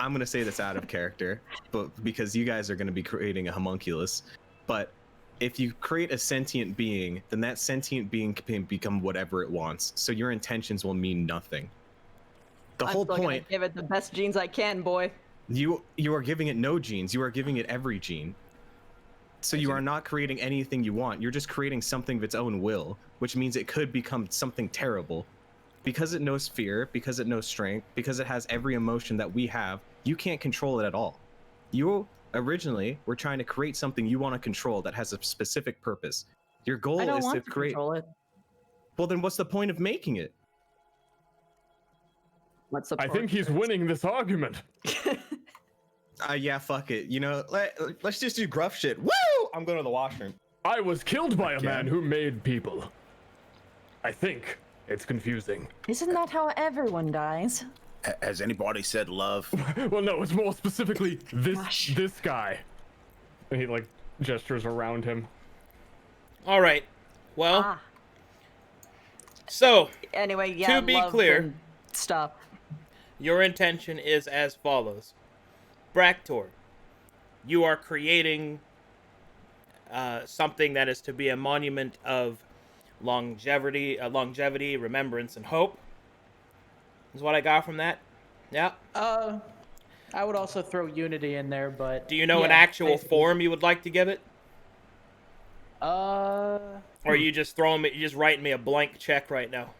I'm gonna say this out of character, but because you guys are gonna be creating a homunculus. But if you create a sentient being, then that sentient being can become whatever it wants. So your intentions will mean nothing. The I'm whole still gonna point, give it the best genes I can, boy. you are giving it no genes. You are giving it every gene. So you are not creating anything you want. You're just creating something of its own will, which means it could become something terrible. Because it knows fear, because it knows strength, because it has every emotion that we have, you can't control it at all. You originally were trying to create something you want to control that has a specific purpose. Your goal I don't is want to to create. control it. Well, then what's the point of making it? What's the I think he's winning this argument. Yeah, fuck it. You know, let's just do gruff shit. Woo! I'm going to the washroom. I was killed by a Again? man who made people. I think it's confusing. Isn't that how everyone dies? Has anybody said love? Well, no, it's more specifically Gosh. this guy. And he like gestures around him. All right. Well, Ah. so Anyway, yeah. To be love clear- and stuff. your intention is as follows. Bractor, you are creating something that is to be a monument of longevity, remembrance, and hope. Is what I got from that. Yeah. I would also throw Unity in there, but Do you know an yeah, actual basically. form you would like to give it, Uh, or you just writing me a blank check right now?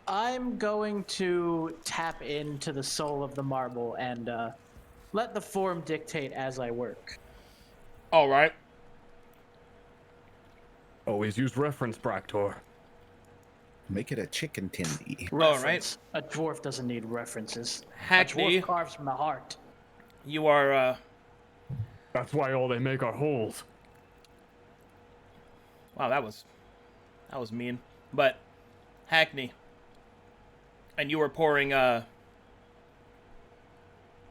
I'm going to tap into the soul of the marble and let the form dictate as I work. All right. Always use reference, Bractor. Make it a chicken tendy. All right. Reference. A dwarf doesn't need references. Hackney. A dwarf carves from the heart. You are. That's why all they make are holes. Wow, that was mean. But Hackney, and you were pouring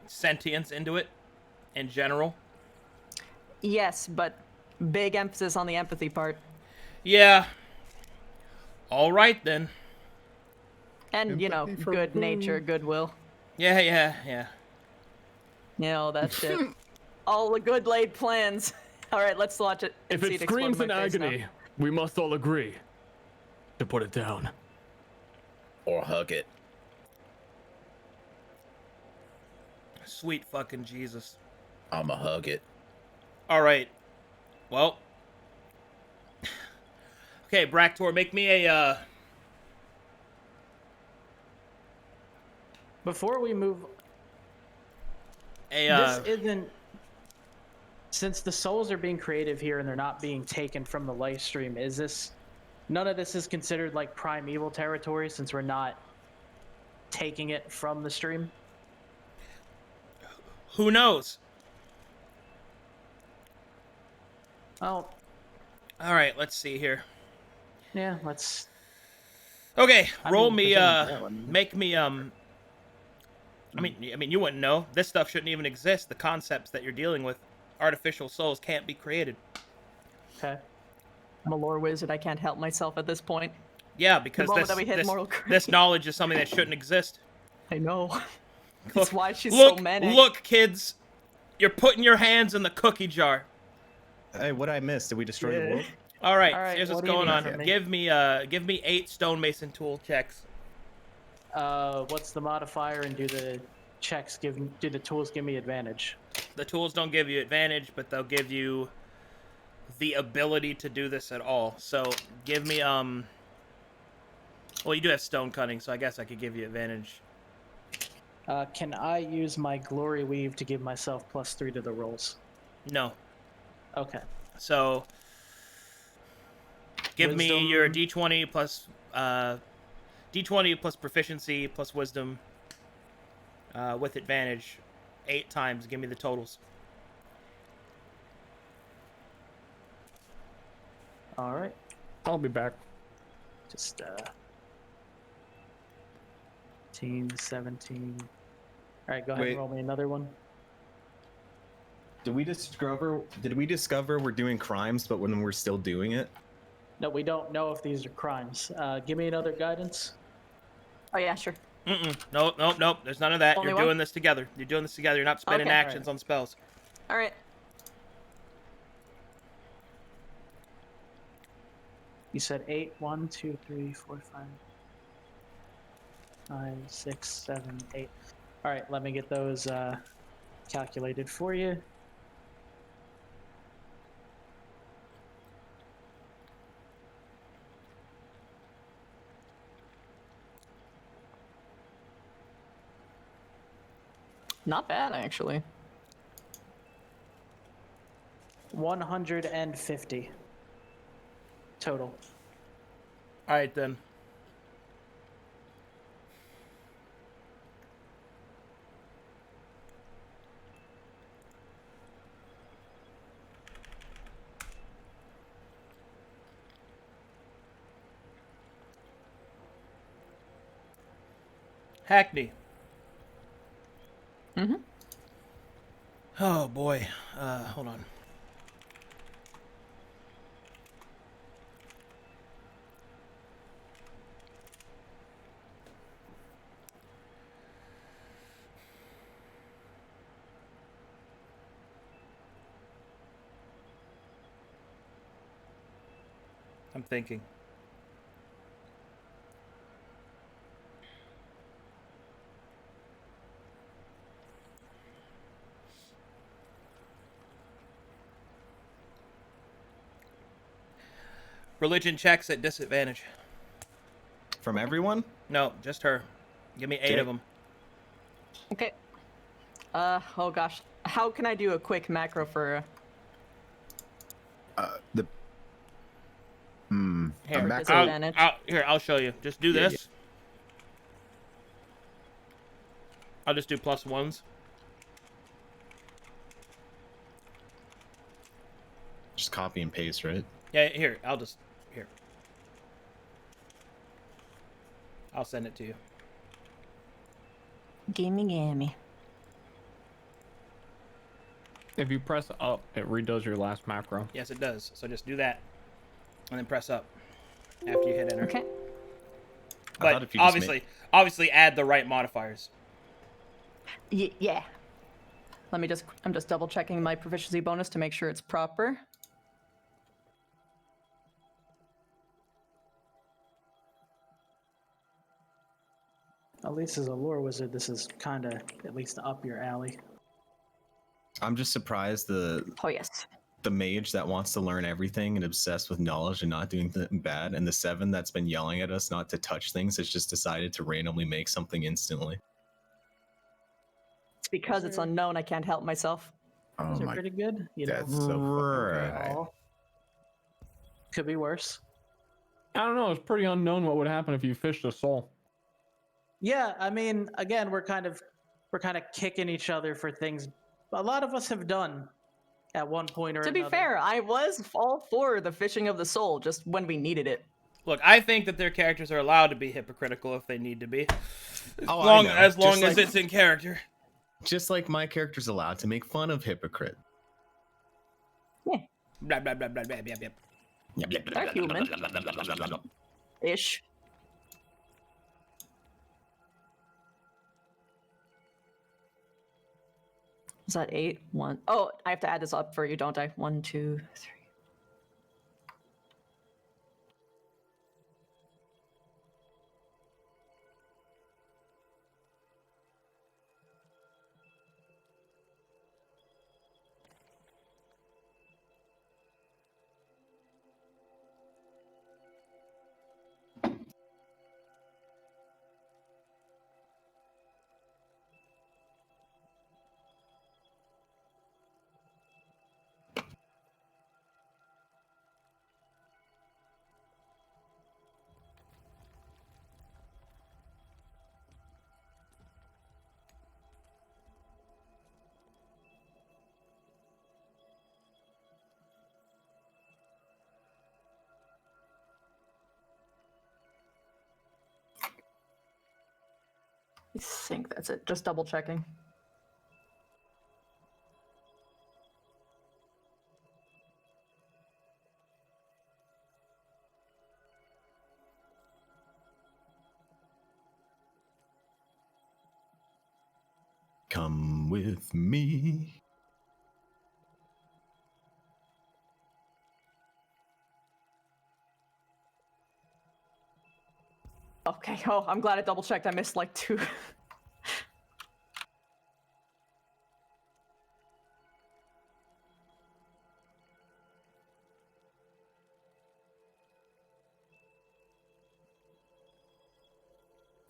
sentience into it in general. Yes, but big emphasis on the empathy part. Yeah. All right then. And, you know, Empathy for good nature, goodwill. Yeah. You know, that shit. All the good laid plans. All right, let's watch it. and If see it explode screams in my face now. agony, we must all agree to put it down. Or hug it? Sweet fucking Jesus. I'ma hug it. All right. Well. Okay, Bractor, make me a. Before we move, A. this isn't. Since the souls are being creative here and they're not being taken from the live stream, is this? None of this is considered like primeval territory since we're not taking it from the stream. Who knows? Oh, All right, let's see here. yeah. Let's. Okay, I roll mean, me. presenting that one. Make me. I mean, you wouldn't know. This stuff shouldn't even exist. The concepts that you're dealing with, artificial souls, can't be created. Okay. I'm a lore wizard. I can't help myself at this point. Yeah, The because moment that we hit moral this courage. knowledge is something that shouldn't exist. I know. Look, That's why she's look, so manic. look, kids. You're putting your hands in the cookie jar. Hey, what I missed? Did we destroy the Yeah. world? All right, All right, here's what's what do you going need on. from me? Give me 8 stonemason tool checks. What's the modifier, and do the tools give me advantage? The tools don't give you advantage, but they'll give you the ability to do this at all. So give me well, you do have stone cutting, so I guess I could give you advantage. Can I use my glory weave to give myself +3 to the rolls? No. Okay. So give me Wisdom. your d20 plus d20 plus proficiency plus wisdom with advantage 8 times. Give me the totals. All right. I'll be back. Just 18, 17. All right, go ahead Wait. and roll me another one. Did we discover we're doing crimes, but when we're still doing it? No, we don't know if these are crimes. Give me another guidance. Oh yeah, sure. Nope. There's none of that. Only You're one? doing this together. You're doing this together. You're not spending Okay. actions on spells. All right. You said 8. 1, 2, 3, 4, 5, 5, 6, 7, 8. All right, let me get those calculated for you. Not bad, actually. 150 total. All right then. Hackney. Mm-hmm. Oh boy. Hold on. I'm thinking. Religion checks at disadvantage. From everyone? No, just her. Give me 8 Okay. of them. Okay. Oh gosh. How can I do a quick macro for Here, Or macro- disadvantage? I'll show you. Just do Yeah, this. I'll just do +1s. Just copy and paste, right? Yeah, here. Here. I'll send it to you. Gimme. If you press up, it redoes your last macro. Yes, it does. So just do that, and then press up after you hit enter. Okay. I But thought if you just obviously add the right modifiers. Yeah. I'm just double checking my proficiency bonus to make sure it's proper. At least as a lore wizard, this is kind of at least up your alley. I'm just surprised the Oh yes. mage that wants to learn everything and obsessed with knowledge and not doing anything bad, and the 7 that's been yelling at us not to touch things has just decided to randomly make something instantly. It's because it's unknown. I can't help myself. Oh These are my, pretty good. You know, that's so fucking Right. bad. could be worse. I don't know. It's pretty unknown what would happen if you fished a soul. Yeah, I mean, again, we're kind of kicking each other for things a lot of us have done at one point or To another. be fair, I was all for the fishing of the soul, just when we needed it. Look, I think that their characters are allowed to be hypocritical if they need to be, Oh, I know. as long Just as like- it's in character. Just like my character's allowed to make fun of hypocrite. Blah blah blah blah blah blah blah. They're human. Ish. Is that 8? 1. Oh, I have to add this up for you, don't I? 1, 2, 3. I think that's it. Just double checking. Come with me. Okay. Oh, I'm glad I double checked. I missed like 2.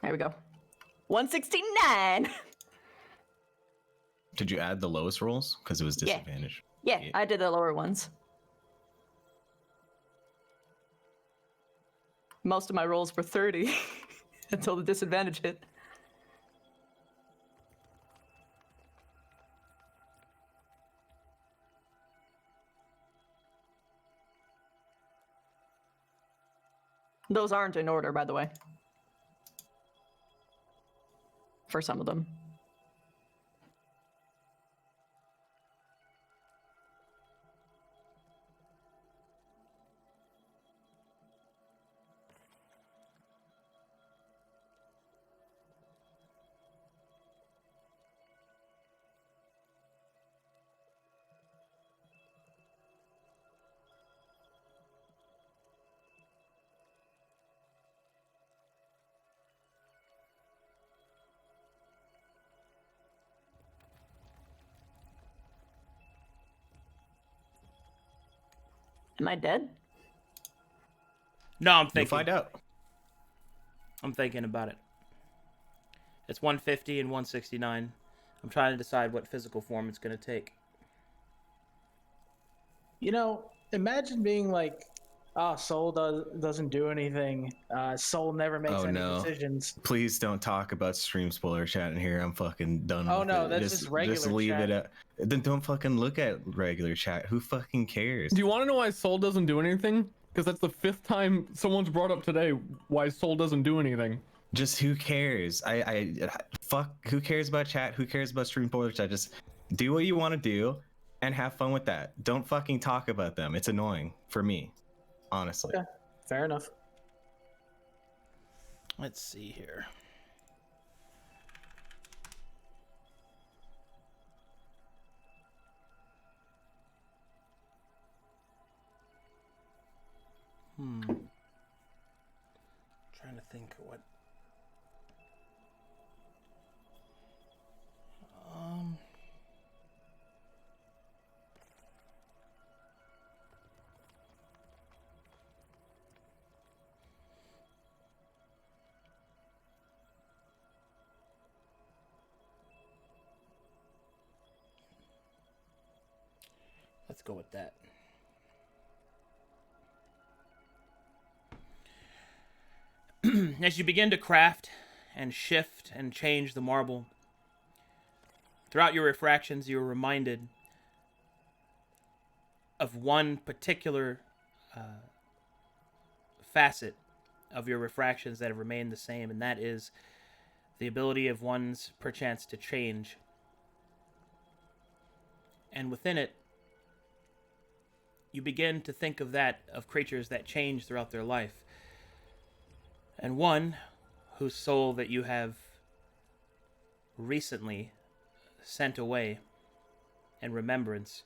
There we go. 169. Did you add the lowest rolls? Because it was Yeah. disadvantage. Yeah, I did the lower ones. Most of my rolls were 30 until the disadvantage hit. Those aren't in order, by the way. For some of them. Am I dead? No, I'm You'll thinking. find out. I'm thinking about it. It's 150 and 169. I'm trying to decide what physical form it's going to take. You know, imagine being like, oh, Soul doesn't do anything. Soul never makes any decisions. Please don't talk about stream spoiler chat in here. I'm fucking done Oh with no, it. that's just regular Just leave chat. it at. Then don't fucking look at regular chat. Who fucking cares? Do you want to know why Soul doesn't do anything? Because that's the 5th time someone's brought up today why Soul doesn't do anything. Just who cares? Fuck. Who cares about chat? Who cares about stream spoiler chat? Just do what you want to do and have fun with that. Don't fucking talk about them. It's annoying for me, honestly. Okay, fair enough. Let's see here. Trying to think of what. Let's go with that. As you begin to craft and shift and change the marble, throughout your refractions, you are reminded of one particular facet of your refractions that have remained the same, and that is the ability of one's perchance to change. And within it, you begin to think of that, of creatures that change throughout their life. and one whose soul that you have recently sent away in remembrance.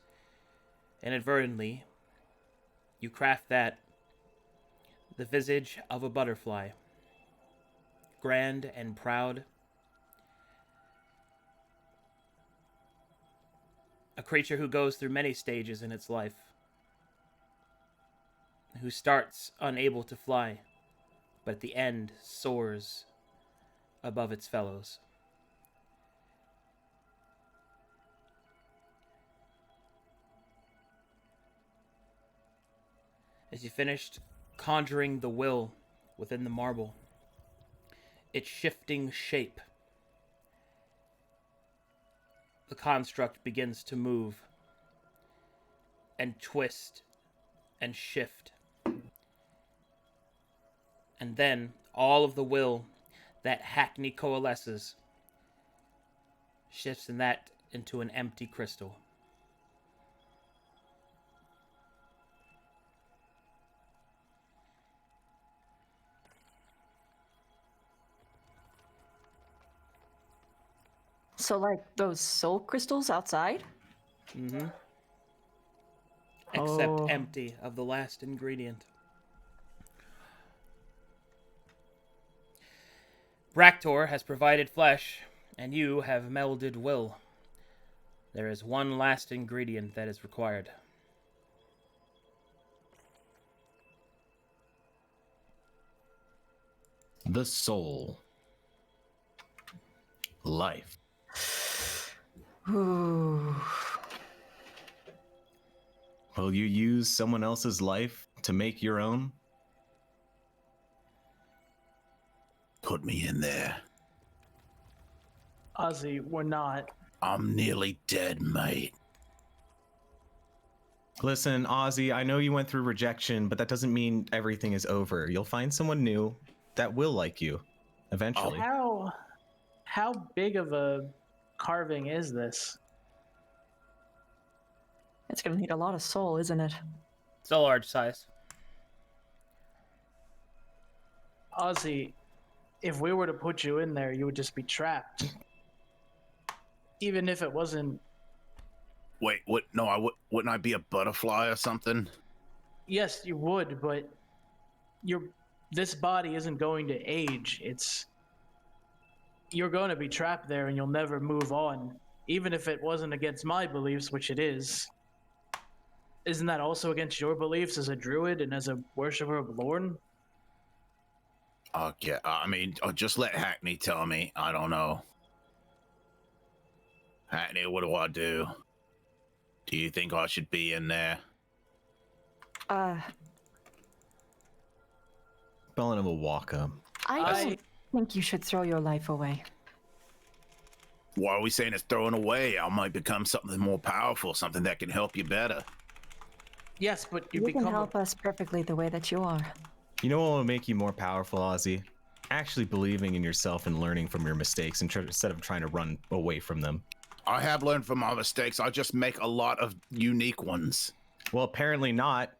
Inadvertently, you craft that the visage of a butterfly, grand and proud, a creature who goes through many stages in its life, who starts unable to fly, but at the end soars above its fellows. As you finished conjuring the will within the marble, its shifting shape, the construct begins to move and twist and shift. And then all of the will that Hackney coalesces shifts in that into an empty crystal. So, like those soul crystals outside? Mm-hmm. Except Oh. empty of the last ingredient. Bractor has provided flesh, and you have melded will. There is one last ingredient that is required. The soul. Life. Ooh. Will you use someone else's life to make your own? Put me in there. Ozzy, we're not. I'm nearly dead, mate. Listen, Ozzy, I know you went through rejection, but that doesn't mean everything is over. You'll find someone new that will like you eventually. How big of a carving is this? It's gonna need a lot of soul, isn't it? It's a large size. Ozzy, if we were to put you in there, you would just be trapped. Even if it wasn't. Wait, what? No, wouldn't I be a butterfly or something? Yes, you would, but this body isn't going to age. You're going to be trapped there and you'll never move on. Even if it wasn't against my beliefs, which it is. Isn't that also against your beliefs as a druid and as a worshiper of Lorne? Okay, I mean, just let Hackney tell me. I don't know. Hackney, what do I do? Do you think I should be in there? Bellin will walk up. I don't think you should throw your life away. Why are we saying it's thrown away? I might become something more powerful, something that can help you better. Yes, but You can help us perfectly the way that you are. You know what will make you more powerful, Ozzy? Actually believing in yourself and learning from your mistakes instead of trying to run away from them. I have learned from my mistakes. I just make a lot of unique ones. Well, apparently not.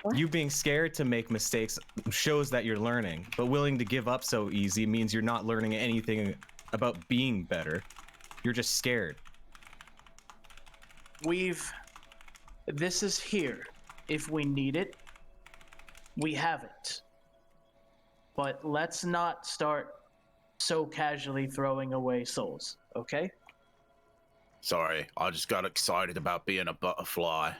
What? You being scared to make mistakes shows that you're learning, but willing to give up so easy means you're not learning anything about being better. You're just scared. This is here. If we need it, we have it. But let's not start so casually throwing away souls, okay? Sorry, I just got excited about being a butterfly.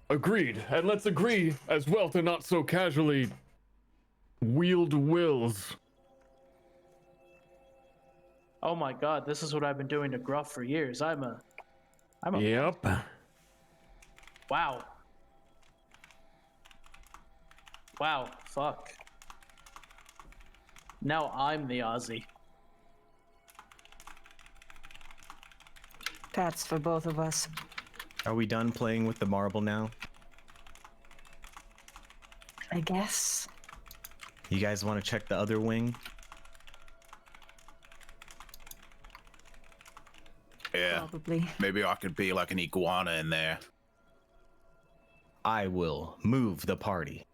Agreed, and let's agree as well to not so casually wield wills. Oh my god, this is what I've been doing to Gruff for years. I'm a Yep. Wow. Wow, fuck. Now I'm the Aussie. That's for both of us. Are we done playing with the marble now? I guess. You guys want to check the other wing? Yeah, Probably. maybe I could be like an iguana in there. I will move the party.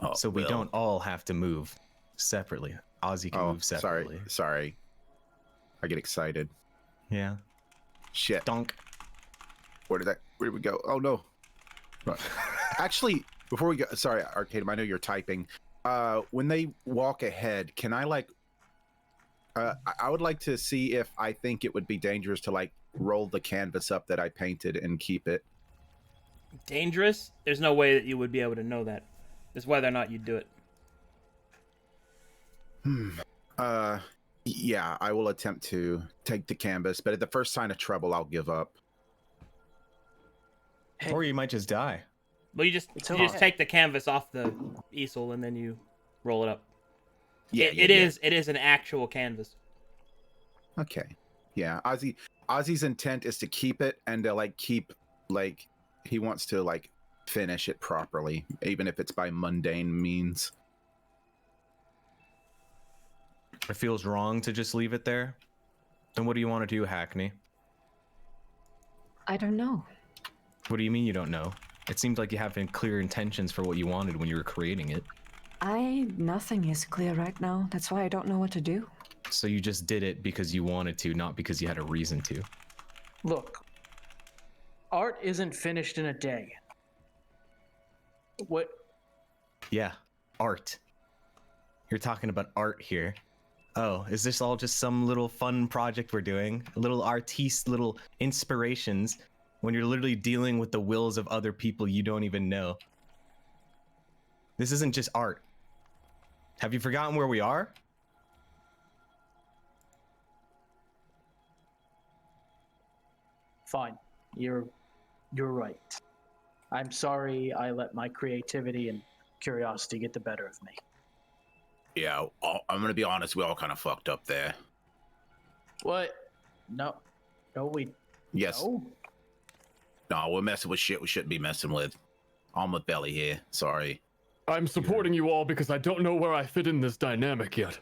Oh, so we well. don't all have to move separately. Ozzy can move separately. Sorry. I get excited. Yeah. Shit. Donk. Where did we go? Oh no. Right. Actually, before we go, sorry, Arcadum, I know you're typing. When they walk ahead, can I like? I would like to see if I think it would be dangerous to like roll the canvas up that I painted and keep it. Dangerous? There's no way that you would be able to know that. It's whether or not you do it. Yeah, I will attempt to take the canvas, but at the first sign of trouble, I'll give up. Or you might just die. Well, you just take the canvas off the easel and then you roll it up. Yeah, it is an actual canvas. Okay. Yeah, Ozzy's intent is to keep it and to like keep like he wants to like finish it properly, even if it's by mundane means. It feels wrong to just leave it there. Then what do you want to do, Hackney? I don't know. What do you mean you don't know? It seemed like you have clear intentions for what you wanted when you were creating it. Nothing is clear right now. That's why I don't know what to do. So you just did it because you wanted to, not because you had a reason to. Look, art isn't finished in a day. What? Yeah, art. You're talking about art here. Oh, is this all just some little fun project we're doing? Little artiste, little inspirations, when you're literally dealing with the wills of other people you don't even know. This isn't just art. Have you forgotten where we are? Fine. You're right. I'm sorry I let my creativity and curiosity get the better of me. Yeah, I'm gonna be honest. We all kind of fucked up there. What? No, we. Yes. No, we're messing with shit we shouldn't be messing with. I'm with Belly here. Sorry. I'm supporting you all because I don't know where I fit in this dynamic yet.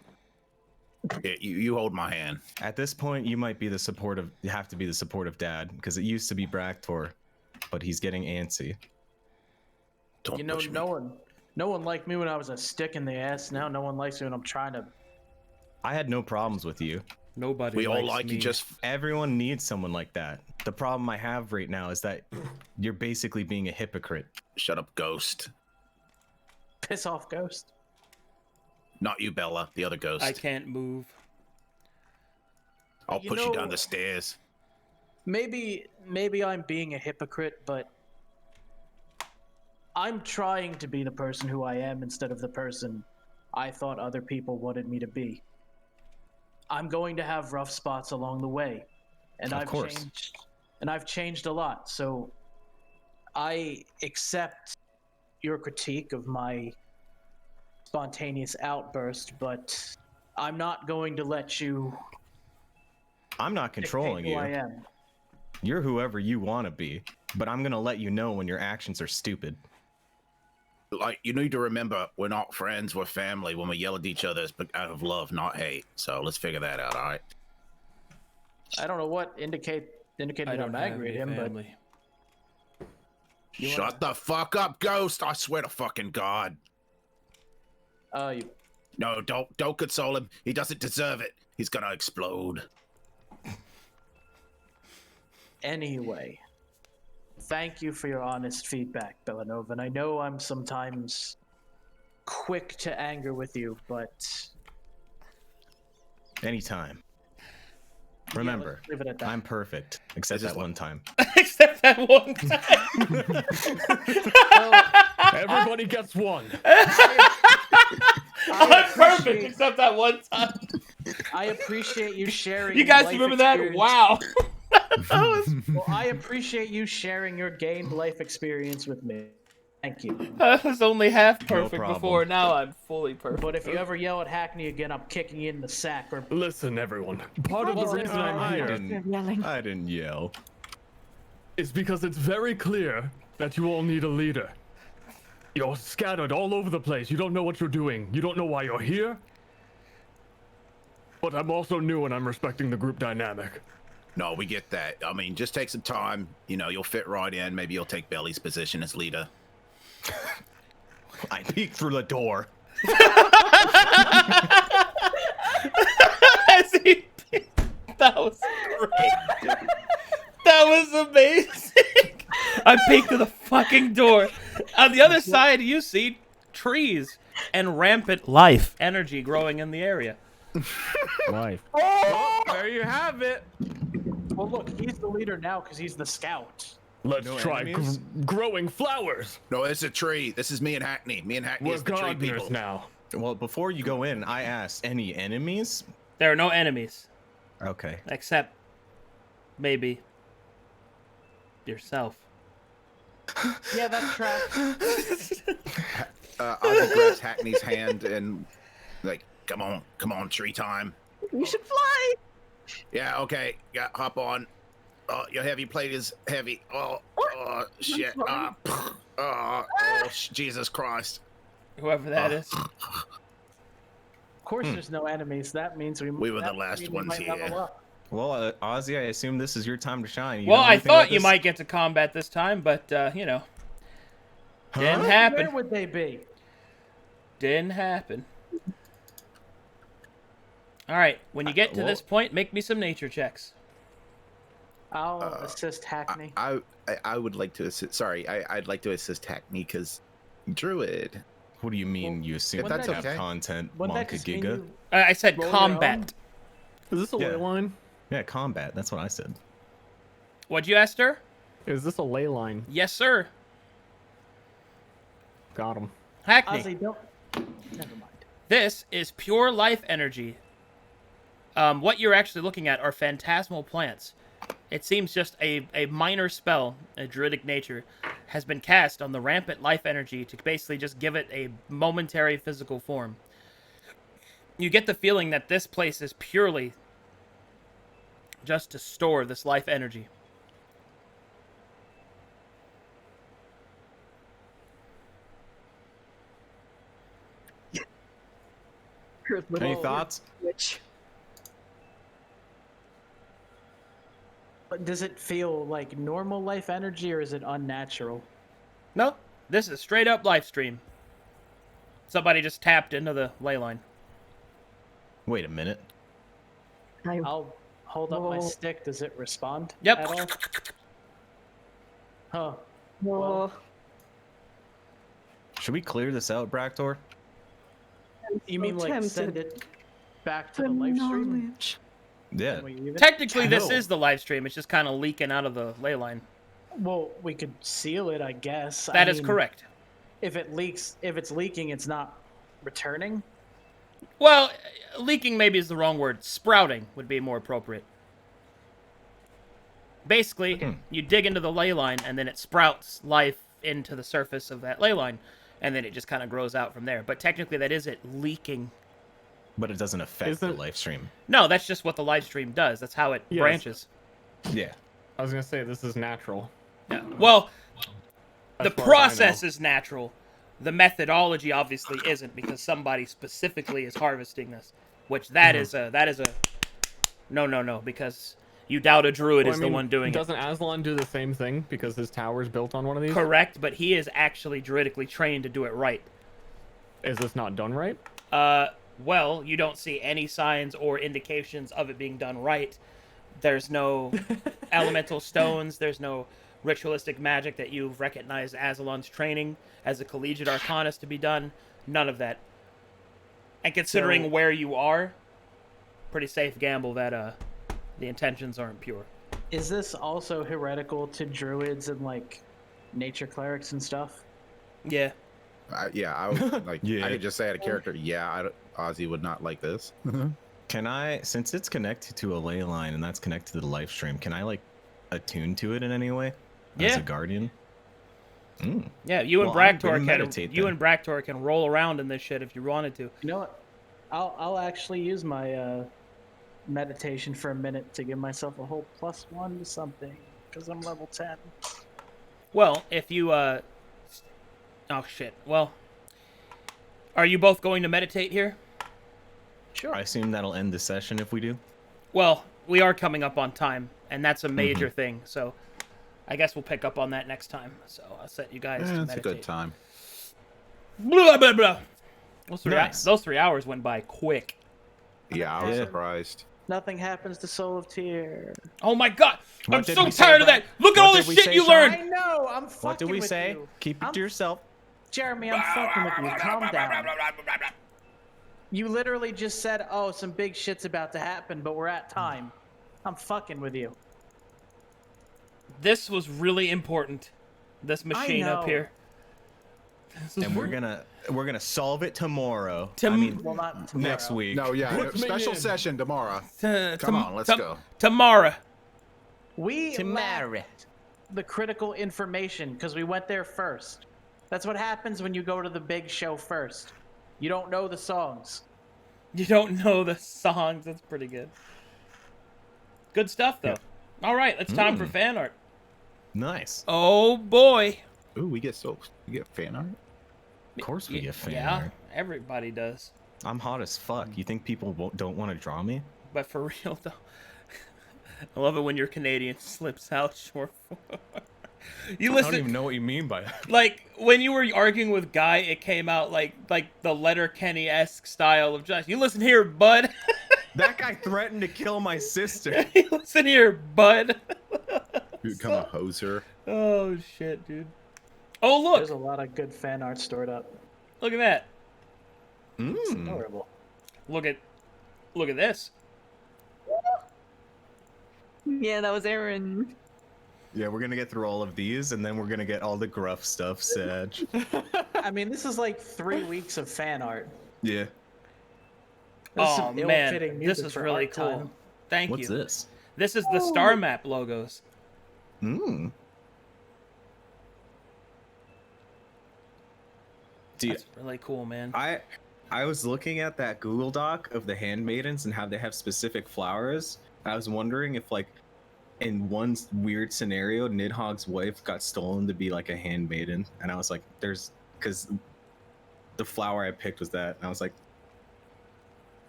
Yeah, you hold my hand. At this point, you might be the supportive. You have to be the supportive dad because it used to be Bractor, but he's getting antsy. Don't You know, push me. no one liked me when I was a stick in the ass. Now no one likes me when I'm trying to. I had no problems with you. Nobody. We all likes like me. you. Just Everyone needs someone like that. The problem I have right now is that you're basically being a hypocrite. shut up, Ghost. Piss off, Ghost. Not you, Bella. The other Ghost. I can't move. I'll You push you know- down the stairs. Maybe I'm being a hypocrite, but I'm trying to be the person who I am instead of the person I thought other people wanted me to be. I'm going to have rough spots along the way, and Of course. I've changed a lot. So I accept your critique of my spontaneous outburst, but I'm not going to let you I'm not dictate controlling who you. I am. You're whoever you want to be, but I'm gonna let you know when your actions are stupid. Like, you need to remember, we're not friends, we're family. When we yell at each other, it's out of love, not hate. So let's figure that out, all right? I don't know what indicated I that don't I'm have angry at any him, but family. Shut the fuck up, Ghost! I swear to fucking God. No, don't console him. He doesn't deserve it. He's gonna explode. Anyway, thank you for your honest feedback, Bellanova. And I know I'm sometimes quick to anger with you, but Anytime. yeah, Remember, let's leave it at that. I'm perfect, except This is that one time. Except that one time. Everybody gets one. I'm perfect except that one time. I appreciate you sharing. You guys life remember that? experience- Wow. Well, I appreciate you sharing your gained life experience with me. Thank you. I was only half perfect problem. before. Now I'm fully perfect. But if you ever yell at Hackney again, I'm kicking you in the sack. Or Listen, everyone. Part of the Well, reason I'm here Yelling. I didn't yell. is because it's very clear that you all need a leader. You're scattered all over the place. You don't know what you're doing. You don't know why you're here. But I'm also new and I'm respecting the group dynamic. No, we get that. I mean, just take some time. You know, you'll fit right in. Maybe you'll take Belly's position as leader. I peek through the door. That was great. That was amazing. I peeked through the fucking door. On the other side, you see trees and rampant life energy growing in the area. Life. Oh! There you have it. Well, look, he's the leader now because he's the scout. Let's No try enemies? growing flowers. No, it's a tree. This is me and Hackney. Me and Hackney We're is the tree gardeners people. now. Well, before you go in, I asked, any enemies? There are no enemies, Okay. except maybe yourself. Yeah, that's tracks. Ozzy grabs Hackney's hand and like, come on, tree time. You should fly. Yeah, okay, yeah, hop on. Oh, your heavy plate is heavy. Oh shit. Jesus Christ. Whoever that is. Of course, there's no enemies. That means we We were the that last means we ones might level here. up. Well, Ozzy, I assume this is your time to shine. You Well, know I anything about thought you this? might get to combat this time, but, you know. Didn't Where happen. would they be? Didn't happen. All right, when you get to this point, make me some nature checks. I'll assist Hackney. I would like to assist. Sorry, I'd like to assist Hackney because Druid. What do you mean you assume Wouldn't we that have okay? content, Wouldn't that Monka just mean Giga? you I said roll your combat. own? Is this a Yeah. ley line? Yeah, combat. That's what I said. What'd you ask her? Is this a ley line? Yes, sir. Got him. Hackney. Ozzy, don't. Never mind. This is pure life energy. What you're actually looking at are phantasmal plants. It seems just a minor spell, a druidic nature, has been cast on the rampant life energy to basically just give it a momentary physical form. You get the feeling that this place is purely just to store this life energy. Any thoughts? Which But does it feel like normal life energy or is it unnatural? No, this is straight up live stream. Somebody just tapped into the ley line. Wait a minute. I'll hold up my Whoa. stick. Does it respond? Yep. At all? Huh. well, Should we clear this out, Bractor? You mean like tempted. send it back to the live stream? Knowledge. Yeah. Can we leave it? Technically, this No. is the live stream. It's just kind of leaking out of the ley line. Well, we could seal it, I guess. That is correct. If it leaks, if it's leaking, it's not returning. Well, leaking maybe is the wrong word. Sprouting would be more appropriate. Basically, you dig into the ley line, and then it sprouts life into the surface of that ley line, and then it just kind of grows out from there. But technically, that is it leaking. But it doesn't affect the Isn't- live stream. No, that's just what the live stream does. That's how it Yes. branches. Yeah. I was gonna say this is natural. Yeah. Well, the As far as I process know. is natural. The methodology obviously isn't, because somebody specifically is harvesting this, which that is a no, because you doubt a druid Well, is I mean, the one doing it. Doesn't Aslan do the same thing because his tower's built on one of these? Correct, but he is actually druidically trained to do it right. Is this not done right? Well, you don't see any signs or indications of it being done right. There's no elemental stones. There's no ritualistic magic that you've recognized Aslan's training as a collegiate arcanist to be done. None of that. And considering So- where you are, pretty safe gamble that the intentions aren't pure. Is this also heretical to druids and like nature clerics and stuff? Yeah. Yeah, I would like. Yeah. I could just say out of character. Yeah, Ozzy would not like this. Can I, since it's connected to a ley line and that's connected to the live stream, can I like attune to it in any way? As Yeah. a guardian? Yeah, you and Well, I'm Bractor gonna can meditate then. Bractor can roll around in this shit if you wanted to. You know what? I'll actually use my meditation for a minute to give myself a whole +1 to something because I'm level 10. Well, if you oh shit. Well, are you both going to meditate here? Sure. I assume that'll end the session if we do. Well, we are coming up on time, and that's a major thing. So, I guess we'll pick up on that next time. So I'll set you guys to It's a meditate. good time. Blah, blah, blah. Nice. Those 3 hours went by quick. Yeah, I was Yeah. surprised. Nothing happens to Soul of Tyr. Oh my god! What I'm did so we say, tired of Brad? that! Look at What all did the we shit say, you Sean? learned! I know. I'm fucking What did we with say? you. Keep it I'm- to yourself. Jeremy, I'm fucking with you. Calm down. You literally just said, "Oh, some big shit's about to happen," but we're at time. I'm fucking with you. This was really important. This machine up know. here. This was And we're gonna solve it tomorrow. Tom- I mean, Well, not tomorrow. next week. No, yeah, Put me special in. session tomorrow. Come Come on, let's go. Tomorrow. We Tomorrow. lacked the critical information because we went there first. That's what happens when you go to the big show first. You don't know the songs. You don't know the songs. That's pretty good. Good stuff, though. All right, it's time for fan art. Nice. Oh boy. Ooh, we get fan art. Of course we get fan Yeah, art. everybody does. I'm hot as fuck. You think people don't want to draw me? But for real, though. I love it when your Canadian slips out short form. You I listen. don't even know what you mean by that. Like when you were arguing with Guy, it came out like the letter Kenny-esque style of just. You listen here, bud. That guy threatened to kill my sister. You listen here, bud. You become a hoser. Oh shit, dude. Oh There's a look! lot of good fan art stored up. Look at that. It's Mm. adorable. Look at this. Yeah, that was Aaron. Yeah, we're gonna get through all of these, and then we're gonna get all the gruff stuff, Sag. I mean, this is like 3 weeks of fan art. Yeah. There's Oh some man, ill-fitting this music is for really art cool. time. Thank What's you. this? This is the star map logos. Mm. Dude, That's really cool, man. I was looking at that Google Doc of the handmaidens and how they have specific flowers. I was wondering if, like, in one weird scenario, Nidhogg's wife got stolen to be like a handmaiden, and I was like, because the flower I picked was that, and I was like,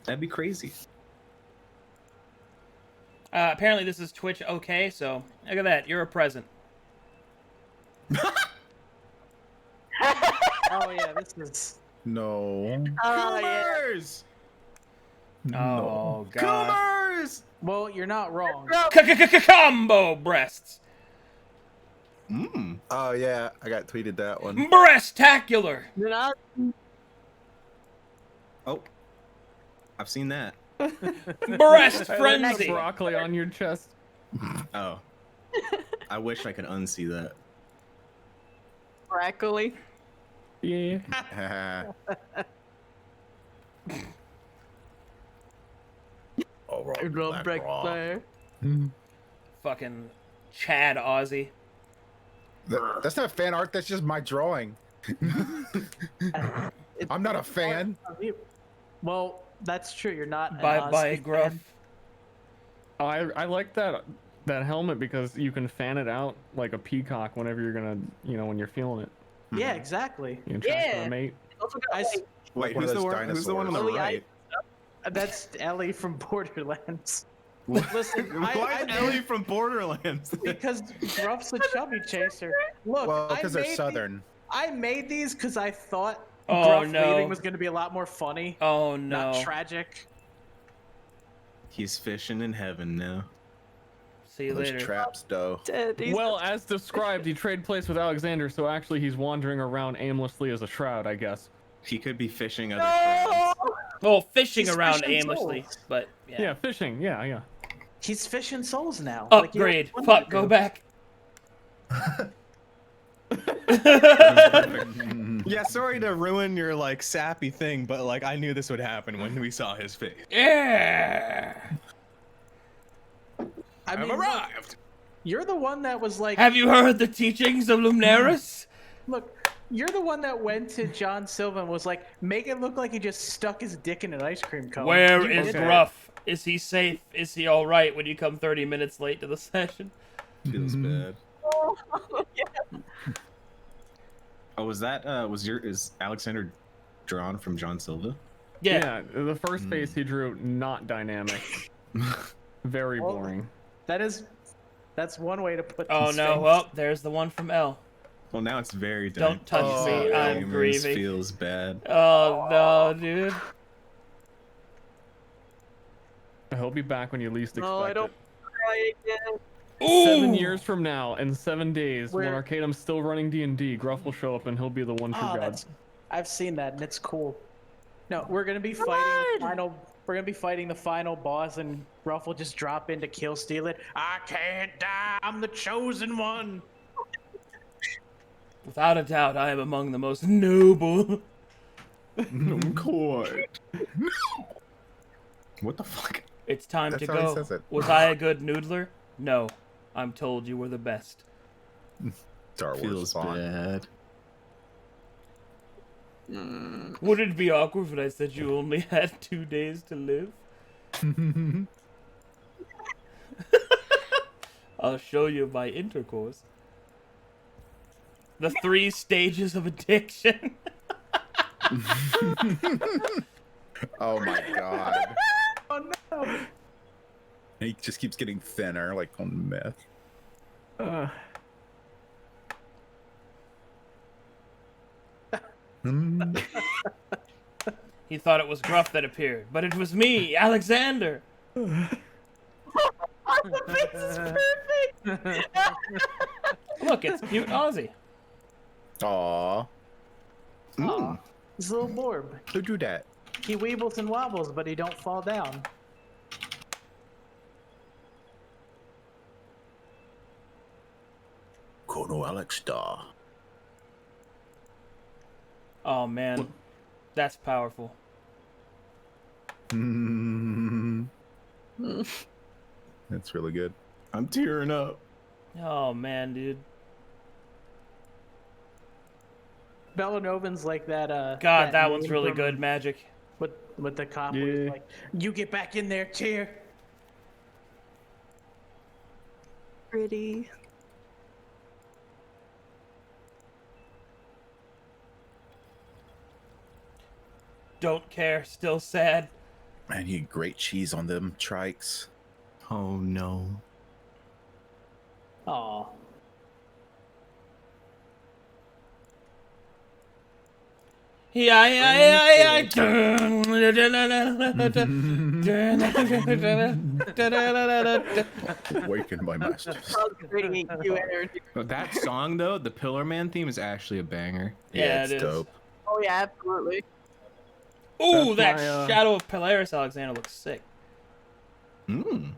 that'd be crazy. Apparently this is Twitch okay, so look at that. You're a present. Oh yeah, this is. No. Oh, yeah. Coomers! Oh god. Coomers! Well, you're not wrong. Combo breasts. Mm. Oh yeah, I got tweeted that one. Breastacular. Then I- Oh, I've seen that. Breast The frenzy. broccoli on your chest. Oh, I wish I could unsee that. Broccoli. Yeah. All right, I love black Break raw. Player. Fucking Chad Aussie. That's not fan art. That's just my drawing. I'm not a fan. Well, that's true. You're not. an Bye Ozzy bye, fan. Gruff. Oh, I like that helmet because you can fan it out like a peacock whenever you're gonna, when you're feeling it. Yeah, exactly. You can transfer Yeah. a mate. Also got, I s- like, Wait, one of who's the, those who's the one on the dinosaurs. right? That's Ellie from Borderlands. Listen, Why is I Ellie from Borderlands? because Gruff's a chubby chaser. Look, Well, I because they're made southern. I made these because I thought Oh, Gruff no. leaving was going to be a lot more funny, Oh no. not tragic. He's fishing in heaven now. See you Those later. traps, though. Teddy's- Well, as described, he traded place with Alexander, so actually he's wandering around aimlessly as a shroud, I guess. He could be fishing other No! shrouds. Well, fishing He's around fishing aimlessly, souls. but yeah. Yeah, fishing. Yeah. He's fishing souls now. Like, you Upgrade. don't Fuck. want Go to. back. Yeah, sorry to ruin your like sappy thing, but like I knew this would happen when we saw his face. Yeah. I mean, I've look, arrived. you're the one that was like, Have you heard the teachings of Lumnaris? look, you're the one that went to John Silva and was like, make it look like he just stuck his dick in an ice cream cone. Where You is did that. Gruff? Is he safe? Is he all right when you come 30 minutes late to the session? Feels bad. Oh, yeah. Oh, was that is Alexander drawn from John Silva? Yeah. The first face he drew, not dynamic. Very Well, boring. That's one way to put Oh these no. things. Well, there's the one from L. Well, now it's very dark. Don't touch me. I'm Gamers grieving. Feels bad. Oh no, dude. He'll be back when you least expect No, I don't it. cry again. 7 Ooh! years from now, and 7 days, when Where- Arcadum's still running D&D, Gruff will show up and he'll be the one true Oh, god. that's. I've seen that, and it's cool. No, we're gonna be fighting the final. We're gonna be fighting the final boss, and Ruff will just drop in to kill steal it. I can't die. I'm the chosen one. Without a doubt, I am among the most noble. Court. What the fuck? It's time That's to how he go. says it. Was I a good noodler? No. I'm told you were the best. Star Wars Feels font. bad. Would it be awkward if I said you only had 2 days to live? I'll show you my intercourse. The 3 stages of addiction. Oh my god. Oh no! He just keeps getting thinner, like on meth. He thought it was Gruff that appeared, but it was me, Alexander. The face is perfect. Look, it's cute Ozzy. Aw. Aw, this little Borb. Who drew that? He weebles and wobbles, but he don't fall down. Colonel Alex Star. Oh man, that's powerful. That's really good. I'm tearing up. Oh man, dude. Bellanovan's like that. God, that one's meme really from- good, Magic. With the cop, where he's Yeah. like, "You get back in there, chair." Pretty. Don't care, still sad. Man, you had great cheese on them trikes. Oh no. Aw. Awaken my master. Pretty you energy. That song though, the Pillar Man theme is actually a banger. Yeah, it's it is. dope. Oh yeah, absolutely. Ooh, that That's my, Shadow of Polaris Alexander looks sick. Mm.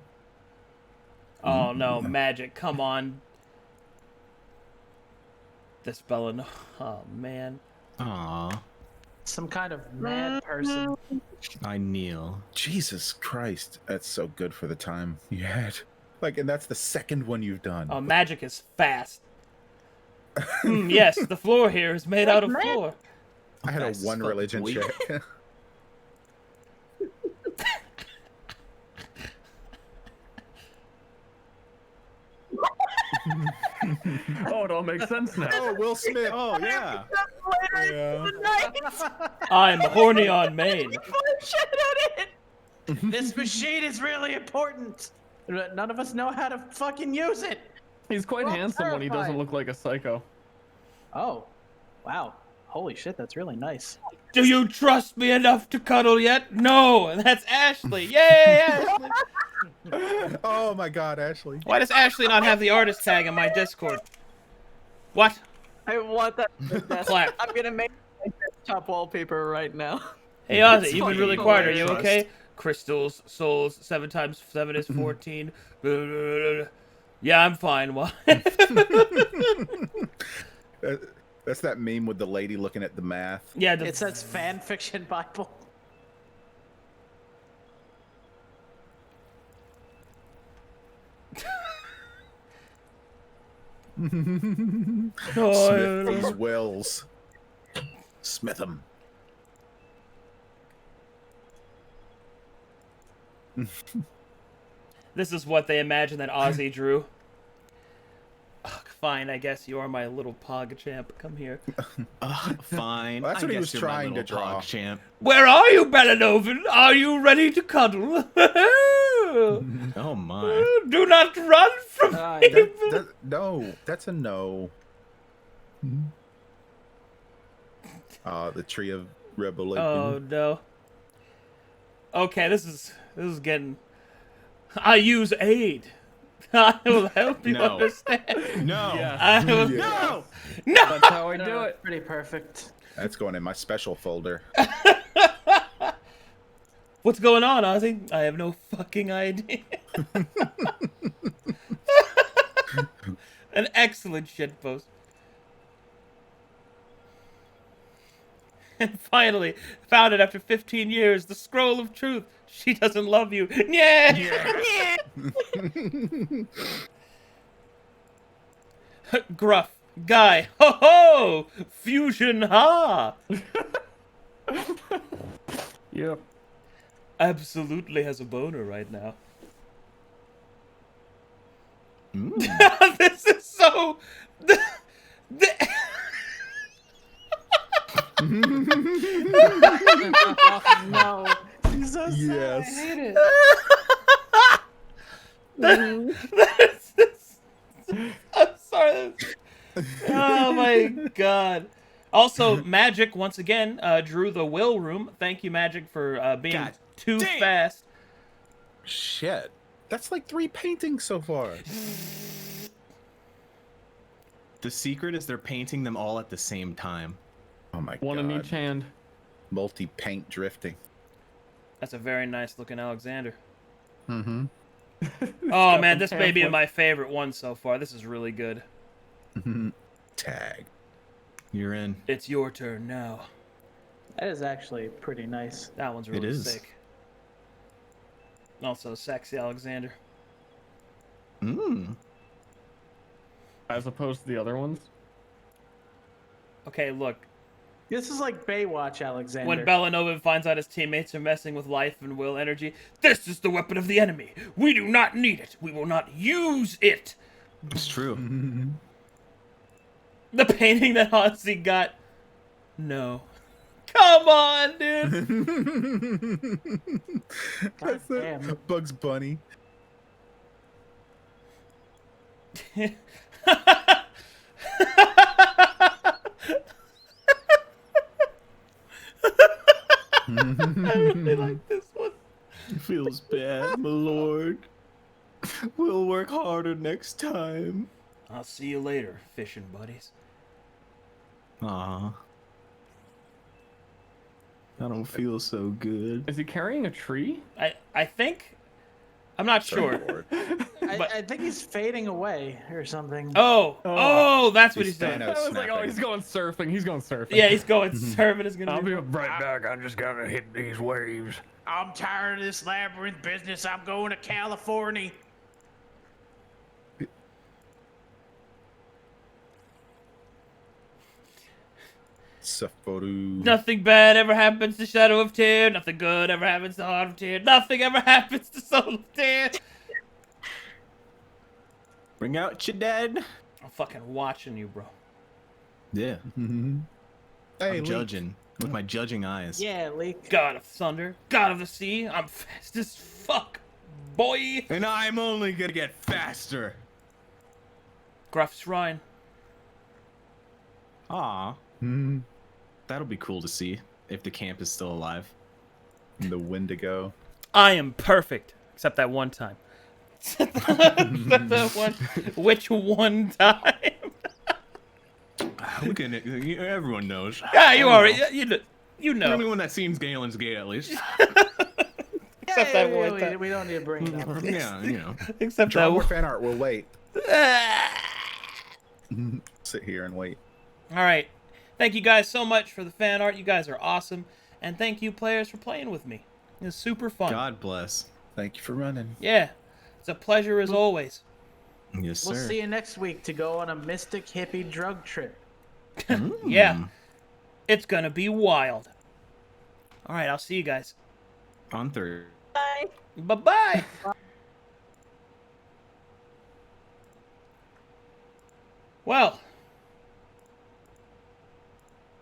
Oh no, Magic, come on. This Bella, oh man. Aw, Some kind of mad person. I kneel. Jesus Christ, that's so good for the time you had. Like, and that's the second one you've done. Oh, Magic is fast. Yes, the floor here is made out of floor. I had a Fast as one fuck, religion boy. check. Oh, it all makes sense now. Oh, Will Smith. Oh yeah. Yeah. I'm horny on Maine. This machine is really important. None of us know how to fucking use it. He's quite Well, handsome when he doesn't terrified. look like a psycho. Oh, wow. Holy shit, that's really nice. Do you trust me enough to cuddle yet? No, that's Ashley. Yay, Ashley. Oh my God, Ashley. Why does Ashley not have the artist tag in my Discord? What? I want that. Clap. I'm gonna make my desktop wallpaper right now. Hey Ozzy, It's you've been fucking really quiet. Are you hilarious. okay? Crystals, souls, 7 times 7 is 14. Yeah, I'm fine. Why? That's that meme with the lady looking at the math. Yeah, It says fan fiction Bible. Smith these wills. Smith them. this is what they imagine that Ozzy drew. Ugh, fine, I guess you are my little PogChamp. Come here. Fine. Well, that's I what he guess was you're my trying to little draw. PogChamp. Where are you, Bellanovan? Are you ready to cuddle? Oh my. Do not run from me. No, that's a no. The tree of revelation. Oh no. Okay, this is getting. I use aid. I will help you No. understand. No. Yes. I will. No. No. That's how I do it. Pretty perfect. That's going in my special folder. What's going on, Ozzy? I have no fucking idea. An excellent shitpost. And finally, found it after 15 years, the scroll of truth. She doesn't love you. Yeah. Gruff. Guy. Ho ho! Fusion ha! Yep. Absolutely has a boner right now. This is so... No. He's so sad. Yes. I hate it. I'm sorry. Oh my god. Also, Magic once again drew the will room. Thank you, Magic, for being God too damn. fast. Shit. That's like 3 paintings so far. The secret is they're painting them all at the same time. Oh my One god. in each hand. Multi-paint drifting. That's a very nice looking Alexander. Mm-hmm. Oh man, this may be my favorite one so far. This is really good. Tag. You're in. It's your turn now. That is actually pretty nice. That one's really is. sick. Also, sexy Alexander. Mm. As opposed to the other ones. Okay, look. This is like Baywatch, Alexander. When Bellanova finds out his teammates are messing with life and will energy, this is the weapon of the enemy. We do not need it. We will not use it. It's true. The painting that Hansi got. No. Come on, dude. That's it. damn. Bugs Bunny. I really like this one. Feels bad, my lord. We'll work harder next time. I'll see you later, fishing buddies. Aw. I don't feel so good. Is he carrying a tree? I think. I'm not sure. I think he's fading away or something. Oh, that's what he's doing. Thanos I was like, oh, snapping. he's going surfing. He's going surfing. Yeah, he's going surfing. Is gonna I'll be. be right back. I'm just gonna hit these waves. I'm tired of this labyrinth business. I'm going to California. Safaru. Nothing bad ever happens to Shadow of Tyr. Nothing good ever happens to Heart of Tyr. Nothing ever happens to Soul of Tyr. Bring out your dead. I'm fucking watching you, bro. Yeah. Hey, I'm Link. judging with my judging eyes. Yeah, Leak. God of thunder, God of the sea. I'm fast as fuck, boy. And I'm only gonna get faster. Gruff Shrine. Aw. Hmm. That'll be cool to see if the camp is still alive. The Wendigo. I am perfect, except that one time. Except that one. Which one time? We can, everyone knows. Yeah, you already. You know. Anyone that seems Galen's gay, at least. Except that one time. We don't need to bring it up. Yeah, you know. Except Draw that more one. fan art. We'll wait. Sit here and wait. All right. Thank you guys so much for the fan art. You guys are awesome. And thank you, players, for playing with me. It was super fun. God bless. Thank you for running. Yeah. It's a pleasure as always. Yes, sir. We'll see you next week to go on a mystic hippie drug trip. Yeah. It's going to be wild. All right. I'll see you guys. On third. Bye-bye. Well,